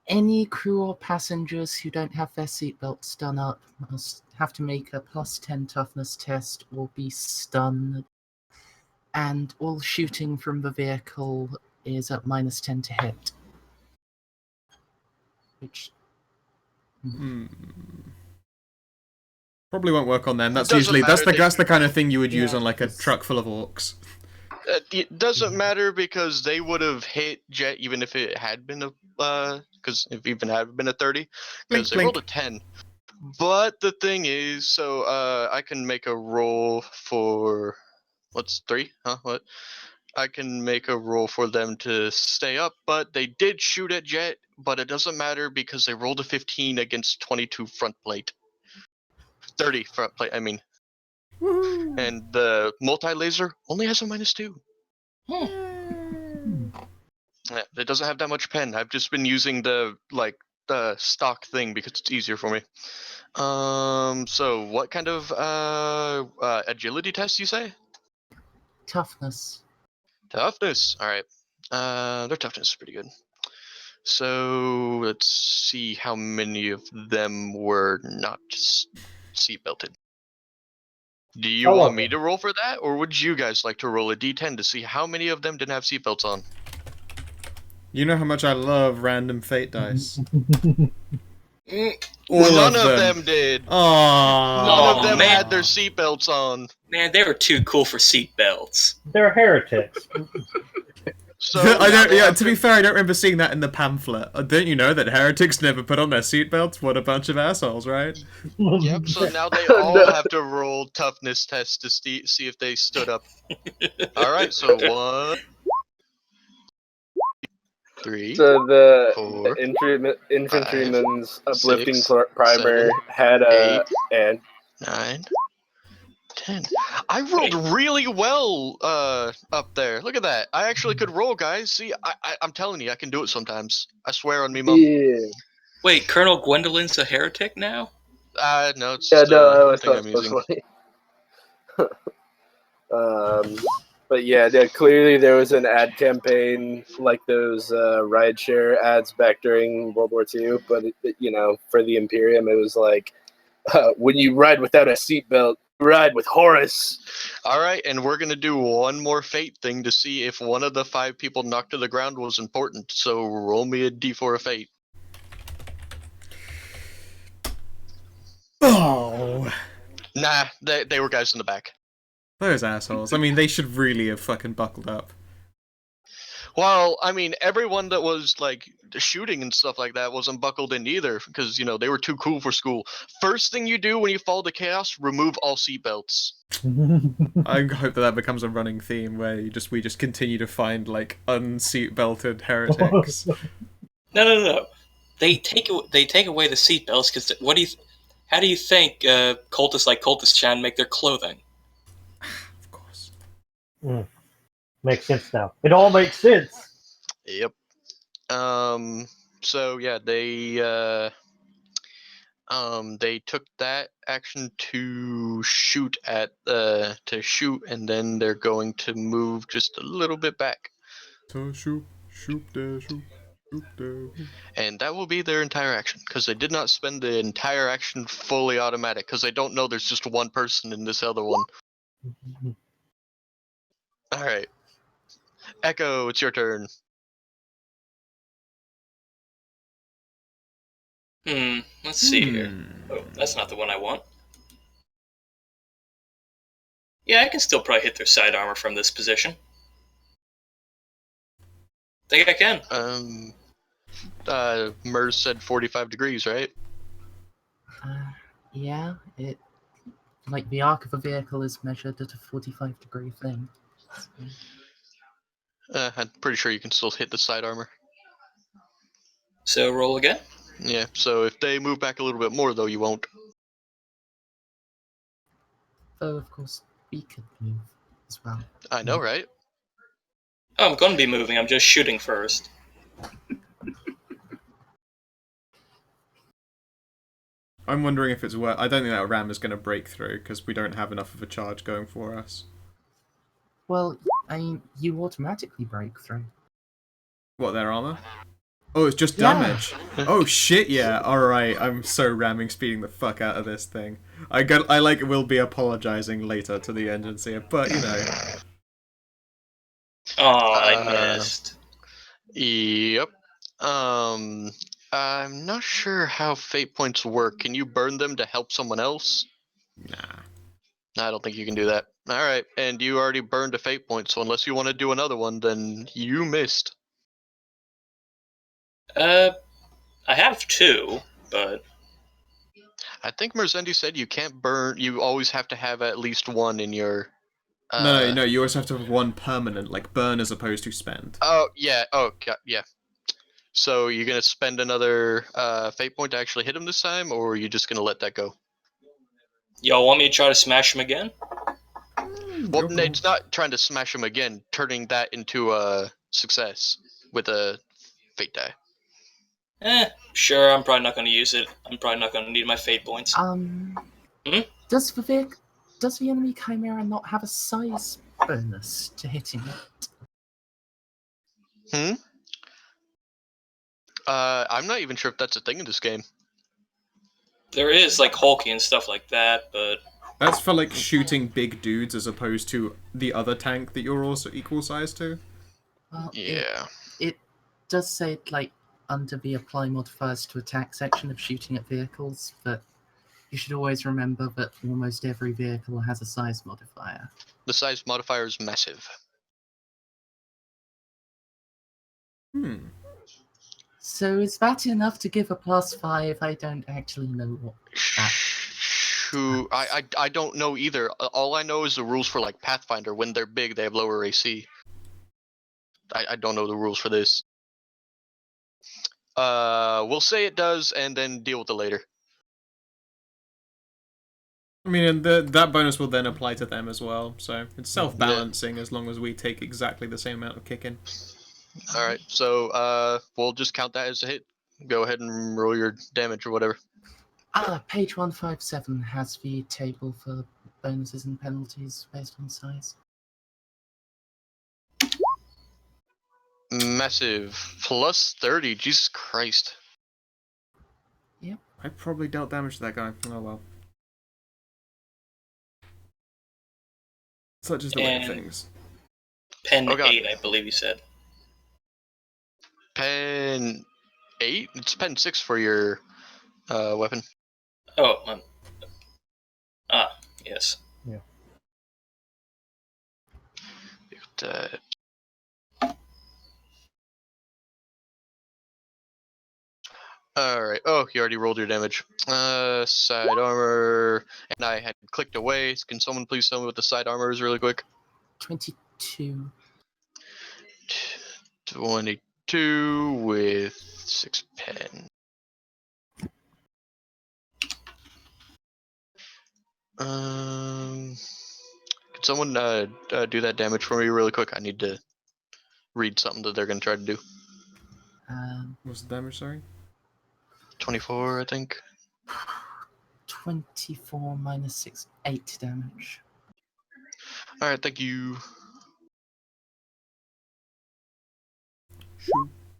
Any crew or passengers who don't have their seatbelts done up must have to make a +10 toughness test or be stunned. And all shooting from the vehicle is at -10 to hit. Which... Probably won't work on them. That's Doesn't usually matter, that's the kind of thing you would use on like a truck full of orcs. It doesn't matter because they would have hit Jet even if it had been a because if even had been a 30 because they rolled a 10. But the thing is, so I can make a roll for what's 3? Huh? What? I can make a roll for them to stay up, but they did shoot at Jet, but it doesn't matter because they rolled a 15 against 22 front plate. 30 front plate, I mean. Woohoo! And the multi-laser only has a -2. Yeah, it doesn't have that much pen. I've just been using the stock thing because it's easier for me. So what kind of agility test you say? Toughness. Toughness. All right. Their toughness is pretty good. So let's see how many of them were not seatbelted. Do you All want of me them. to roll for that, or would you guys like to roll a d10 to see how many of them didn't have seatbelts on? You know how much I love random fate dice. Mm, All None of of them. them did. Aww. None of Aw, them man. had their seatbelts on. Man, they were too cool for seatbelts. They're heretics. So I now don't. they Yeah, have to be fair, I don't remember seeing that in the pamphlet. Don't you know that heretics never put on their seatbelts? What a bunch of assholes, right? Yep. So now they Oh, all no. have to roll toughness tests to see if they stood up. All right. So 1, 3, So the 4, infantryman's uplifting 6, primer 7, had 8, and 9, 10. I rolled really well up there. Look at that. I actually could roll, guys. See, I'm telling you, I can do it sometimes. I swear on me, mom. yeah. Wait, Colonel Gwendolyn's a heretic now? No, it's Yeah, just no, I a was thing thought I'm it was using. funny. But yeah, clearly there was an ad campaign like those rideshare ads back during World War II. But for the Imperium, it was like when you ride without a seatbelt, you ride with Horus. All right, and we're gonna do one more fate thing to see if one of the 5 people knocked to the ground was important. So roll me a d4 of fate. Oh, Nah, they were guys in the back. those assholes. I mean, they should really have fucking buckled up. Well, I mean, everyone that was like shooting and stuff like that wasn't buckled in either because they were too cool for school. First thing you do when you fall to chaos, remove all seatbelts. I hope that becomes a running theme where we just continue to find like unseat belted heretics. No. They take away the seatbelts because how do you think cultists like Cultist Chan make their clothing? Of course. Makes sense now. It all makes sense. Yep. So yeah, they took that action to shoot and then they're going to move just a little bit back. So shoot there, shoot there. And that will be their entire action because they did not spend the entire action fully automatic because they don't know there's just one person in this other one. All right, Echo, it's your turn. Let's see here. Oh, that's not the one I want. Yeah, I can still probably hit their side armor from this position. Think I can. Mers said 45 degrees, right? Yeah, it like the arc of a vehicle is measured at a 45-degree thing. So. I'm pretty sure you can still hit the side armor. So roll again. Yeah, so if they move back a little bit more, though, you won't. Though, of course, we could move as well. I know, right? Oh, I'm going to be moving. I'm just shooting first. I'm wondering if it's worth. I don't think that ram is going to break through because we don't have enough of a charge going for us. Well, I mean, you automatically break through. What, their armor? Oh, it's just Yeah. damage. Oh shit, yeah. Alright, I'm so ramming speeding the fuck out of this thing. I will be apologizing later to the engines here, but Oh, I missed. Yep. I'm not sure how fate points work. Can you burn them to help someone else? Nah. I don't think you can do that. All right, and you already burned a fate point, so unless you want to do another one, then you missed. I have 2, but I think Merzendi said you can't burn. You always have to have at least one in your. No, you always have to have one permanent, like burn as opposed to spend. Oh yeah. Oh God, yeah. So you're gonna spend another fate point to actually hit him this time, or are you just gonna let that go? y'all want me to try to smash him again? Well, it's not trying to smash him again, turning that into a success with a fate die. Sure, I'm probably not going to use it. I'm probably not going to need my fate points. Does the enemy chimera not have a size bonus to hitting it? I'm not even sure if that's a thing in this game. There is, like, hulky and stuff like that, but... That's for, like, shooting big dudes as opposed to the other tank that you're also equal size to? Well, Yeah. It does say, like, under the apply modifiers to attack section of shooting at vehicles, but you should always remember that almost every vehicle has a size modifier. The size modifier is massive. So is that enough to give a +5? I don't actually know what that... Shoot, I don't know either. All I know is the rules for like Pathfinder. When they're big, they have lower AC. I don't know the rules for this. We'll say it does, and then deal with it later. I mean, and that bonus will then apply to them as well, so it's self-balancing as long as we take exactly the same amount of kicking. Alright, so we'll just count that as a hit. Go ahead and roll your damage or whatever. Page 157 has the table for bonuses and penalties based on size. Massive. Plus 30, Jesus Christ. Yep. I probably dealt damage to that guy. Oh well. Such is the way of things. Pen 8, I believe you said. Pen 8? It's pen 6 for your weapon. Oh, yes. Yeah. Alright. Oh, you already rolled your damage. Side armor. And I had clicked away. Can someone please tell me what the side armor is really quick? 22. 22 with 6 pen. Can someone do that damage for me really quick? I need to read something that they're going to try to do. What's the damage, sorry? 24, I think. 24 minus 6, 8 damage. Alright, thank you.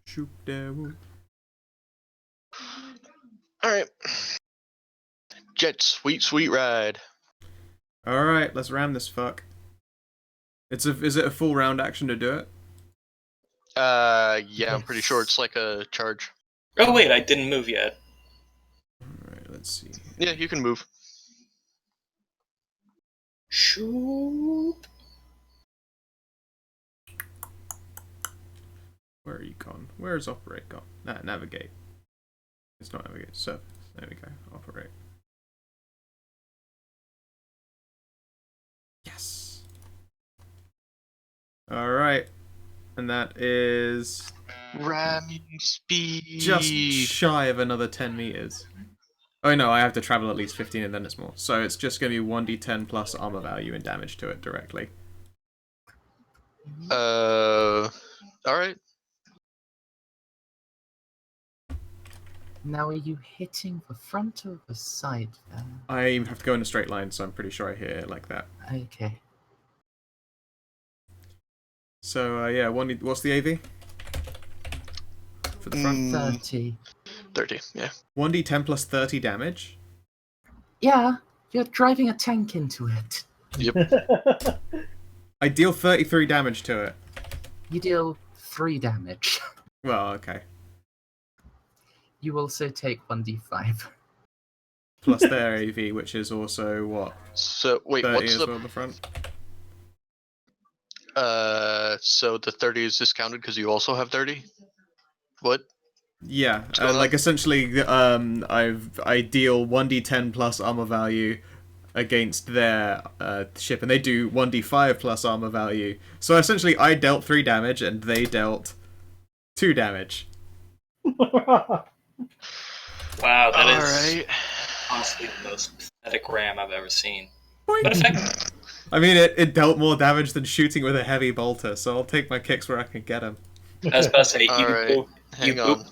Shoot, devil. Alright. Jet, sweet ride. Alright, let's ram this fuck. Is it a full round action to do it? Yeah, I'm pretty sure it's like a charge. Oh, wait, I didn't move yet. Alright, let's see. Yeah, you can move. Shoot. Where are you gone? Where's operate gone? Nah, navigate. It's not navigate, surface. There we go. Operate. Yes. Alright. And that is Ramming speed. just shy of another 10 meters. Oh no, I have to travel at least 15 and then it's more. So it's just going to be 1d10 plus armor value and damage to it directly. Alright. Now, are you hitting the front or the side there? I have to go in a straight line, so I'm pretty sure I hit it like that. Okay. So, yeah, what's the AV? For the front? 30. 30, yeah. 1d10 plus 30 damage? Yeah, you're driving a tank into it. Yep. I deal 33 damage to it. You deal 3 damage. Well, okay. You also take 1d5. plus their AV, which is also what, So wait, 30 what's as the well at the front. so the 30 is discounted because you also have 30? What? Yeah, going like on? essentially, I deal 1d10 plus armor value against their ship, and they do 1d5 plus armor value. So essentially, I dealt 3 damage, and they dealt 2 damage. Wow, that All is right. honestly the most pathetic ram I've ever seen. Boink. But effective. I mean, it dealt more damage than shooting with a heavy bolter, so I'll take my kicks where I can get them. I was about to say, All you right. boop, Hang on.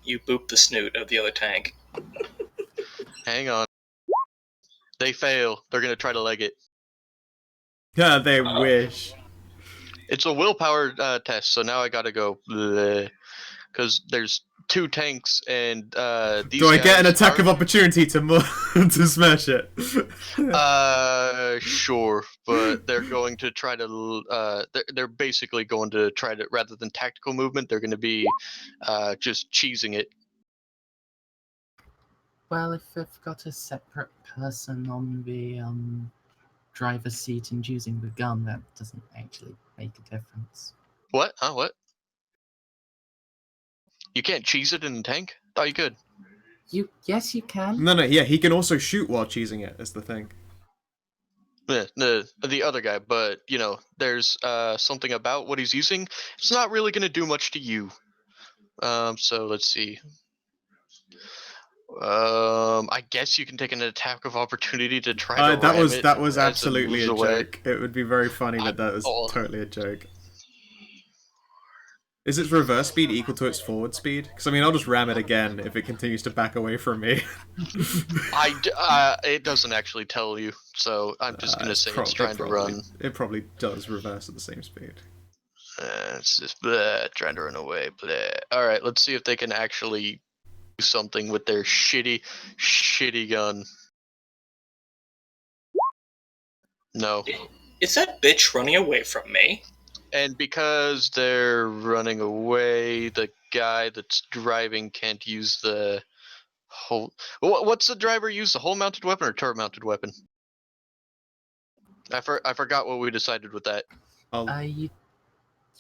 you boop the snoot of the other tank. Hang on. They fail. They're gonna try to leg it. Yeah, they wish. It's a willpower test, so now I gotta go because there's 2 tanks and these Do I get an guys attack are... of opportunity to to smash it? Sure, but they're going to try to they're basically going to try to, rather than tactical movement, they're going to be just cheesing it. Well, if they've got a separate person on the driver's seat and using the gun, that doesn't actually make a difference. What? Huh? What? You can't cheese it in a tank? Thought you could. Yes, you can. No, yeah, he can also shoot while cheesing it, is the thing. Yeah, the other guy, but you know, there's something about what he's using. It's not really going to do much to you. So let's see. I guess you can take an attack of opportunity to try to ram it that was as it absolutely moves a away. joke. It would be very funny, but that was Oh. totally a joke. Is its reverse speed equal to its forward speed? Because I mean, I'll just ram it again if it continues to back away from me. It doesn't actually tell you, so I'm just gonna say it's trying to run. It probably does reverse at the same speed. It's just trying to run away. All right, let's see if they can actually do something with their shitty gun. No. Is that bitch running away from me? And because they're running away, the guy that's driving can't use the whole. What's the driver use? The whole mounted weapon or turret mounted weapon? I forgot what we decided with that.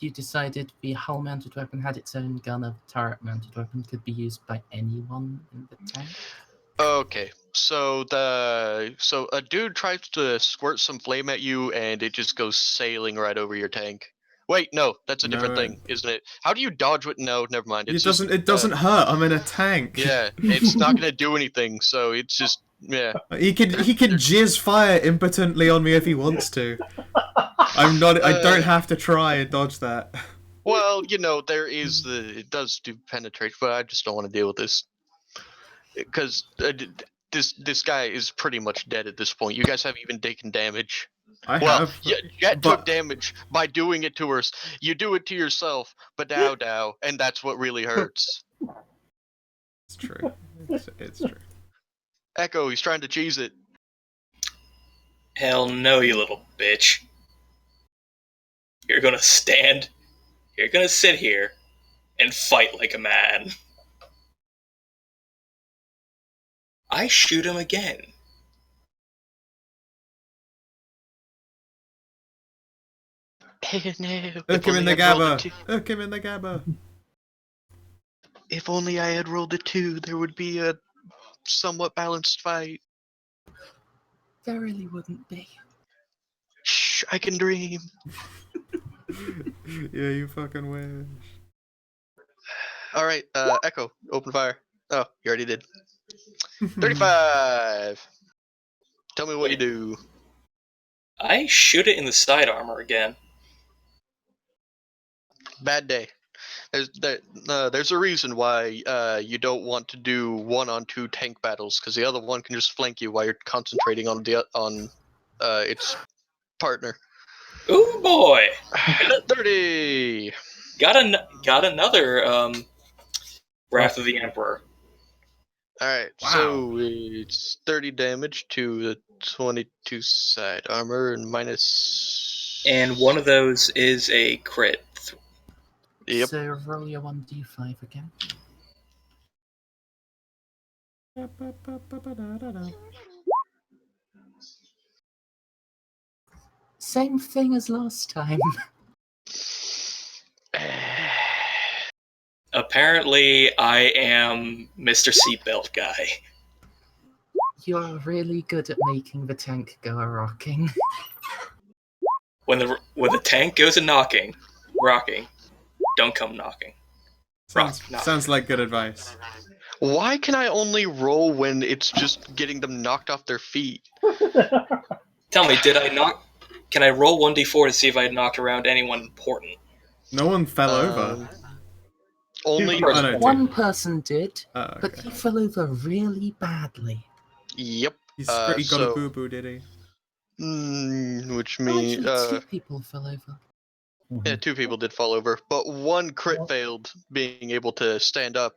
You decided the hull-mounted weapon had its own gun. A turret-mounted weapon could be used by anyone in the tank. Okay, so a dude tries to squirt some flame at you, and it just goes sailing right over your tank. Wait, no, that's a different thing, isn't it? How do you dodge with? No, never mind. It doesn't hurt. I'm in a tank. Yeah, it's not gonna do anything. So it's just yeah. He can jizz fire impotently on me if he wants to. I'm not. I don't have to try and dodge that. Well, you know, it does do penetrate, but I just don't want to deal with this because this guy is pretty much dead at this point. You guys haven't even taken damage. Yeah, Jet took damage by doing it to her. You do it to yourself, but dow, and that's what really hurts. It's true. It's true. Echo, he's trying to cheese it. Hell no, you little bitch. You're gonna stand, you're gonna sit here, and fight like a man. I shoot him again. No. Hook him in the gabba. Hook him in the gabba. If only I had rolled a 2, there would be a somewhat balanced fight. There really wouldn't be. Shh, I can dream. Yeah, you fucking wish. Alright, Echo, open fire. Oh, you already did. 35! Tell me what you do. I shoot it in the side armor again. Bad day. There's a reason why you don't want to do 1-on-2 tank battles, because the other one can just flank you while you're concentrating on its partner. Ooh boy! 30! Got another Wrath of the Emperor. Alright, Wow. so it's 30 damage to the 22 side armor and minus... And one of those is a crit. Yep. So roll your 1d5 again. Same thing as last time. Apparently, I am Mr. Seatbelt Guy. You're really good at making the tank go a-rocking. When the tank goes rocking, don't come knocking. Sounds like good advice. Why can I only roll when it's just getting them knocked off their feet? Tell me, did I knock? Can I roll 1d4 to see if I knocked around anyone important? No one fell over. Only Two. Oh, no, One person did, Oh, okay. but he fell over really badly. Yep. He's pretty got a so- boo-boo, did he? Which Well, means actually, 2 people fell over. yeah, 2 people did fall over, but 1 crit failed being able to stand up.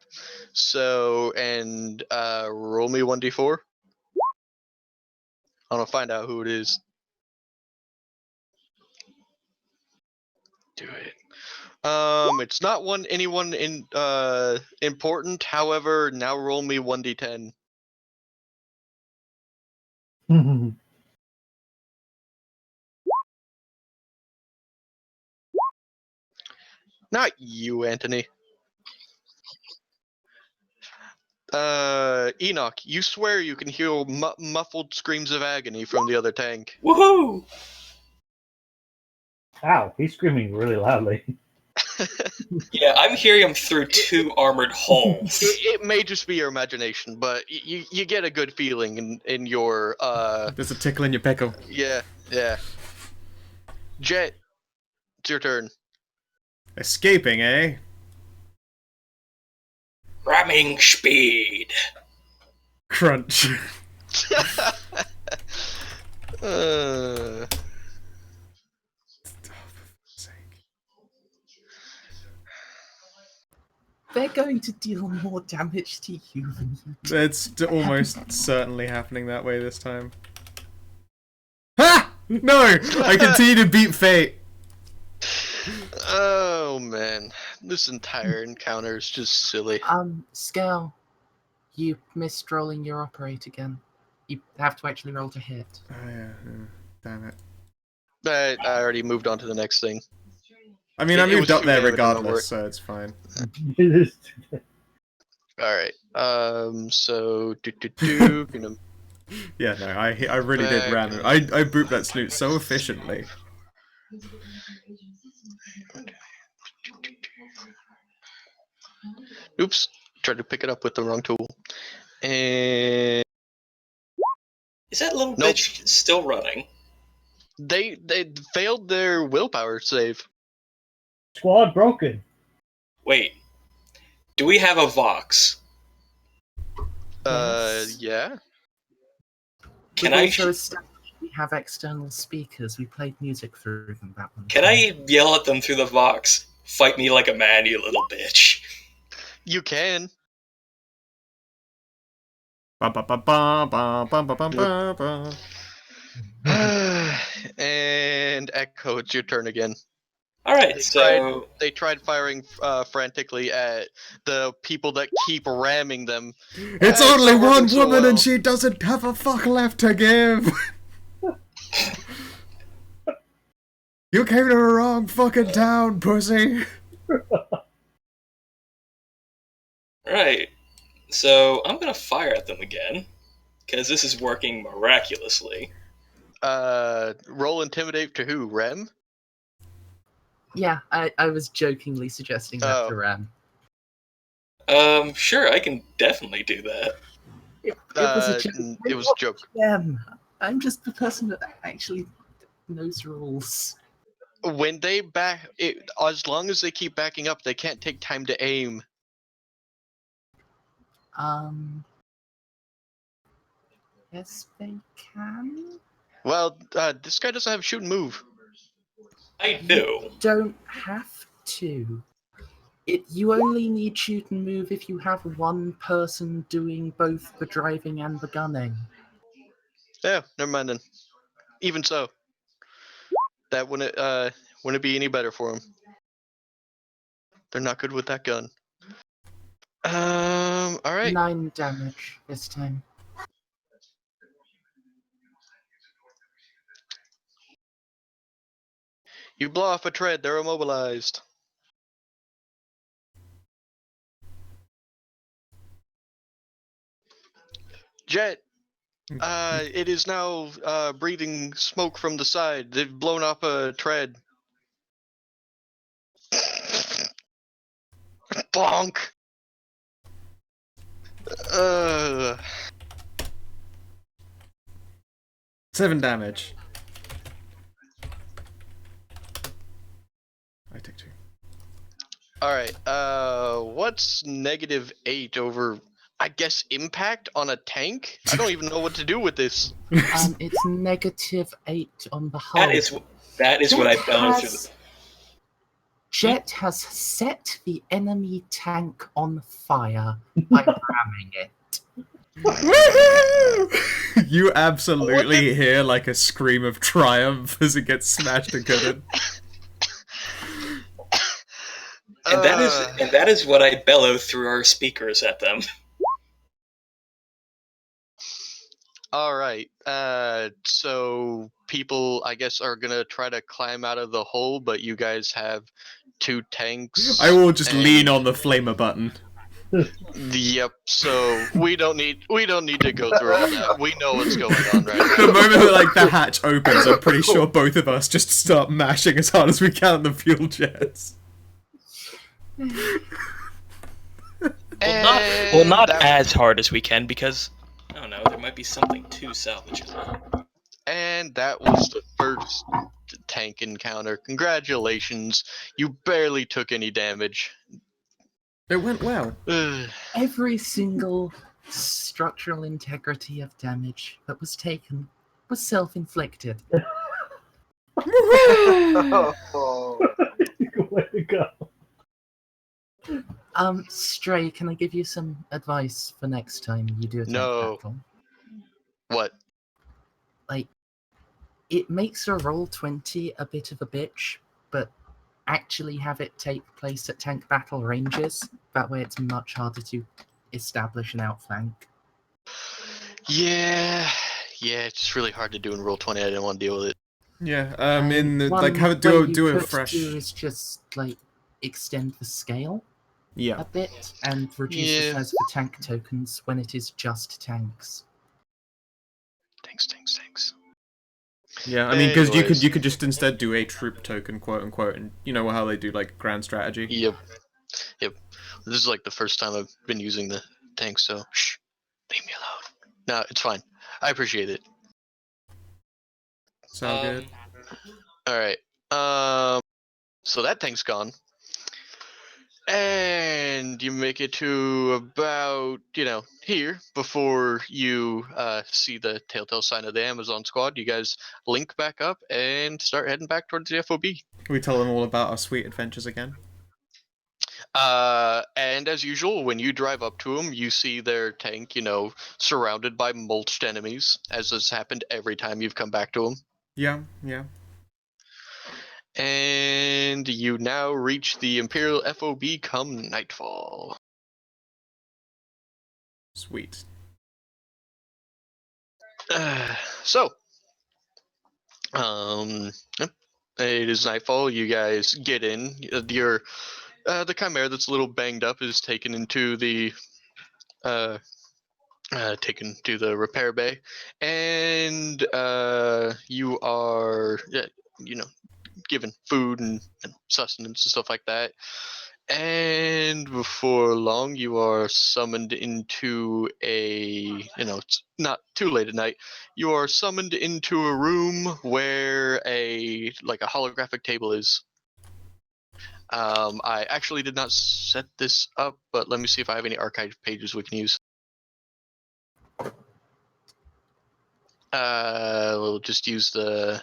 So and roll me 1d4. I'm gonna find out who it is. Do it. It's not anyone in important. However, now roll me 1d10. Not you, Anthony. Enoch, you swear you can hear muffled screams of agony from the other tank. Woohoo! Ow, he's screaming really loudly. Yeah, I'm hearing him through 2 armored holes. It may just be your imagination, but you get a good feeling in your There's a tickle in your pickle. yeah. Jet, it's your turn. Escaping, eh? Ramming speed. Crunch. They're going to deal more damage to you than you do. It's almost certainly happening that way this time. Ha! No! I continue to beat fate. Oh man, this entire encounter is just silly. Scale, you missed rolling your operate again. You have to actually roll to hit. Oh yeah, damn it. I already moved on to the next thing. I mean, I It was moved up too there damaging, don't worry. regardless, so it's fine. Alright, so gonna Yeah, no, I really did ram him. I booped that snoot so efficiently. oops, tried to pick it up with the wrong tool. And Is that little Nope. bitch still running? they failed their willpower save. Squad broken. Wait, do we have a Vox? Yes. Yeah. Can We've I also established we have external speakers. We played music through them that one. can I yell at them through the Vox? Fight me like a man, you little bitch. You can. Ba ba ba ba ba ba ba ba ba. And Echo, it's your turn again. Alright, so They tried firing frantically at the people that keep ramming them. It's It's only not one working so woman well. and she doesn't have a fuck left to give. You came to the wrong fucking town, pussy. Right. So I'm gonna fire at them again. Because this is working miraculously. Roll intimidate to who? Rem? Yeah, I was jokingly suggesting that Oh. to Ram. Sure, I can definitely do that. It was a joke. It was a joke. I'm just the person that actually knows rules. When they as long as they keep backing up, they can't take time to aim. Yes, they can. Well, this guy doesn't have shoot and move. I do. Don't have to. You only need shoot and move if you have one person doing both the driving and the gunning. Yeah, never mind then. Even so, that wouldn't be any better for them. They're not good with that gun. All right. 9 damage this time. You blow off a tread. They're immobilized. Jet. It is now breathing smoke from the side. They've blown up a tread. Bonk. 7 damage. I take 2. All right. What's -8 over? I guess impact on a tank. I don't even know what to do with this. It's -8 on the hull. That is what I bellow through. Jet has set the enemy tank on fire by ramming it. Woohoo! You absolutely hear like a scream of triumph as it gets smashed and gutted. And that is what I bellow through our speakers at them. All right. So people, I guess, are gonna try to climb out of the hole, but you guys have 2 tanks. I will just lean on the flamer button. Yep. So we don't need to go through all that. We know what's going on right now. The moment that like the hatch opens, I'm pretty sure both of us just start mashing as hard as we can on the fuel jets. Not as hard as we can, because I don't know, there might be something to salvage. And that was the first tank encounter. Congratulations. You barely took any damage. It went well. Every single structural integrity of damage that was taken was self-inflicted. Oh. Way to go. Stray, can I give you some advice for next time you do a tank No. battle? What? Like, it makes a roll 20 a bit of a bitch, but actually have it take place at tank battle ranges. That way it's much harder to establish an outflank. Yeah, it's just really hard to do in roll 20. I didn't want to deal with it. Yeah, in the, One like have it way do you a could fresh. do is just like extend the scale Yeah. a bit and reduce the Yeah. size of the tank tokens when it is just tanks. Thanks. Yeah, I mean, because Anyways. you could just instead do a troop token, quote unquote, and you know how they do like grand strategy. Yep. This is like the first time I've been using the tank, so shh, leave me alone. No, it's fine. I appreciate it. Sound good? All right. So that tank's gone. And you make it to about, here before you see the telltale sign of the Amazon squad. You guys link back up and start heading back towards the FOB. Can we tell them all about our sweet adventures again? And as usual, when you drive up to them, you see their tank, surrounded by mulched enemies, as has happened every time you've come back to them. Yeah. And you now reach the Imperial FOB come nightfall. Sweet. So, yep, it is nightfall. You guys get in. The Chimera that's a little banged up is taken into the repair bay, and you are given food and sustenance and stuff like that. And before long, you are summoned into it's not too late at night. You are summoned into a room where a holographic table is. I actually did not set this up, but let me see if I have any archive pages we can use. We'll just use the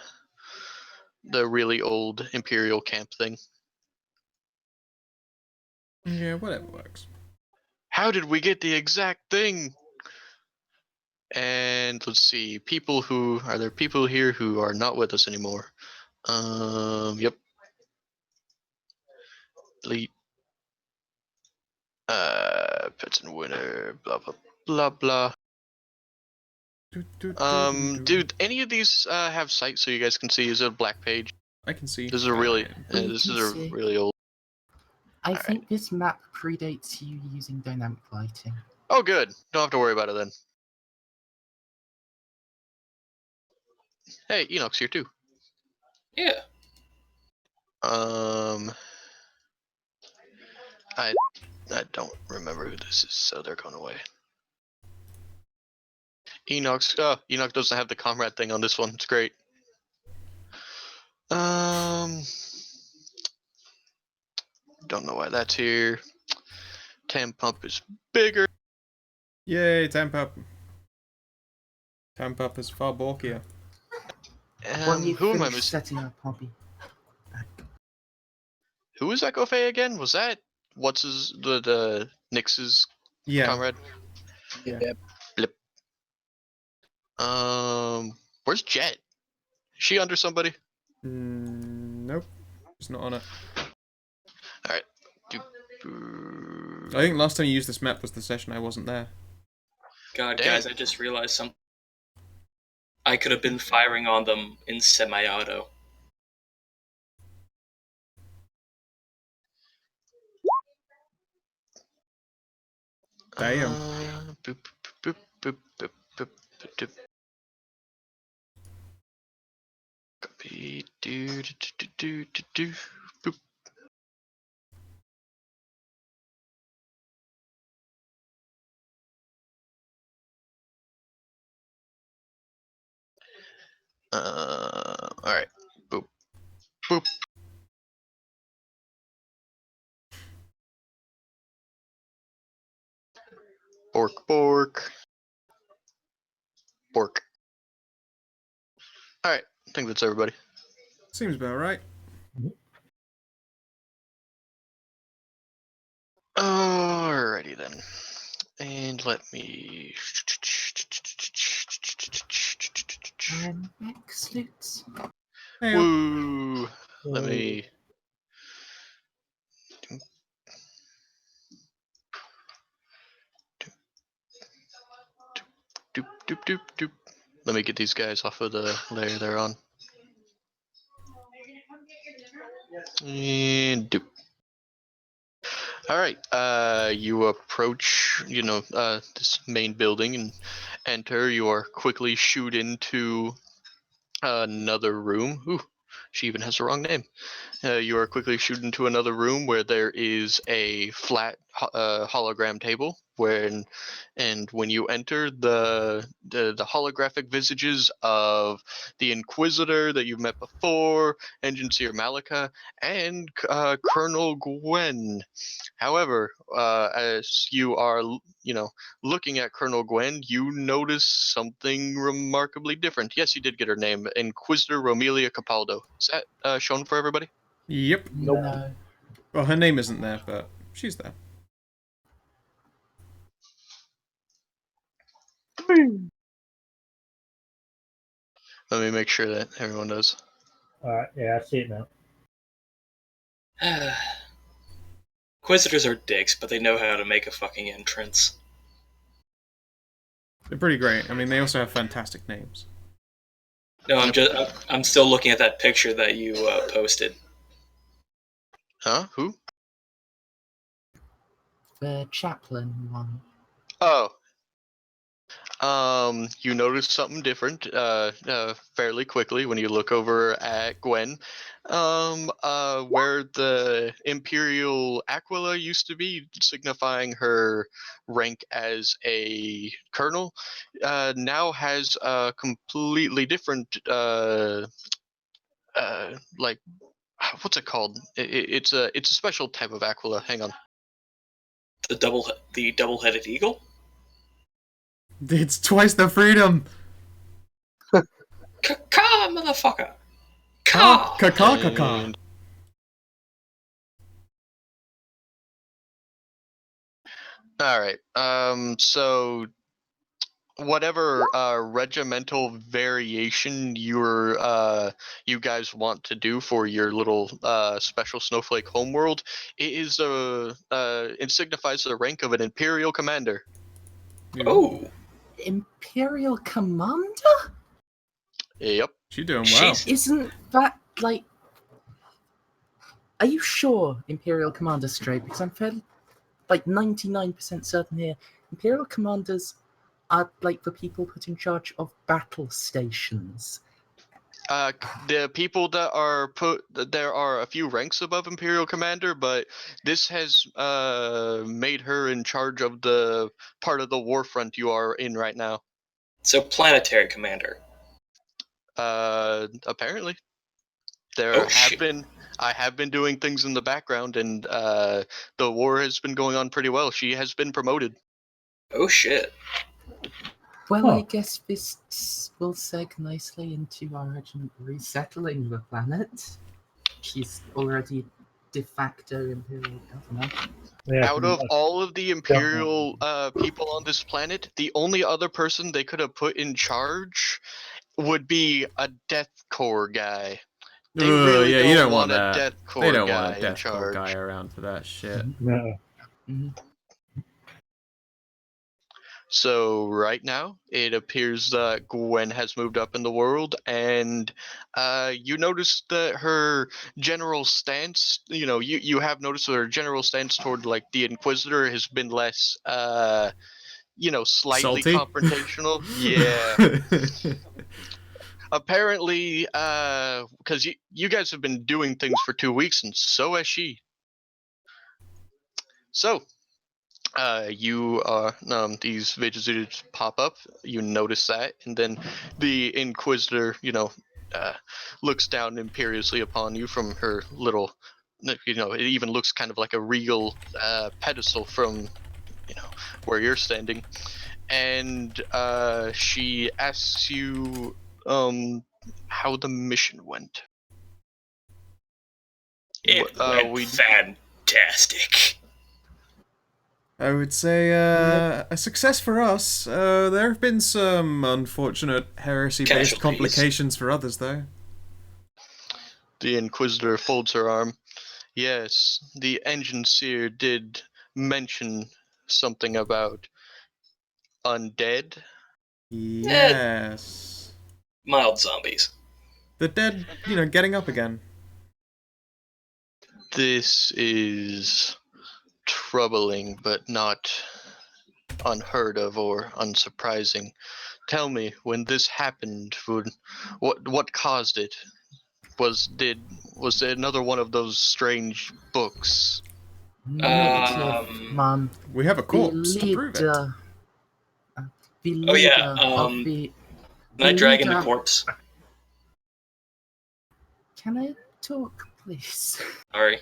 really old Imperial camp thing. Yeah, whatever works. How did we get the exact thing? And let's see, are there people here who are not with us anymore? Yep. Elite. Pets in winter. Blah blah blah blah. Dude, any of these have sight so you guys can see? Is it a black page? I can see. This is a really, We this can is a see. really old. I think this map predates you using dynamic lighting. Oh, good. Don't have to worry about it then. Hey, Enoch's here too. Yeah. I don't remember who this is, so they're going away. Enoch doesn't have the comrade thing on this one. It's great. Don't know why that's here. Tam Pump is bigger. Yay, Tampup. Tampup is far bulkier. When you Who am I finish missing? setting up hobby. Who is Echo Faye again? Was that what's his the Nyx's Yeah. comrade? Yeah. Yep. Blip. Where's Jet? Is she under somebody? Nope. It's not on it. Alright. I think last time you used this map was the session I wasn't there. God, Dang. guys, I just realized something. I could have been firing on them in semi-auto. Damn. Boop, boop, boop, boop, boop, boop. Copy. Boop. Alright. Boop. Boop. Bork, bork. Bork. Alright. I think that's everybody. Seems about right. Alrighty then. And let me. Excellent. Hey, Woo! Let me. Doop, doop, doop, doop. Let me get these guys off of the layer they're on. And doop. Alright, you approach, this main building and enter. You are quickly shoot into another room. Ooh, she even has the wrong name. You are quickly shooted into another room where there is a flat hologram table. And when you enter, the holographic visages of the Inquisitor that you've met before, Engine Seer Malika, and Colonel Gwen. However, as you are, looking at Colonel Gwen, you notice something remarkably different. Yes, you did get her name, Inquisitor Romelia Capaldo. Is that shown for everybody? Yep. Nope. No. Well, her name isn't there, but she's there. Let me make sure that everyone does. Alright, yeah, I see it now. Inquisitors are dicks, but they know how to make a fucking entrance. They're pretty great. I mean, they also have fantastic names. No, I'm still looking at that picture that you posted. Huh? Who? The chaplain one. Oh. You notice something different fairly quickly when you look over at Gwen. Where the Imperial Aquila used to be, signifying her rank as a colonel, now has a completely different, like, what's it called? It's a special type of Aquila. Hang on. The double-headed eagle? It's twice the freedom! Ka motherfucker! Ka! Ka! Ka! And- All right. So whatever regimental variation you guys want to do for your little special snowflake homeworld, it signifies the rank of an imperial commander. Oh, Imperial Commander? Yep. She's doing well. She's- Isn't that like? Are you sure Imperial Commander straight? Because I'm fairly, like 99% certain here. Imperial Commanders are like the people put in charge of battle stations. The people that are there are a few ranks above imperial commander, but this has made her in charge of the part of the war front you are in right now. so planetary commander. Apparently, Oh, shit. I have been doing things in the background, and the war has been going on pretty well. She has been promoted. Oh shit. Well, Huh. I guess this will seg nicely into our regiment resettling the planet. She's already de facto Imperial governor. Yeah, Out pretty of much. all of the imperial people on this planet, the only other person they could have put in charge would be a Death Corps guy. They really yeah, don't, you don't want want a that. Death Corps They don't guy want a in Death Corps charge. guy around for that shit. No. Mhm. So right now, it appears that Gwen has moved up in the world, and you notice that her general stance, you have noticed that her general stance toward like the Inquisitor has been less, slightly Salty? confrontational. Yeah. Apparently, because you guys have been doing things for 2 weeks, and so has she. So, these visitors pop up. You notice that, and then the Inquisitor, looks down imperiously upon you from her little, it even looks kind of like a regal pedestal from, where you're standing, and she asks you, how the mission went. It went fantastic. I would say a success for us. There have been some unfortunate heresy-based Casualties. complications for others, though. The Inquisitor folds her arm. Yes, the Engine Seer did mention something about undead. Yes. Mild zombies. The dead, getting up again. This is troubling, but not unheard of or unsurprising. Tell me, when this happened, what caused it? Was there another one of those strange books? Negative, Mom. We have a The corpse to prove it. leader. The Oh, leader yeah, of the. Can I drag in the leader- corpse? Can I talk, please? Sorry.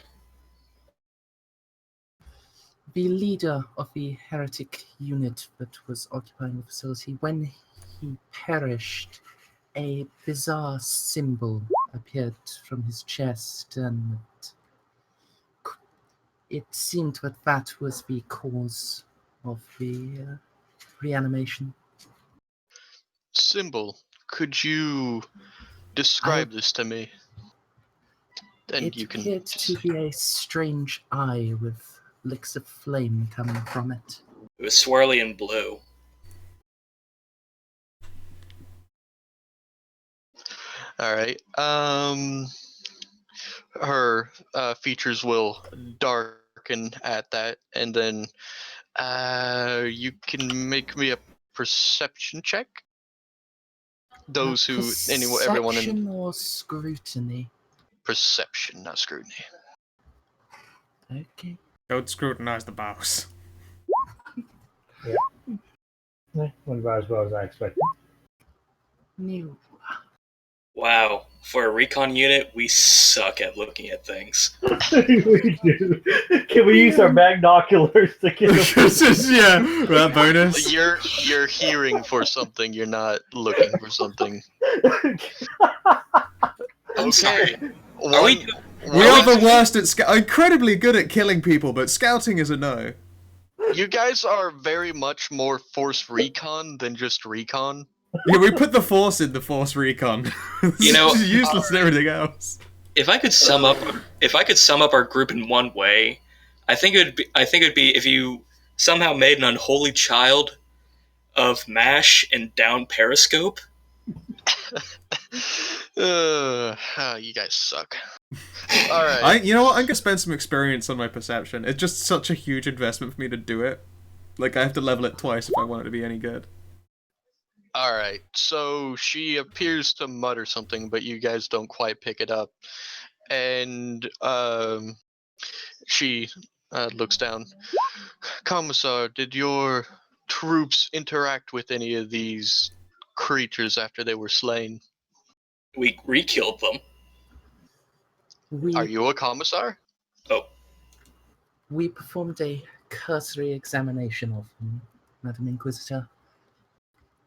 The leader of the heretic unit that was occupying the facility, when he perished, a bizarre symbol appeared from his chest, and it seemed that was the cause of the reanimation. Symbol. Could you describe this to me? Then It you can. appeared to be a strange eye with licks of flame coming from it. It was swirly and blue. All right. Her features will darken at that, and then you can make me a perception check. Those who, everyone in Perception or scrutiny? perception, not scrutiny. Okay. Don't scrutinize the boss. Went about as well as I expected. New. Wow. For a recon unit, we suck at looking at things. We do. Can we use our magnoculars to get them? That bonus. You're hearing for something. You're not looking for something. I'm sorry. One, Are we? We are the worst at incredibly good at killing people, but scouting is a no. You guys are very much more force recon than just recon. Yeah, we put the force in the force recon. You know, It's useless in everything else. if I could sum up our group in one way, I think it'd be if you somehow made an unholy child of MASH and down Periscope. You guys suck. All right. You know what? I'm gonna spend some experience on my perception. It's just such a huge investment for me to do it. Like, I have to level it twice if I want it to be any good. All right. So she appears to mutter something, but you guys don't quite pick it up. And she looks down. Commissar, did your troops interact with any of these creatures after they were slain? We re-killed them. Are We you a commissar? Oh, we performed a cursory examination of them, Madam Inquisitor,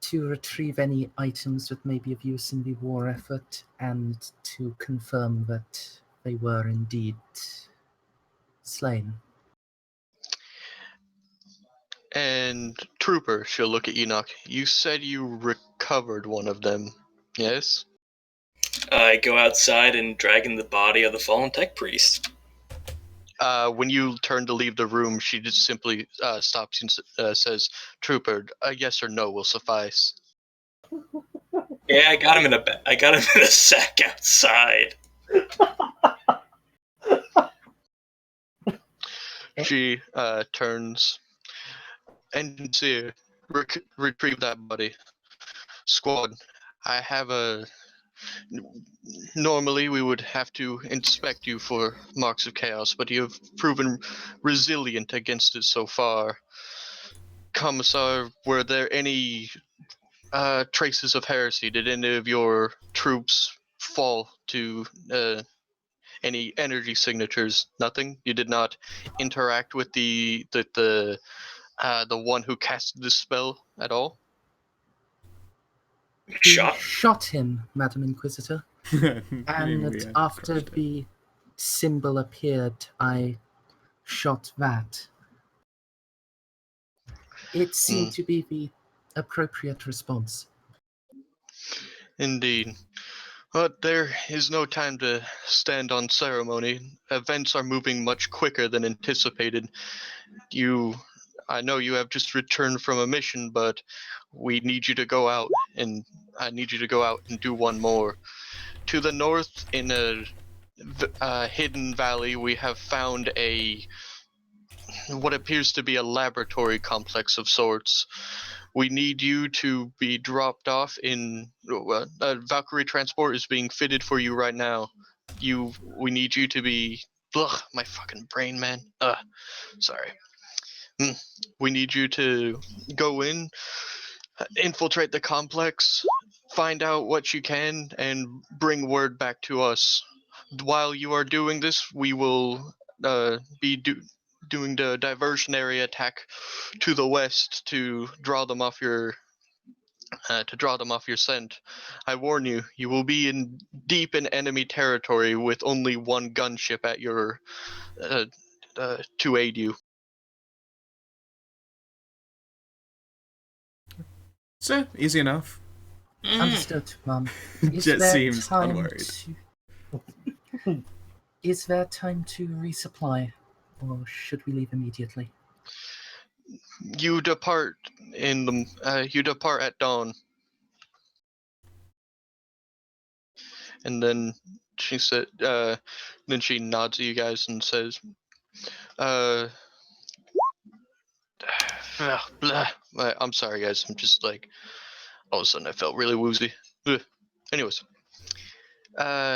to retrieve any items that may be of use in the war effort, and to confirm that they were indeed slain. And Trooper, she'll look at Enoch. You said you recovered one of them, yes? I go outside and drag in the body of the fallen tech priest. When you turn to leave the room, she just simply stops and says, Trooper, a yes or no will suffice. Yeah, I got him in a sack outside. She turns and retrieve that body. Squad, I have a... Normally we would have to inspect you for marks of chaos, but you have proven resilient against it so far. Commissar, were there any traces of heresy? Did any of your troops fall to any energy signatures? Nothing. You did not interact with the one who cast this spell at all. We Shot. shot him, Madam Inquisitor, and after the symbol appeared, I shot that. It seemed to be the appropriate response. Indeed. But there is no time to stand on ceremony. Events are moving much quicker than anticipated. I know you have just returned from a mission, but we need you to go out, and I need you to go out and do one more. To the north, in a hidden valley, we have found what appears to be a laboratory complex of sorts. We need you to be dropped off in Valkyrie transport is being fitted for you right now. We need you to be. Ugh, my fucking brain, man. Sorry. We need you to go in, infiltrate the complex, find out what you can, and bring word back to us. While you are doing this, we will be doing the diversionary attack to the west to draw them off your scent. I warn you, you will be deep in enemy territory with only one gunship at your to aid you. So, easy enough. Understood, Mum. Jet seems unworried. Is there time to resupply, or should we leave immediately? You depart at dawn. And then she said, then she nods at you guys and says, blah. I'm sorry, guys. I'm just like, all of a sudden I felt really woozy. Ugh. Anyways,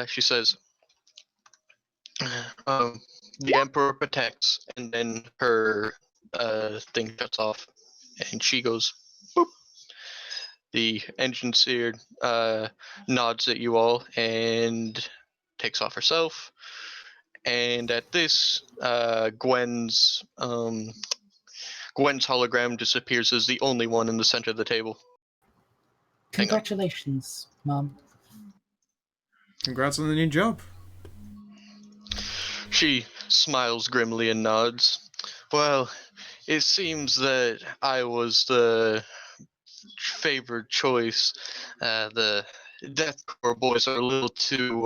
she says, the Emperor protects, and then her thing shuts off, and she goes, boop. The engine seer nods at you all and takes off herself. And at this, Gwen's hologram disappears as the only one in the center of the table. Congratulations, Mum. Congrats on the new job. She smiles grimly and nods. Well, it seems that I was the favored choice. The Death Corps boys are a little too,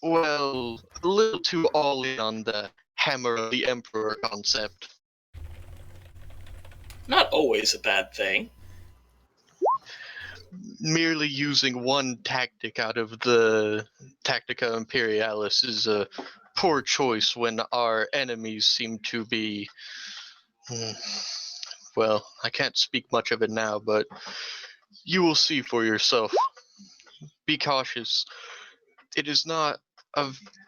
well, a little too all in on the Hammer of the Emperor concept. Not always a bad thing. Merely using one tactic out of the Tactica Imperialis is a poor choice when our enemies seem to be. Well, I can't speak much of it now, but you will see for yourself. Be cautious. It is not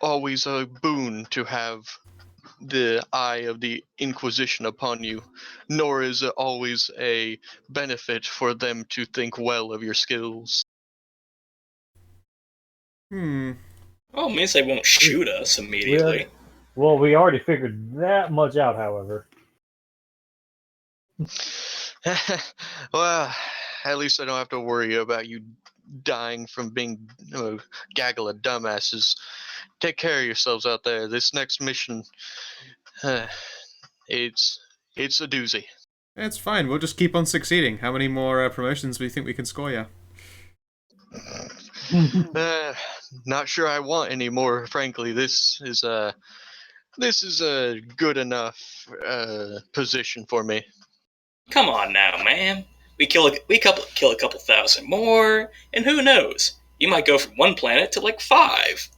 always a boon to have the eye of the Inquisition upon you, nor is it always a benefit for them to think well of your skills. Hmm. Well, it means they won't shoot us immediately. Well, we already figured that much out, however. Well, at least I don't have to worry about you dying from being a gaggle of dumbasses. Take care of yourselves out there. This next mission, uh, it's a doozy. It's fine. We'll just keep on succeeding. How many more promotions do you think we can score, yeah? Not sure I want any more. Frankly, this is a good enough position for me. Come on now, man. We kill a couple thousand more, and who knows? You might go from one planet to like 5.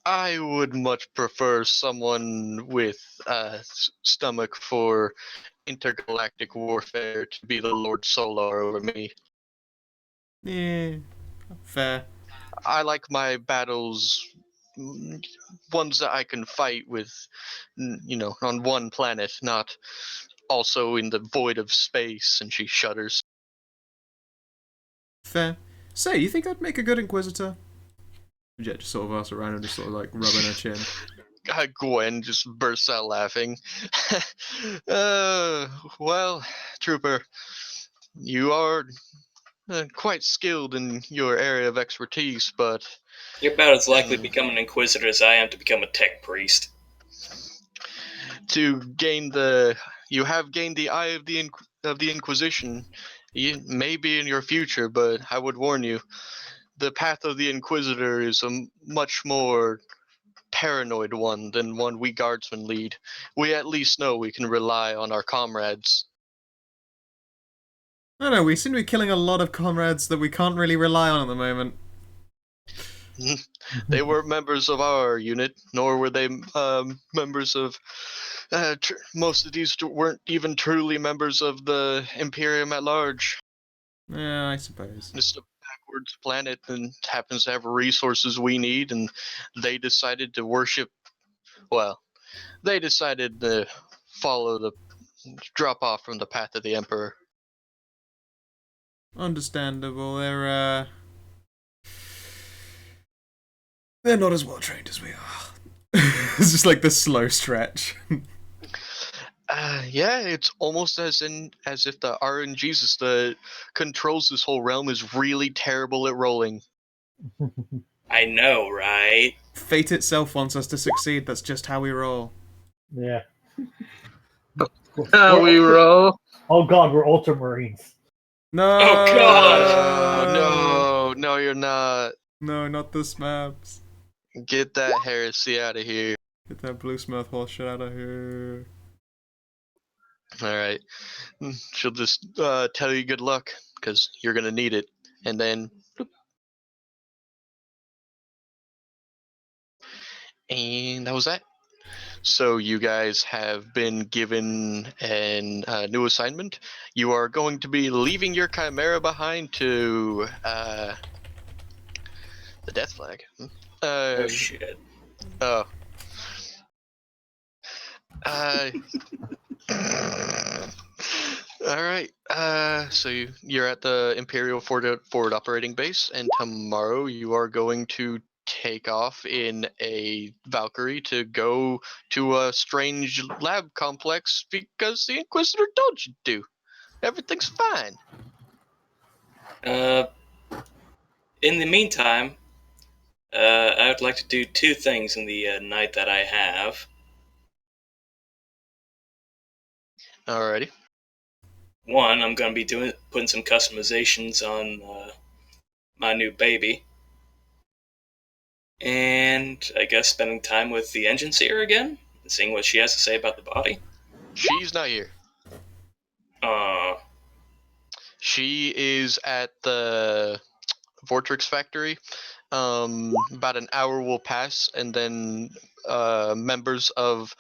I would much prefer someone with a stomach for intergalactic warfare to be the Lord Solar over me. Yeah, fair. I like my battles, ones that I can fight with, on one planet, not also in the void of space. And she shudders. Fair. Say, you think I'd make a good Inquisitor? Jet just sort of asks around and just sort of like rubbing her chin. Gwen just bursts out laughing. Well, Trooper, you are quite skilled in your area of expertise, but You're about as likely to become an Inquisitor as I am to become a tech priest. you have gained the eye of the Inquisition. Maybe in your future, but I would warn you, the path of the Inquisitor is a much more paranoid one than one we guardsmen lead. We at least know we can rely on our comrades. I don't know, we seem to be killing a lot of comrades that we can't really rely on at the moment. They weren't members of our unit, nor were they members of. Most of these weren't even truly members of the Imperium at large. Yeah, I suppose. Just a backwards planet and happens to have resources we need, and they decided to worship. Well, they decided to drop off from the path of the Emperor. Understandable. They're not as well trained as we are. It's just like the slow stretch. Yeah, it's almost as if the RNGesus that controls this whole realm is really terrible at rolling. I know, right? Fate itself wants us to succeed. That's just how we roll. Yeah. How we roll. Oh god, we're Ultramarines. No. Oh, God. No, you're not. No, not the Smaps. Get that heresy out of here. Get that blue smurf horse shit out of here. All right, she'll just tell you good luck because you're gonna need it, and then. And that was that. So you guys have been given a new assignment. You are going to be leaving your Chimera behind to the Death Flag. Oh, shit. Oh. All right. So you're at the Imperial Forward Operating Base, and tomorrow you are going to take off in a Valkyrie to go to a strange lab complex because the Inquisitor told you to. Everything's fine. In the meantime, I would like to do 2 things in the night that I have. Alrighty. One, I'm going to be putting some customizations on my new baby. And I guess spending time with the engine seer again, and seeing what she has to say about the body. She's not here. She is at the Vortrix factory. About an hour will pass, and then members of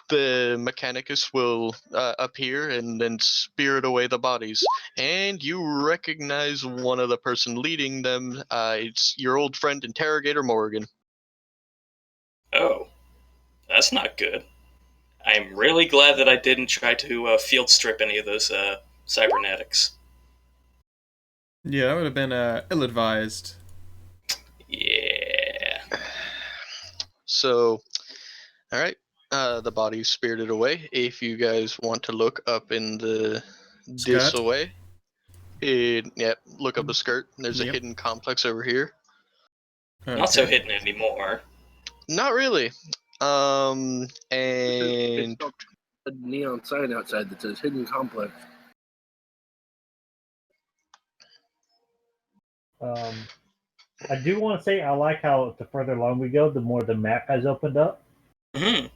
the Mechanicus will appear and then spirit away the bodies. And you recognize one of the person leading them. It's your old friend, Interrogator Morgan. Oh, that's not good. I'm really glad that I didn't try to field strip any of those cybernetics. Yeah, that would have been ill-advised. Yeah. So, all right. The body's spirited away. If you guys want to look up in the this Skirt. away, look up the skirt. There's a Yep. hidden complex over here. Not so Okay. hidden anymore. Not really. And It's got a neon sign outside that says Hidden Complex. I do want to say I like how the further along we go, the more the map has opened up. Mhm.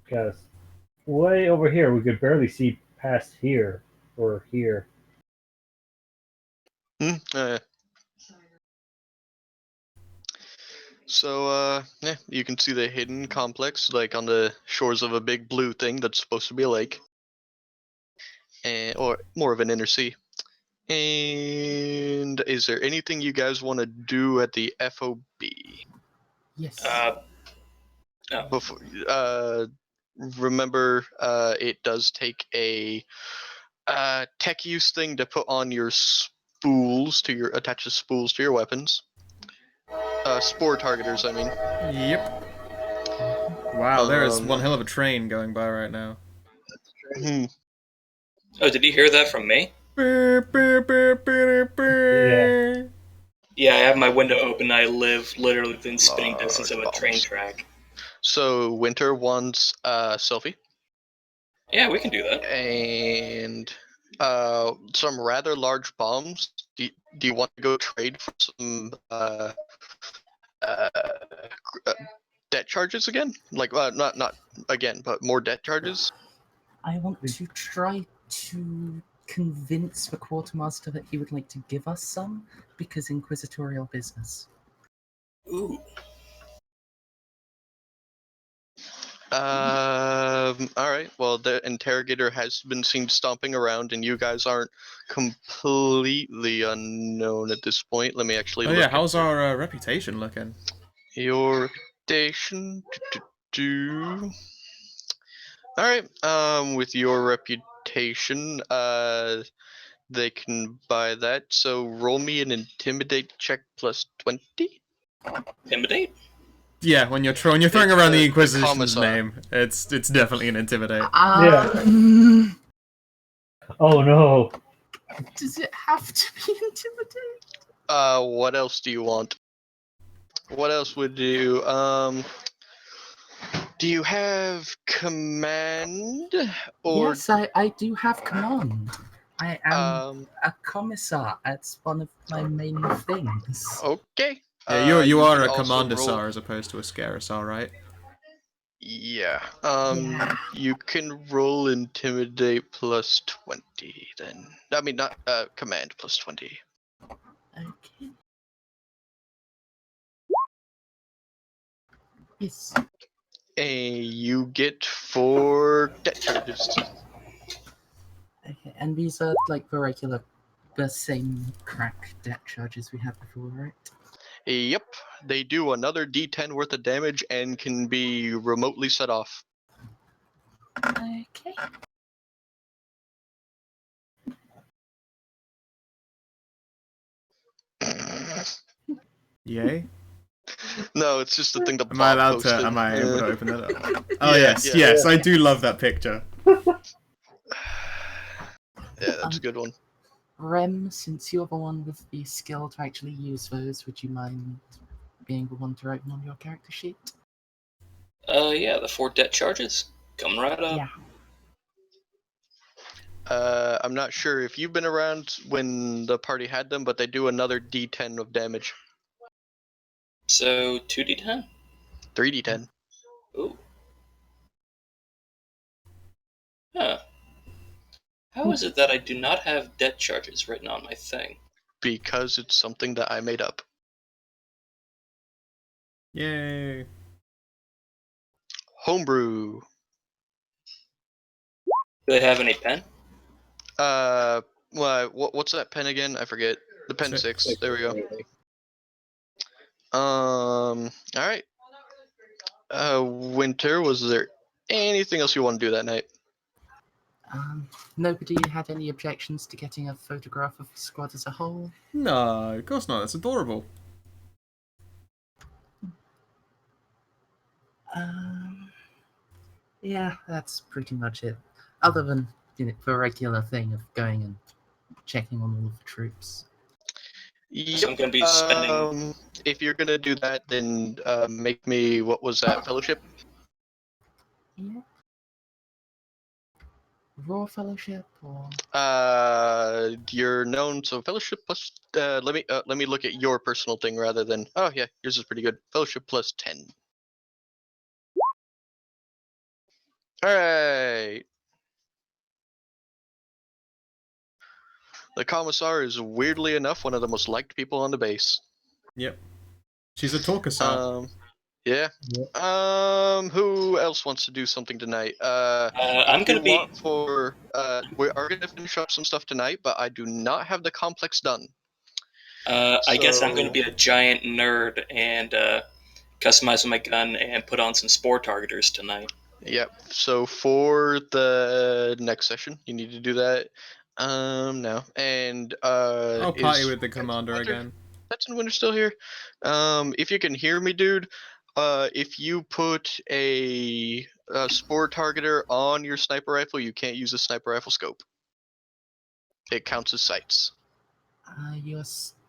Because way over here, we could barely see past here or here. So, yeah, you can see the hidden complex, like on the shores of a big blue thing that's supposed to be a lake, or more of an inner sea. And is there anything you guys want to do at the FOB? Yes. No. Before, remember, it does take a tech use thing to put on your spools to attach the spools to your weapons. Spore targeters, I mean. Yep. Wow, there is Um, one hell of a train going by right now. hmm. Oh, did you hear that from me? Yeah. Yeah, I have my window open. I live literally within spitting distance of a Large train bombs. track. So Winter wants selfie Yeah, we can do that. and some rather large bombs. Do you want to go trade for some uh, debt charges again? Like not again, but more debt charges. I want to try to convince the quartermaster that he would like to give us some, because inquisitorial business. Ooh. All right. Well, the interrogator has been seen stomping around, and you guys aren't completely unknown at this point. Let me actually Oh look yeah, at how's our reputation looking? your reputation. All right. With your reputation, they can buy that. So roll me an intimidate check plus 20. Intimidate? Yeah, when you're throwing around the the Inquisition's commissar. name, it's definitely an intimidate. Oh no! Does it have to be intimidate? What else do you want? What else would you do you have command or Yes, I do have command. I am a commissar. That's one of my main things. okay. Yeah, you You are can a also Commander roll. Sar as opposed to a Scarisar, right? Yeah. Yeah. You can roll intimidate plus 20 then. I mean not command plus 20. Okay. Yes. And you get 4 debt charges. Okay, and these are like the same crack debt charges we had before, right? Yep. They do another D10 worth of damage and can be remotely set off. Okay. Yay. No, it's just the thing that Am I Bob allowed posted. to? Am I able to open that up? Oh Yeah, yes, yeah. yes, I do love that picture. Yeah, that's a good one. Rem, since you're the one with the skill to actually use those, would you mind being the one to open on your character sheet? Yeah, the 4 debt charges. Coming right up. Yeah. I'm not sure if you've been around when the party had them, but they do another D10 of damage. So 2d10. 3D10. Ooh. Huh. How is it that I do not have debt charges written on my thing? Because it's something that I made up. Yay. Homebrew. Do they have any pen? What's that pen again? I forget. The pen 6. There we go. Apparently. Alright. Winter, was there anything else you want to do that night? Nobody had any objections to getting a photograph of the squad as a whole? No, of course not. That's adorable. Yeah, that's pretty much it. Other than the regular thing of going and checking on all of the troops. So I'm going to be spending. If you're gonna do that, then make me, what was that, fellowship? Yeah. Raw Fellowship or You're known, so fellowship plus. Let me look at your personal thing rather than. Oh yeah, yours is pretty good. Fellowship plus 10. All right. The commissar is weirdly enough one of the most liked people on the base. Yep. She's a talker, sir. Yeah. Yeah. Who else wants to do something tonight? I'm going to be. We are gonna finish up some stuff tonight, but I do not have the complex done. I guess I'm going to So- be a giant nerd and customize my gun and put on some spore targeters tonight. Yep. So for the next session, you need to do that. Now and I'll party is with the commander again. Stetson Winter still here? If you can hear me, dude, if you put a spore targeter on your sniper rifle, you can't use a sniper rifle scope. It counts as sights.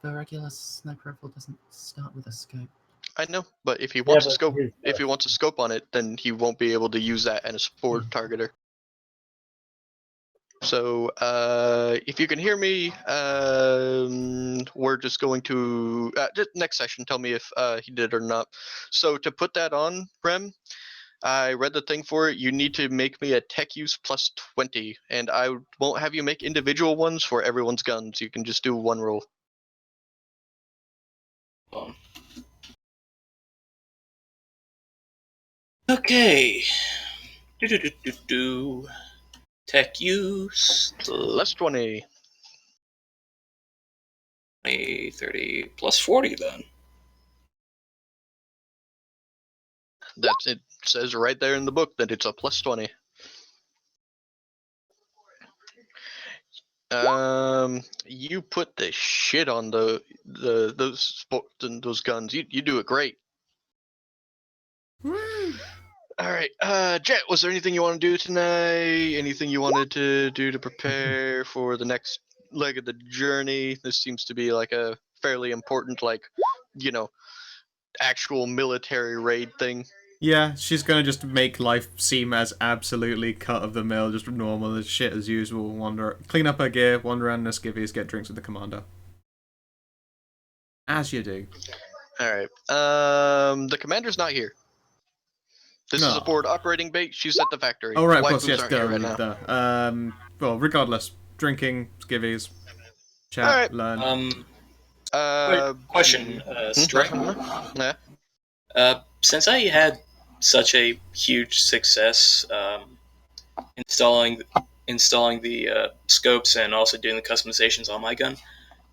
the regular sniper rifle doesn't start with a scope. I know, but if he wants a but scope, his if he does. wants a scope on it, then he won't be able to use that and a spore targeter. So if you can hear me, we're just going to just next session. Tell me if he did or not. So to put that on, Rem, I read the thing for it. You need to make me a tech use plus 20, and I won't have you make individual ones for everyone's guns. You can just do one roll. Okay. Tech use. Plus 20. 20, 30, plus 40 then. That's it. Says right there in the book that it's a plus 20. You put the shit on those guns. You do it great. All right, Jet. Was there anything you want to do tonight? Anything you wanted to do to prepare for the next leg of the journey? This seems to be like a fairly important, actual military raid thing. Yeah, she's gonna just make life seem as absolutely cut of the mill, just normal as shit as usual. Wander, clean up her gear, wander around the skivvies, get drinks with the commander. As you do. All right. The commander's not here. This is a No. forward operating base. She's at the factory. Oh right, of course, Waifus yes, aren't here right now. Well, regardless, drinking, skivvies, chat, Alright. learn. Question, Stray. Yeah. Since I had such a huge success installing the scopes and also doing the customizations on my gun,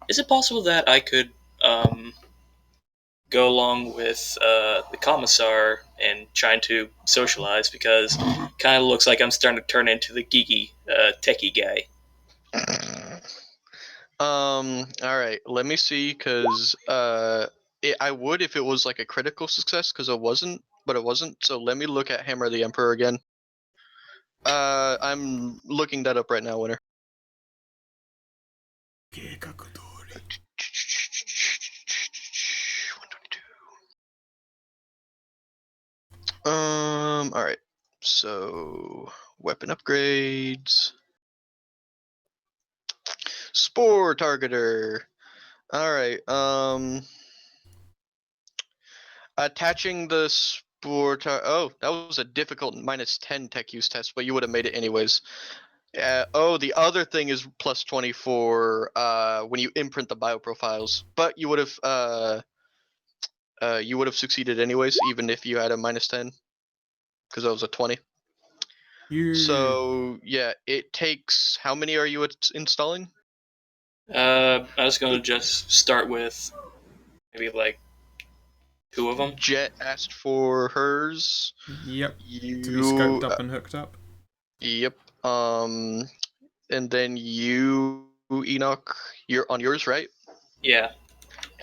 is it possible that I could go along with the commissar and trying to socialize, because kind of looks like I'm starting to turn into the geeky techie guy. All right. Let me see, because I would if it was like a critical success, because it wasn't, but it wasn't. So let me look at Hammer of the Emperor again. I'm looking that up right now, Winner. All right. So weapon upgrades. Spore targeter. All right. Attaching the spore. Oh, that was a difficult -10 tech use test, but you would have made it anyways. The other thing is plus 20 for when you imprint the bioprofiles, but you would have succeeded anyways, even if you had a -10, because that was a 20. So yeah, it takes. How many are you installing? I was going to just start with maybe like 2 of them. Jet asked for hers. Yep. You. To be scoped up and hooked up. Yep. And then you, Enoch, you're on yours, right? Yeah.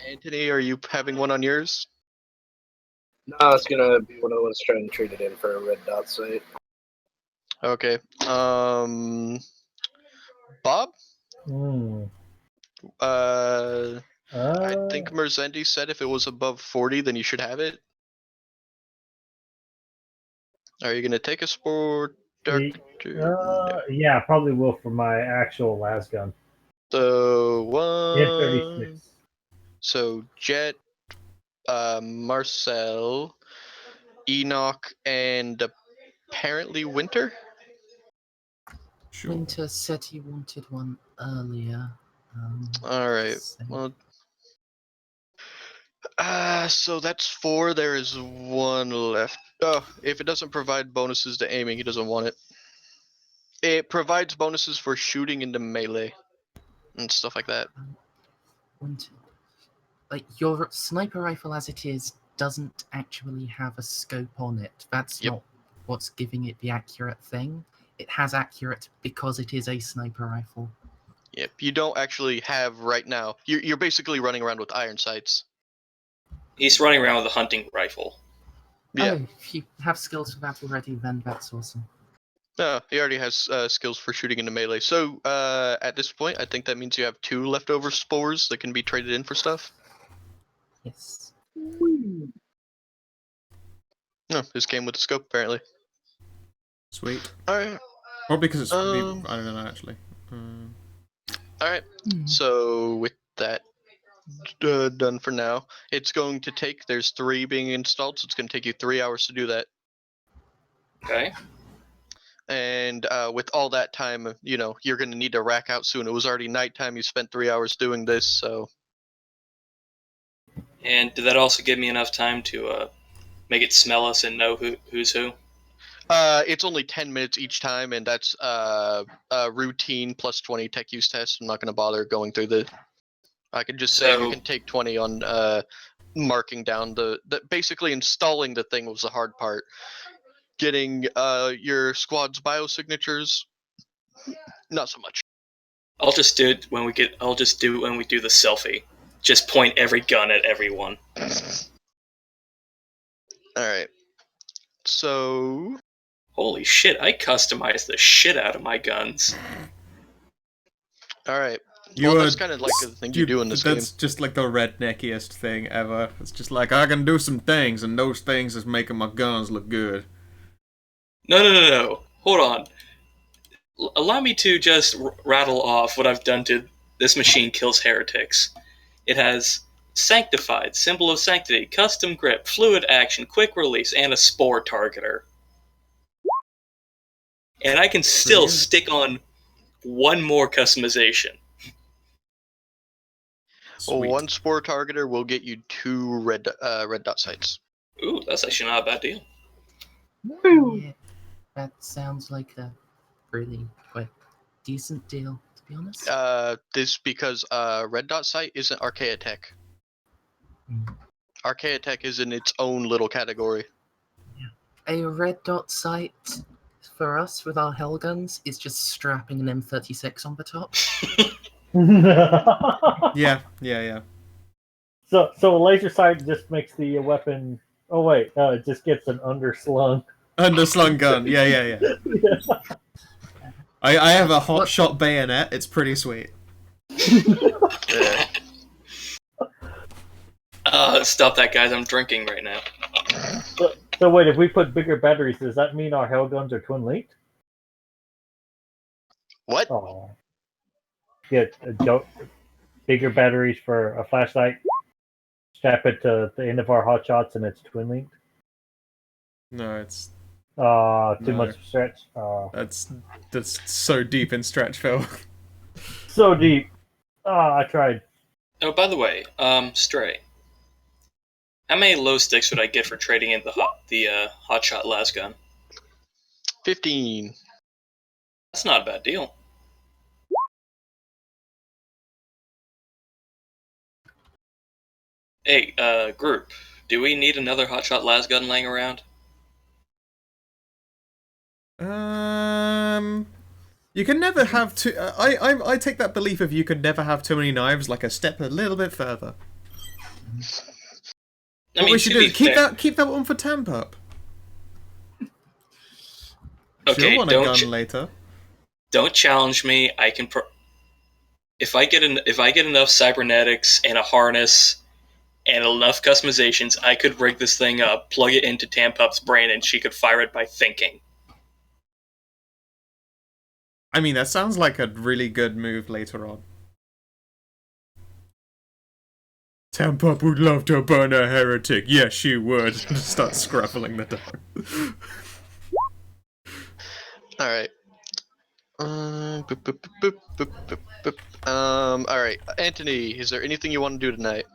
Anthony, are you having one on yours? No, it's gonna be one of the ones trying to trade it in for a red dot site. Okay. Bob? Hmm. I think Merzendi said if it was above 40, then you should have it. Are you gonna take a sport? No. Yeah, probably will for my actual last gun. So Hit one. 36. So Jet, Marcel, Enoch, and apparently Winter. Sure. Winter said he wanted one earlier. All right. So Well. So that's 4. There is 1 left. Oh, if it doesn't provide bonuses to aiming, he doesn't want it. It provides bonuses for shooting into melee and stuff like that. Winter, like your sniper rifle as it is, doesn't actually have a scope on it. That's Yep. not what's giving it the accurate thing. It has accurate because it is a sniper rifle. Yep. You don't actually have right now. You're basically running around with iron sights. He's running around with a hunting rifle. Yeah. Oh, if you have skills for that already, then that's awesome. No, he already has skills for shooting into melee. So at this point, I think that means you have 2 leftover spores that can be traded in for stuff. Yes. No, this came with a scope apparently. Sweet. All right. Probably because it's. I Um, don't know actually. All right. So with that done for now, it's going to take. There's 3 being installed, so it's going to take you 3 hours to do that. Okay. And with all that time, you're going to need to rack out soon. It was already nighttime. You spent 3 hours doing this, so. And did that also give me enough time to make it smell us and know who's who? It's only 10 minutes each time, and that's routine plus 20 tech use test. I'm not going to bother going through the. I can just say you can take 20 on marking down the basically installing the thing was the hard part. Getting your squad's biosignatures, not so much. I'll just do it when we do it when we do the selfie. Just point every gun at everyone. All right. So. Holy shit! I customized the shit out of my guns. All right. You Well, that's kind of like the thing you do in this game. That's just like the redneckiest thing ever. It's just like I can do some things, and those things is making my guns look good. No. Hold on. Allow me to just rattle off what I've done to this machine kills heretics. It has sanctified, symbol of sanctity, custom grip, fluid action, quick release, and a spore targeter. And I can still stick on one more customization. Sweet. 1 spore targeter will get you 2 red dot sights. Ooh, that's actually not a bad deal. Yeah, that sounds like a really quite decent deal, to be honest. This because red dot sight isn't archaic tech. Archaic tech is in its own little category. A red dot sight for us with our hell guns is just strapping an M36 on the top. Yeah. So a laser sight just makes the weapon. Oh wait, it just gets an underslung. Underslung gun. Yeah. Yeah. I have a hot shot bayonet. It's pretty sweet. Yeah. Stop that, guys. I'm drinking right now. So wait, if we put bigger batteries, does that mean our hell guns are twin linked? What? Oh. get bigger batteries for a flashlight, strap it to the end of our hot shots, and it's twin linked. No, it's Too No. much stretch. that's so deep in stretch, Phil. So deep. I tried. Oh, by the way, Stray. How many low sticks would I get for trading in the hotshot las gun? 15. That's not a bad deal. Hey, group, do we need another hotshot las gun laying around? You can never have too. I take that belief of you can never have too many knives like a step a little bit further. I What mean, we should to do be is keep fair- that one for Tamp Up. Okay, She'll want a don't gun later. don't challenge me. I can. If I get enough cybernetics and a harness and enough customizations, I could rig this thing up, plug it into Tampup's brain, and she could fire it by thinking. I mean, that sounds like a really good move later on. Tamp Up would love to burn a heretic. Yes, she would. Start scruffling the door. All right. All right, Anthony. Is there anything you want to do tonight?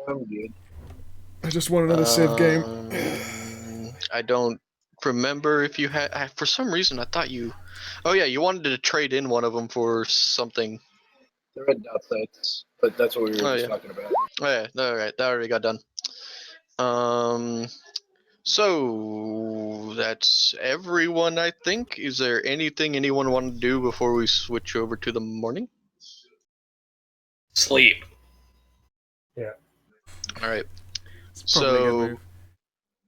I'm good. I just want another Civ game. I don't remember if you had. For some reason, I thought you. Oh yeah, you wanted to trade in one of them for something. The red dot sites, but that's what we were Oh, just yeah. talking about. Oh yeah, all right, that already got done. So that's everyone, I think. Is there anything anyone want to do before we switch over to the morning? Sleep. All right. It's probably a good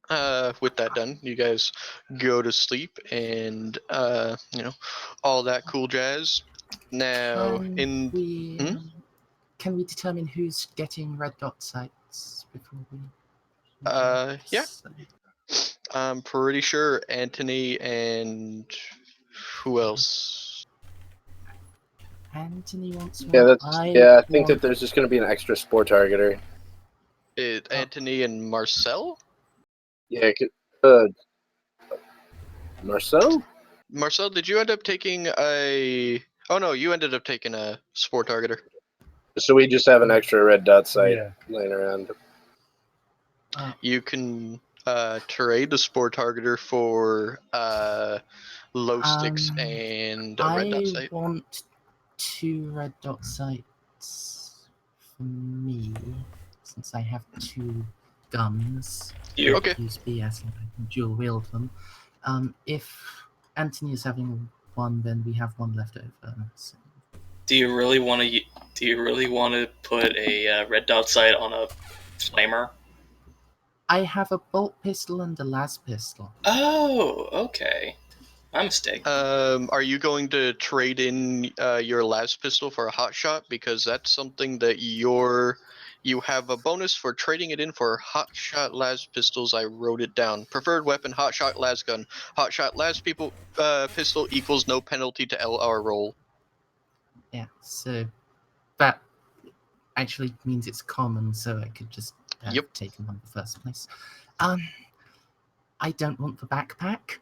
So, move. with that done, you guys go to sleep and all that cool jazz. Now, Can we, Hmm? can we determine who's getting red dot sites before we? Yeah, I'm pretty sure Anthony and who else? Anthony wants one. Yeah, I think that want- there's just going to be an extra spore targeter. Anthony and Marcel? Yeah, Marcel? Marcel, did you end up taking a? Oh no, you ended up taking a sport targeter. So we just have an extra red dot site Yeah. laying around. You can trade the sport targeter for low sticks and a red dot I sight. want 2 red dot sites for me, since I have 2 guns. You Okay. Use BS and I can dual wield them. If Anthony is having one, then we have one left over. So. do you really want to? Do you really want to put a red dot sight on a flamer? I have a bolt pistol and a las pistol. Oh, okay. My mistake. Are you going to trade in your las pistol for a hot shot? Because that's something that you have a bonus for trading it in for hot shot las pistols. I wrote it down. Preferred weapon, hot shot las gun. Hot shot las pistol equals no penalty to LR roll. Yeah, so that actually means it's common, so I could just have Yep. taken one in the first place. I don't want the backpack,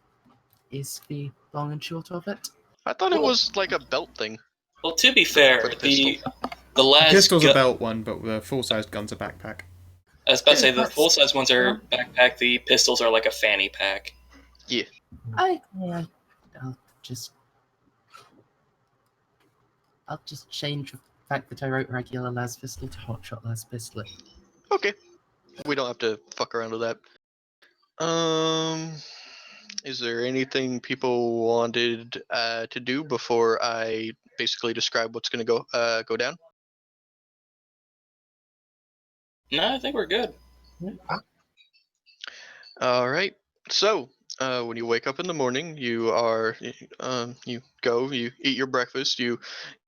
is the long and short of it. I thought it Well- was like a belt thing. Well, to be fair, For the the pistol. las Pistol's a gun. belt one, but the full-size gun's a backpack. I was about to say the That's- full size ones are backpack. The pistols are like a fanny pack. I'll just change the fact that I wrote regular las pistol to hotshot las pistol. Okay. We don't have to fuck around with that. Is there anything people wanted to do before I basically describe what's going to go down? No, I think we're good. All right. So, when you wake up in the morning, you eat your breakfast, you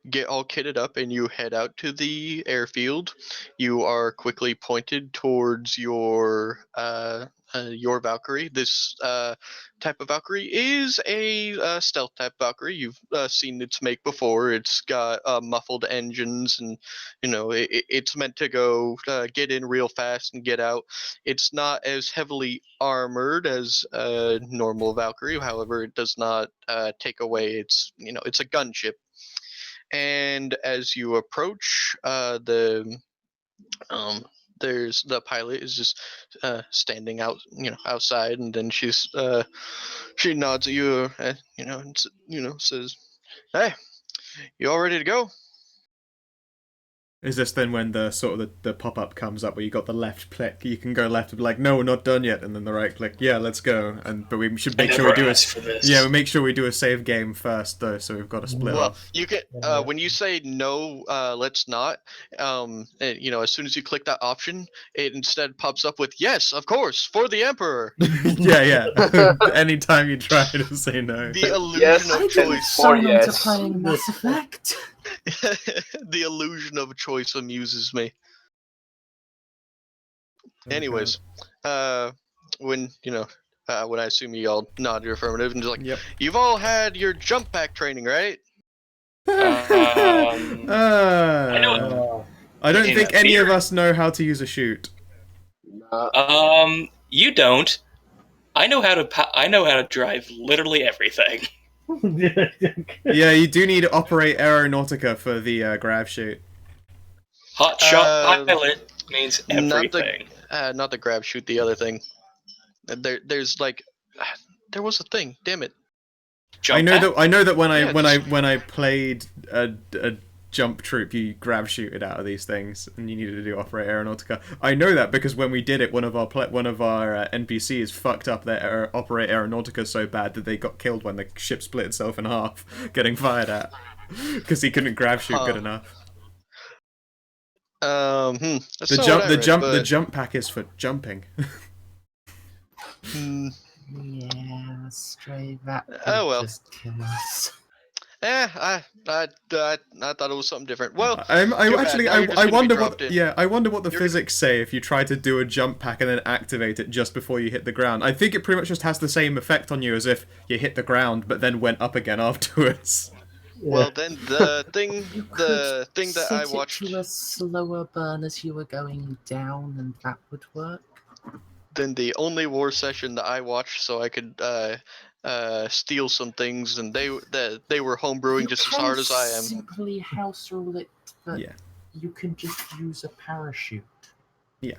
get all kitted up and you head out to the airfield. You are quickly pointed towards your Valkyrie. This type of Valkyrie is a stealth type Valkyrie. You've seen its make before. It's got muffled engines, and it's meant to go get in real fast and get out. It's not as heavily armored as a normal Valkyrie. However, it does not take away it's a gunship. And as you approach, um, there's the pilot is just standing out, outside, and then she nods at you, and says, "Hey, you all ready to go?" Is this then when the sort of the pop up comes up where you got the left click? You can go left and be like, "No, we're not done yet," and then the right click, "Yeah, let's go." But we should make sure we do we make sure we do a save game first though, so we've got to split Well, off. you can when you say no, let's not. As soon as you click that option, it instead pops up with "Yes, of course, for the Emperor." yeah. Anytime you try to say no. The illusion Yes, of I didn't choice. So into yes. playing Mass Effect. The illusion of choice amuses me. Anyways, when I assume you all nod your affirmative and just like, Yep. you've all had your jump pack training, right? I know. I don't In think any theory. of us know how to use a chute. You don't. I know how to drive literally everything. Yeah, you do need to operate Aeronautica for the grav chute. Hot shot pilot means everything. Not the grab shoot, the other thing. There's like, there was a thing. Damn it. I know that when Yeah, I played a jump troop, you grab shooted out of these things, and you needed to do operate Aeronautica. I know that because when we did it, one of our NPCs fucked up their operate Aeronautica so bad that they got killed when the ship split itself in half, getting fired at because he couldn't grab shoot good enough. That's not what I read, The jump pack is for jumping. Yeah, stray that would Oh, well. just kill us. I thought it was something different. Well, I wonder what the You're physics say if you try to do a jump pack and then activate it just before you hit the ground. I think it pretty much just has the same effect on you as if you hit the ground but then went up again afterwards. Well, then the thing that I Set watched, it to a slower burn as you were going down, and that would work. then the only war session that I watched, so I could steal some things, and they were homebrewing just as hard as I am. Simply house rule it, but Yeah. you can just use a parachute. Yeah.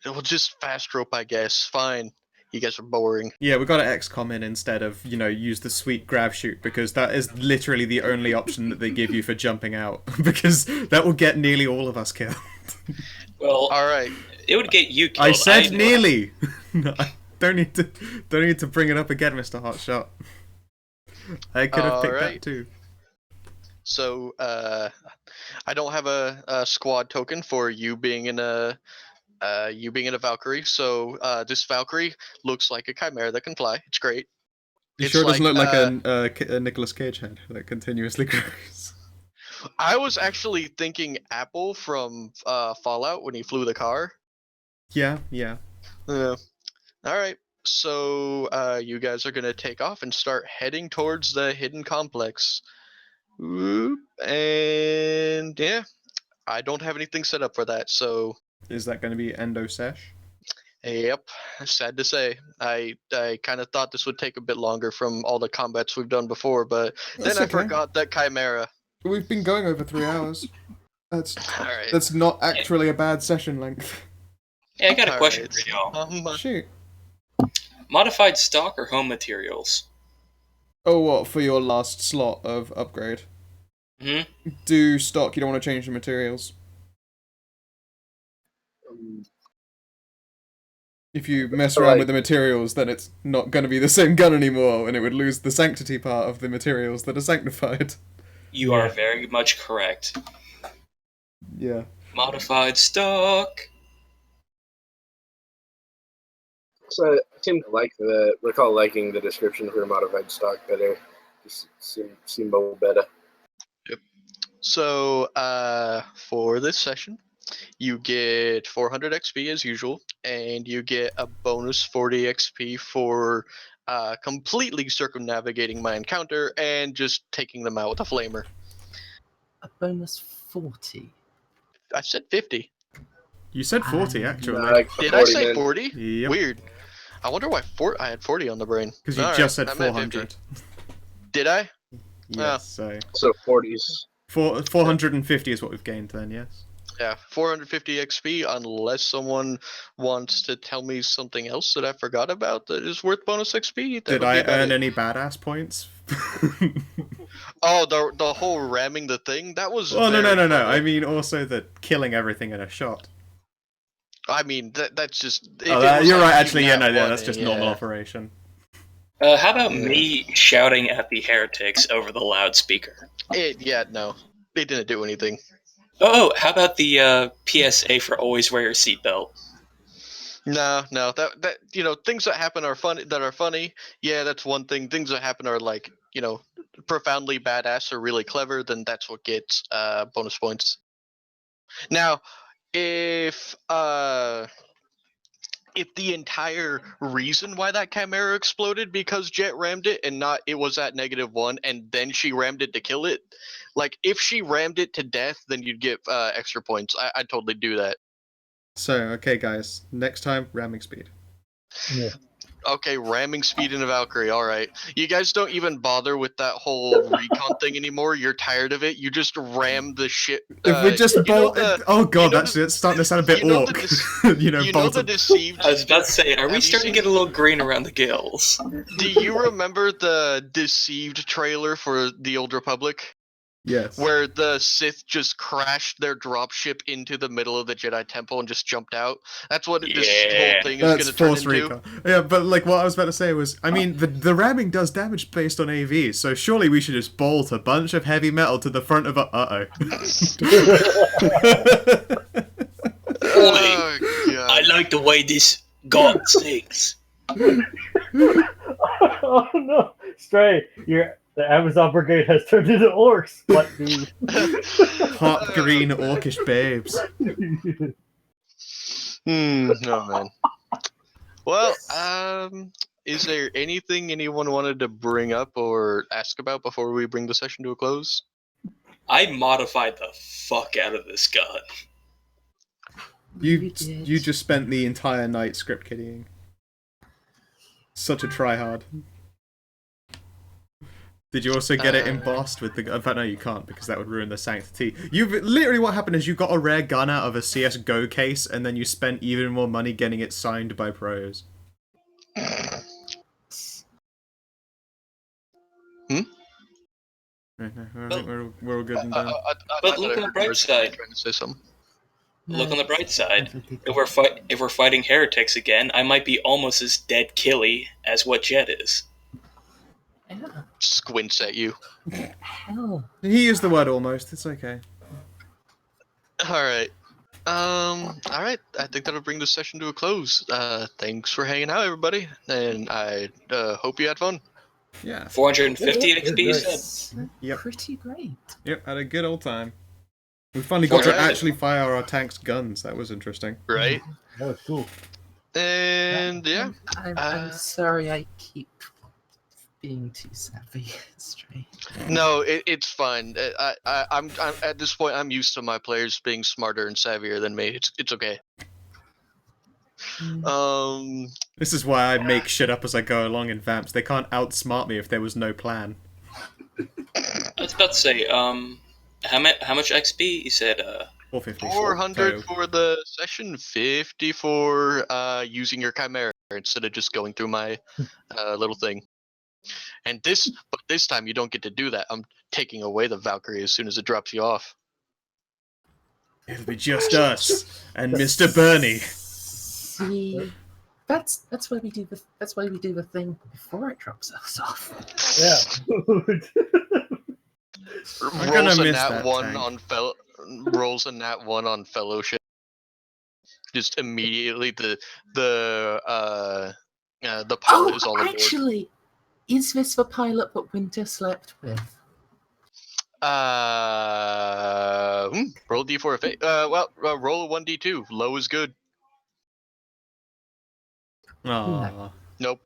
Well, just fast rope, I guess. Fine. You guys are boring. Yeah, we got an XCOM in instead of, use the sweet grab shoot, because that is literally the only option that they give you for jumping out, because that will get nearly all of us killed. Well, All right. it would get you killed. I said nearly! No, I don't need to bring it up again, Mr. Hotshot. I could have picked that too. So, I don't have a squad token for you being in a Valkyrie. So, this Valkyrie looks like a chimera that can fly. It's great. You It's sure it doesn't look like, like a Nicolas Cage head that continuously grows? I was actually thinking Apple from Fallout when he flew the car. Yeah. All right. So you guys are gonna take off and start heading towards the hidden complex. Whoop, and yeah, I don't have anything set up for that. So Is that going to be Endo Sesh? yep, sad to say. I kind of thought this would take a bit longer from all the combats we've done before, but That's then I okay. forgot that Chimera. We've been going over 3 hours. All right. That's not actually a bad session length. Yeah, I got a All question right. for y'all. Shoot. Modified stock or home materials? Oh, what, for your last slot of upgrade? Mm-hmm. Do stock, you don't want to change the materials. If you mess around with the materials, then it's not going to be the same gun anymore, and it would lose the sanctity part of the materials that are sanctified. You are very much correct. Yeah. Modified stock. So I seem to recall liking the description for modified stock better. Just seem better. So, for this session, you get 400 XP as usual, and you get a bonus 40 XP for completely circumnavigating my encounter and just taking them out with a flamer. A bonus 40. I said 50. You said 40, Ah. actually. Like Did 40 I say men. 40? Yep. Weird. I wonder why I had 40 on the brain. Because you All just right, said I'm at 50. 400. Did I? Yes, so... So 40s. 450 is what we've gained then, yes? Yeah, 450 XP unless someone wants to tell me something else that I forgot about that is worth bonus XP. Did I earn any badass points? Oh, the whole ramming the thing? That was Well, no. very funny. I mean also the killing everything in a shot. I mean, that's just... Oh, you're right, actually, yeah, no, that's just normal operation. How about me shouting at the heretics over the loudspeaker? No. They didn't do anything. Oh, how about the PSA for always wear your seatbelt? No, that things that happen are funny. Yeah, that's one thing. Things that happen are like, profoundly badass or really clever, then that's what gets bonus points. Now, if the entire reason why that chimera exploded because Jet rammed it and not it was at -1 and then she rammed it to kill it, like if she rammed it to death, then you'd get extra points. I'd totally do that. So, okay guys, next time, ramming speed. Yeah. Okay, ramming speed in a Valkyrie, alright. You guys don't even bother with that whole recon thing anymore, you're tired of it, you just ram the shit. If we just bolt... oh god, it's starting to sound a bit orc. The deceived... I was about to say, are we Have you starting to seen- get a little green around the gills? Do you remember the Deceived trailer for the Old Republic? Yes. Where the Sith just crashed their dropship into the middle of the Jedi Temple and just jumped out? That's what this whole thing is going That's to turn Force into. Recon. Yeah, but like what I was about to say was, I mean, the ramming does damage based on AV, so surely we should just bolt a bunch of heavy metal to the front of a... Uh-oh. Oh, God. I like the way this god sings. Oh no, Stray, the Amazon Brigade has turned into orcs. What, dude? Hot green orcish babes. No, man. Well, is there anything anyone wanted to bring up or ask about before we bring the session to a close? I modified the fuck out of this gun. You just spent the entire night script kidding. Such a tryhard. Did you also get it embossed with the... In fact, no, you can't, because that would ruin the sanctity. Literally what happened is you got a rare gun out of a CSGO case, and then you spent even more money getting it signed by pros. Hmm? I think we're all good and done. But look on the bright side. Trying to say something. Look on the bright side. If we're fighting heretics again, I might be almost as dead killy as what Jet is. Yeah. Squints at you. Hell. He used the word almost, it's okay. Alright. Alright. I think that'll bring the session to a close. Thanks for hanging out, everybody. And I hope you had fun. Yeah. 450 XP, you said? Yep. Pretty great. Yep, had a good old time. We finally got to Alright. actually fire our tank's guns, that was interesting. Right? That was cool. And yeah. I'm sorry I keep being too savvy. Straight. No, it's fine. I'm at this point. I'm used to my players being smarter and savvier than me. It's okay. This is why I make shit up as I go along in Vamps. They can't outsmart me if there was no plan. I was about to say, how much XP? You said, 450. 400 for the session, 50 for using your chimera instead of just going through my little thing. And this time you don't get to do that. I'm taking away the Valkyrie as soon as it drops you off. It'll be just us and Mr. Bernie. See, that's why we do the thing before it drops us off. Yeah. I'm gonna Rolls a miss nat that one tank. on rolls a nat 1 on fellowship. Just immediately the pilot is all aboard. Actually, is this the pilot that Winter slept with? Roll d4 of fate. Roll a 1d2. Low is good. Aw. Nope.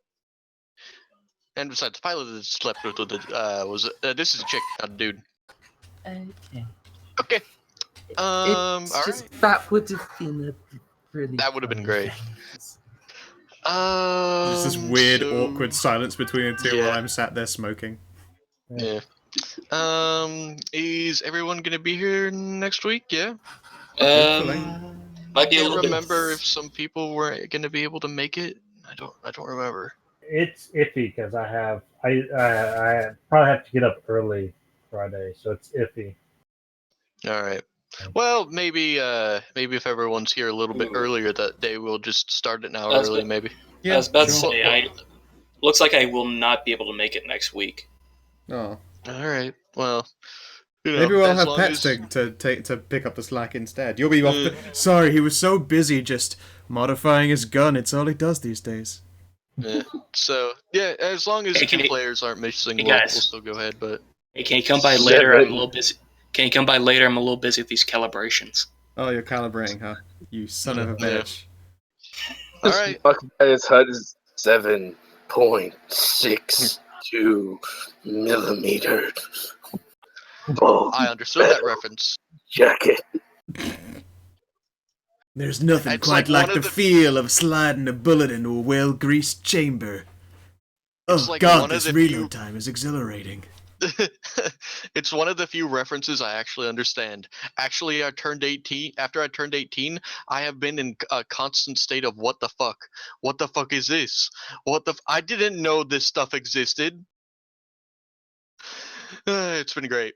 And besides, the pilot that slept with the this is a chick, not a dude. Okay. Okay. It's All just right. that would have been a really. That would have been funny great. phase. Just this weird, So- awkward silence between the two Yeah. while I'm sat there smoking. Yeah. Is everyone gonna be here next week? Yeah. Hopefully. Might be a Can't little remember bit. if some people were gonna be able to make it. I don't remember. It's iffy because I probably have to get up early Friday, so it's iffy. All right. Well, maybe if everyone's here a little bit earlier that day, we'll just start it an hour That's early. good. Maybe. I was about to sure. say, looks like I will not be able to make it next week. Oh. All right. Well, you know, Maybe we'll as have long pets as... to pick up the slack instead. You'll be off. Sorry, he was so busy just modifying his gun. It's all he does these days. Yeah. So yeah, as long as Hey, two players aren't missing, hey, we'll guys. still go ahead. But Hey, can you come by later? I'm a 7. little busy. Can you come by later? I'm a little busy with these calibrations. Oh, you're calibrating, huh? You son of a Yeah. bitch. all right. Fuck his HUD is 7.62 millimeter. Oh, I understood that reference. jacket. There's nothing It's quite like like one the of the- feel of sliding a bullet into a well-greased chamber. It's Oh like god, one of this the reload few- time is exhilarating. It's one of the few references I actually understand. Actually, after I turned 18, I have been in a constant state of what the fuck? What the fuck is this? I didn't know this stuff existed. It's been great.